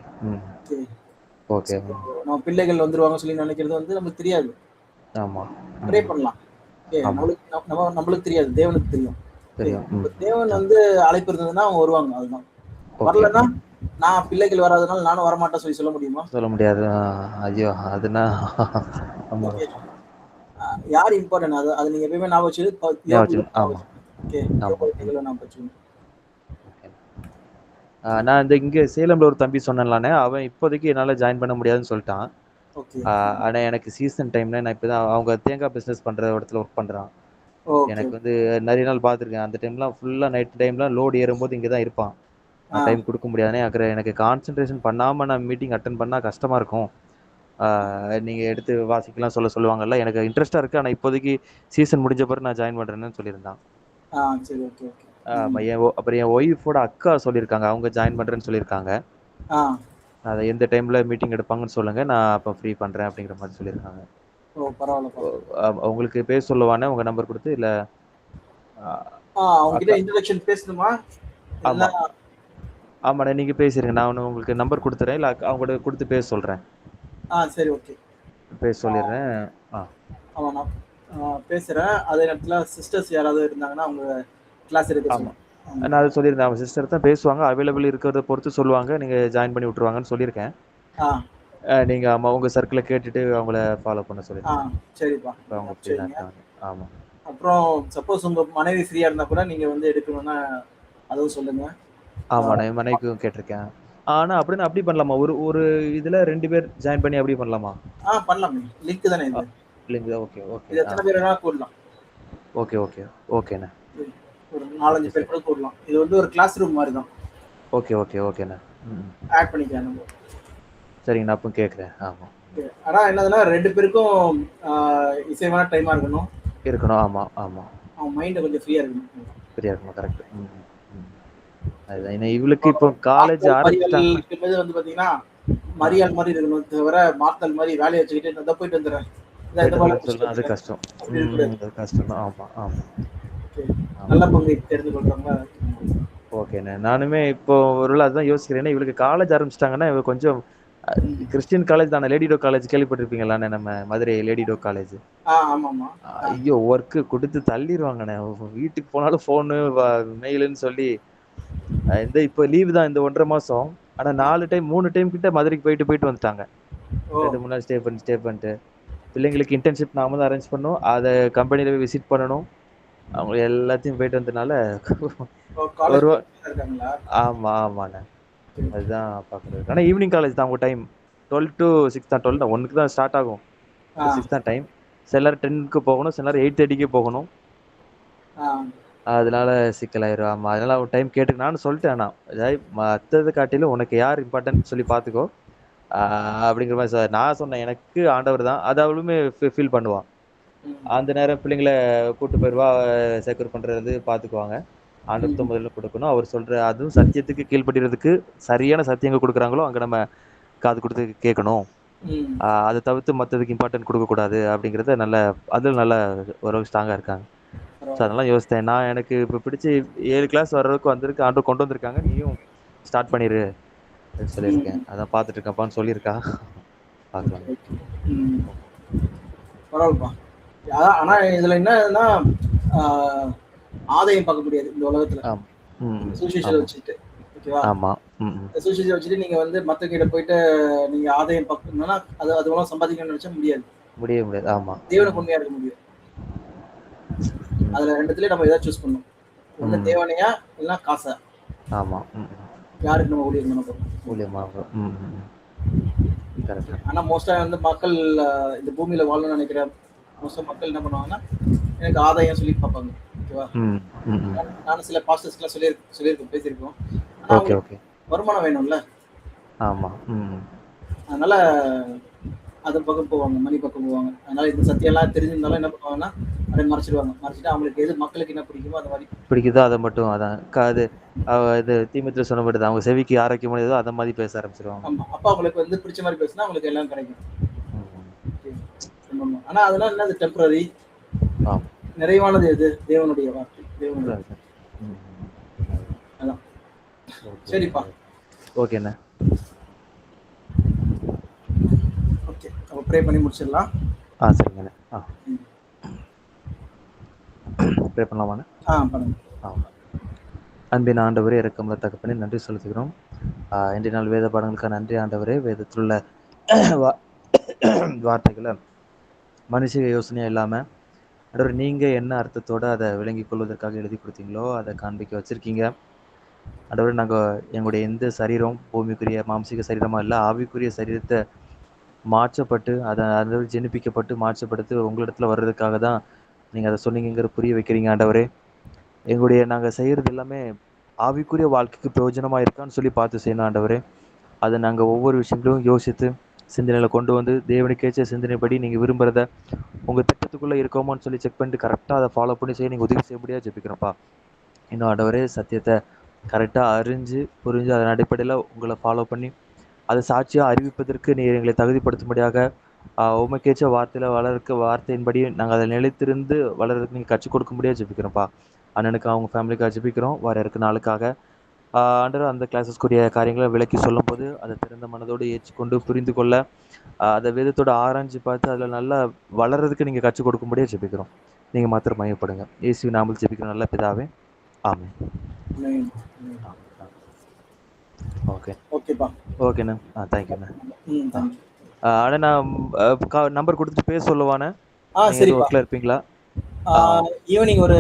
okay. நம்ம பிள்ளைகள் வந்துருவாங்க சொல்லி நினைக்கிறது வந்து நமக்கு தெரியாது. ஆமா, ப்ரே பண்ணலாம். ஓகே, நம்மளுக்கு தெரியாது, தேவனுக்கு தெரியும். தேவன் வந்து அழைப்பு இருந்ததுன்னா அவங்க வருவாங்க. அதுதான். வரலன்னா நான் பிள்ளைகள் வராதனால நானும் வரமாட்டேன் சொல்லி சொல்ல முடியுமா? சொல்ல முடியாது. ஐயோ, அதுனா யார் இம்பார்ட்டன்ட் அது நீங்க எப்பவுமே ஞாபகம் வச்சுட்டு. நான் இங்க சேலம்ல ஒரு தம்பி சொன்னேன்லானே, அவன் இப்போதைக்கு என்னால ஜாயின் பண்ண முடியாதுன்னு சொல்லிட்டான். ஆனா எனக்கு சீசன் டைம்ல நான் இப்பதான் அவங்க தேங்காய் பிசினஸ் பண்ற இடத்துல ஒர்க் பண்றான். எனக்கு வந்து நிறைய நாள் பார்த்துருக்கேன். அந்த டைம்லாம் ஃபுல்லா நைட் டைம்லாம் லோடு ஏறும்போது இங்கதான் இருப்பான். டைம் கொடுக்க முடியாதுனே எனக்கு கான்சென்ட்ரேஷன் பண்ணாம நான் மீட்டிங் அட்டன் பண்ணா கஷ்டமா இருக்கும். நீங்க எடுத்து வாசிக்கலாம் சொல்லுவாங்கல்ல, எனக்கு இன்ட்ரெஸ்டா இருக்கு. ஆனா இப்போதைக்கு சீசன் முடிஞ்ச பிறகு நான் ஜாயின் பண்றேன்னு சொல்லியிருந்தான். அப்புறம் என் ஒய்ஃபோட அக்கா சொல்லியிருக்காங்க, அவங்க ஜாயின் பண்றேன்னு சொல்லியிருக்காங்க. அதை எந்த டைம்ல மீட்டிங் எடுப்பாங்கன்னு சொல்லுங்க, நான் அப்ப ஃப்ரீ பண்றேன் அப்படிங்கிற மாதிரி சொல்லியிருக்காங்க. உங்களுக்கு பேச சொல்லுவானே உங்க நம்பர் கொடுத்து, இல்ல அவங்ககிட்ட இன்ட்ரோடக்ஷன் பேசணுமா? ஆமாண்ணே, நீங்க பேசிருங்க. நான் உங்களுக்கு நம்பர் கொடுத்துறேன், இல்ல அவங்க கொடுத்து பேச சொல்றேன். சரி, ஓகே, பேச சொல்லிடுறேன். ஆமா, நான் பேசுறேன். அதே நேரத்துல சிஸ்டர்ஸ் யாராவது இருந்தாங்கன்னா அவங்க கிளாஸ் எடுக்க சொல்லுங்க. நான் அதை சொல்லியிருந்தேன், அவங்க சிஸ்டர் தான் பேசுவாங்க, அவைலபிள் இருக்கிறத பொறுத்து சொல்லுவாங்க, நீங்க ஜாயின் பண்ணி விட்டுருவாங்கன்னு சொல்லியிருக்கேன். நீங்க உங்க சர்க்கிளை கேட்டுட்டு அவங்கள ஃபாலோ பண்ண சொல்லிருக்கேன். சரிப்பா, அவங்க ஃப்ரீயா இருக்காங்க. ஆமா. அப்புறம் சப்போஸ் உங்க மனைவி ஃப்ரீயா இருந்தா கூட நீங்க வந்து எடுக்கணும்னா அதுவும் சொல்லுங்க. ஆமா, நான் மனைவிக்கும் கேட்டிருக்கேன். ஆனா அப்படின்னு அப்படி பண்ணலாமா? ஒரு ஒரு இதுல 2 பேர் ஜாயின் பண்ணி அப்படி பண்ணலாமா? பண்ணலாமே. லிங்க் தானே இது. இல்லைங்களா? Okay, okay. இது எத்தனை பேர் வேணாலும் கூடலாம். Okay, okay. ஓகேண்ணே. ஒரு 4, 5 பேர் கூட கூடலாம். இது வந்து ஒரு கிளாஸ் ரூம் மாதிரி தான். ஓகே, ஓகே, ஓகேண்ணே. ஆட் பண்ணிக்கலாம் நம்ம. சரிங்க, நான் அப்போ கேட்குறேன். ஆமா. ஆனா என்னதுன்னா 2 பேருக்கும் இசைவான டைமா இருக்கணும். ஆமா, ஆமா. அவன் மைண்ட் கொஞ்சம் ஃப்ரீயா இருக்கணும். ஃப்ரீயா இருக்கணும். கரெக்ட். அதுதான். ஏன்னா இவளுக்கு இப்போ காலேஜ் ஆரம்பிச்சிட்டாங்க. இருக்கும்போது வந்து பாத்தீங்கன்னா மரியாள் மாதிரி இருக்கணும் தவிர மாத்தல் மாதிரி வேலையை வச்சுக்கிட்டு நான் போயிட்டு வந்துடுறேன். அது கஷ்டம். அது கஷ்டம் தான். ஆமா, ஆமா. நல்ல பங்கு தெரிந்து கொள்றவங்க. ஓகேண்ணே. நானுமே இப்போ ஒருவேளை அதுதான் யோசிக்கிறேன். ஏன்னா இவளுக்கு காலேஜ் ஆரம்பிச்சிட்டாங்கன்னா இவ கொஞ்சம் கிறிஸ்டியன் காலேஜ் தானே, லேடி டோ காலேஜ் கேள்விப்பட்டிருப்பீங்களாண்ணே? நம்ம மதுரை லேடி டோ காலேஜ். ஐயோ, ஒர்க்கு கொடுத்து தள்ளிடுவாங்கண்ணே. வீட்டுக்கு போனாலும் ஃபோனு மெயிலுன்னு சொல்லி இந்த இப்போ லீவு தான் இந்த 1.5 மாசம். ஆனா 3 டைம் கிட்ட மதுரைக்கு போயிட்டு வந்துட்டாங்க. 2 3 நாள் ஸ்டே பண்ணிட்டு பிள்ளைங்களுக்கு இன்டர்ன்ஷிப் நாம தான் அரேஞ்ச் பண்ணோம். அதை கம்பெனியில போய் விசிட் பண்ணணும். அவங்க எல்லாத்தையும் போயிட்டு வந்ததுனால ஆமா, ஆமாண்ணே. அதுதான் பாக்குறது. ஆனா ஈவினிங் காலேஜ் தான் உங்க டைம் 12 to 6 தான். 12 தான், 1க்கு தான் ஸ்டார்ட் ஆகும். 6 தான் டைம். சிலர் 10க்கு போகணும், சிலர் 8:30க்கு போகணும். அதனால சிக்கலாயிரும். ஆமா, அதனால அவன் டைம் கேட்டு நானும் சொல்லிட்டேன். ஆனா மத்ததை காட்டிலும் உனக்கு யார் இம்பார்ட்டன்ட் சொல்லி பாத்துக்கோ அப்படிங்கிற மாதிரி சார் நான் சொன்னேன். எனக்கு ஆண்டவர் தான், அது அவளுமே ஃபீல் பண்ணுவான். அந்த நேரம் பிள்ளைங்களை கூட்டு போயிடுவா, செக்யூர் பண்றது பாத்துக்குவாங்க. ஆண்டவர் முதல்ல கொடுக்கணும். அவர் சொல்ற அதுவும் சத்தியத்துக்கு கீழ்படுறதுக்கு சரியான சத்தியங்க கொடுக்குறாங்களோ அங்க நம்ம காது கொடுத்து கேட்கணும். அதை தவிர்த்து மற்றதுக்கு இம்பார்ட்டன்ட் கொடுக்க கூடாது அப்படிங்கறத அதுல நல்ல ஒரு ஸ்ட்ராங்கா இருக்காங்க. ஸோ அதெல்லாம் யோசித்தேன். நான் எனக்கு இப்போ பிடிச்சி 7 கிளாஸ் வர்றதுக்கு வந்திருக்கு, ஆண்டவர் கொண்டு வந்திருக்காங்க, நீயும் ஸ்டார்ட் பண்ணிரு அப்படின்னு சொல்லியிருக்கேன். அதான் பார்த்துட்டு இருக்கேன்ப்பான்னு சொல்லியிருக்கா. பார்க்கலாம். பரவாயில்லப்பா. ஆனா இதுல என்னன்னா ஆதாயம் பார்க்க முடியாது இந்த உலகத்துல. சுவிசேஷத்தை வச்சுட்டு, ஓகேவா? ஆமா. சுவிசேஷத்தை வச்சுட்டு நீங்க வந்து மத்த கிட்ட போயிட்டு நீங்க ஆதாயம் பார்க்கணும்னா அது மூலம் சம்பாதிக்கணும்னு நினைச்சா முடியாது. ஆமா. தேவனை உண்மையா இருக்க முடியும். அதுல ரெண்டுத்துல நம்ம ஏதாவது சூஸ் பண்ணணும். ஒண்ணு தேவனையா இல்லைன்னா காசா. ஆமா. யாருக்கு நம்ம ஊழியம் பண்ண போறோம்? ஊழியமாக. ஆனா மோஸ்டா வந்து மக்கள் இந்த பூமியில வாழணும்னு நினைக்கிற மோஸ்டா மக்கள் என்ன பண்ணுவாங்கன்னா எனக்கு ஆதாயம் சொல்லி பார்ப்பாங்க, ஓகேவா? நானும் சில பாஸ்டர்ஸ்க்குலாம் சொல்லியிருக்கேன், பேசியிருக்கோம். வருமானம் வேணும்ல. ஆமா. அதனால அது பக்கம் போவாங்க, மணி பக்கம் போவாங்க. அதனால இந்த சத்தியெல்லாம் தெரிஞ்சிருந்தாலும் என்ன பண்ணுவாங்கன்னா அதை மறைச்சிட்டு அவங்களுக்கு எது மக்களுக்கு என்ன பிடிக்குமோ அந்த மாதிரி பிடிக்குதோ அதை மட்டும். அதான் இது தீமத்தில் சொன்னபடுது, அவங்க செவிக்கு ஆரோக்கியமானதோ அதை மாதிரி பேச ஆரம்பிச்சிருவாங்க. ஆமா, அப்ப அவங்களுக்கு வந்து பிடிச்ச மாதிரி பேசினா அவங்களுக்கு எல்லாம் கிடைக்கும். ஆனா அதெல்லாம் என்ன, அது டெம்பரரி. நிறைவானது எது? தேவனுடைய வார்த்தை, தேவனுடைய. அதான். சரிப்பா, ஓகேண்ணா. ஓகே, அப்ப ப்ரே பண்ணி முடிச்சிடலாம். சரிங்கண்ணா. ப்ரே பண்ணலாமாண்ணா? பண்ணுங்க. அன்பின் ஆண்டவரே, இரக்கமுள்ள தகப்பனே, நன்றி செலுத்துகிறோம். இன்றைய நாள் வேத பாடங்களுக்காக நன்றி ஆண்டவரே. வேதத்தில் உள்ள வார்த்தைகளை மனுஷ யோசனையா இல்லாமல் ஆண்டவரே நீங்கள் என்ன அர்த்தத்தோடு அதை விளங்கி கொள்வதற்காக எழுதி கொடுத்தீங்களோ அதை காண்பிக்க வச்சுருக்கீங்க. ஆண்டவரே, நாங்கள் எங்களுடைய எந்த சரீரம் பூமிக்குரிய மாம்சீக சரீரமாக இல்லை, ஆவிக்குரிய சரீரத்தை மாற்றப்பட்டு அதை ஜெனிப்பிக்கப்பட்டு மாற்றப்படுத்தி உங்களிடத்துல வர்றதுக்காக தான் நீங்கள் அதை சொன்னீங்கிற புரிய வைக்கிறீங்க. ஆண்டவரே, எங்களுடைய நாங்கள் செய்கிறது எல்லாமே ஆவிக்குரிய வாழ்க்கைக்கு பிரயோஜனமாக இருக்கான்னு சொல்லி பார்த்து செய்யணும். ஆண்டவரே, அதை நாங்கள் ஒவ்வொரு விஷயங்களும் யோசித்து சிந்தனையில் கொண்டு வந்து தேவனுக்கேற்ற சிந்தனைப்படி நீங்கள் விரும்புகிறத உங்கள் திட்டத்துக்குள்ளே இருக்கோமான்னு சொல்லி செக் பண்ணிட்டு கரெக்டாக அதை ஃபாலோ பண்ணி செய்ய நீங்கள் உதவி செய்யப்படியாக ஜெபிக்கிறோம்ப்பா. இன்னும் ஆண்டவரே, சத்தியத்தை கரெக்டாக அறிஞ்சு புரிஞ்சு அதன் அடிப்படையில் உங்களை ஃபாலோ பண்ணி அதை சாட்சியாக அறிவிப்பதற்கு நீர் எங்களை தகுதிப்படுத்தும்படியாக உமைக்கேற்ற வார்த்தையில் வார்த்தையின்படி நாங்கள் அதை நிலைத்திருந்து வளர்றதுக்கு நீங்கள் கற்றுக் கொடுக்க முடியாது ஜெபிக்கிறோம்ப்பா. அண்ணனுக்கு அவங்க ஃபேமிலிக்காக ஜெபிக்கிறோம். வர இருக்க நாளுக்காக ஆண்டவர் அந்த கிளாஸஸ்க்குரிய காரியங்களை விளக்கி சொல்லும் போது அதை திறந்த மனதோடு ஏற்றுக்கொண்டு புரிந்து கொள்ள அதை வேதத்தோடு ஆராய்ஞ்சு பார்த்து அதில் நல்லா வளர்றதுக்கு நீங்கள் கற்றுக் கொடுக்க முடியாது ஜெபிக்கிறோம். நீங்கள் மாத்திரம் மையப்படுங்க. இயேசுவின் நாமத்தில் ஜெபிக்கிறோம் நல்ல பிதாவே, ஆமென். ஓகேண்ணா. தேங்க்யூண்ணா. ஆனால் நான் நம்பர் கொடுத்துட்டு பேச சொல்லுவானே, ஒர்க்கில் இருப்பீங்களா? ஈவினிங் ஒரு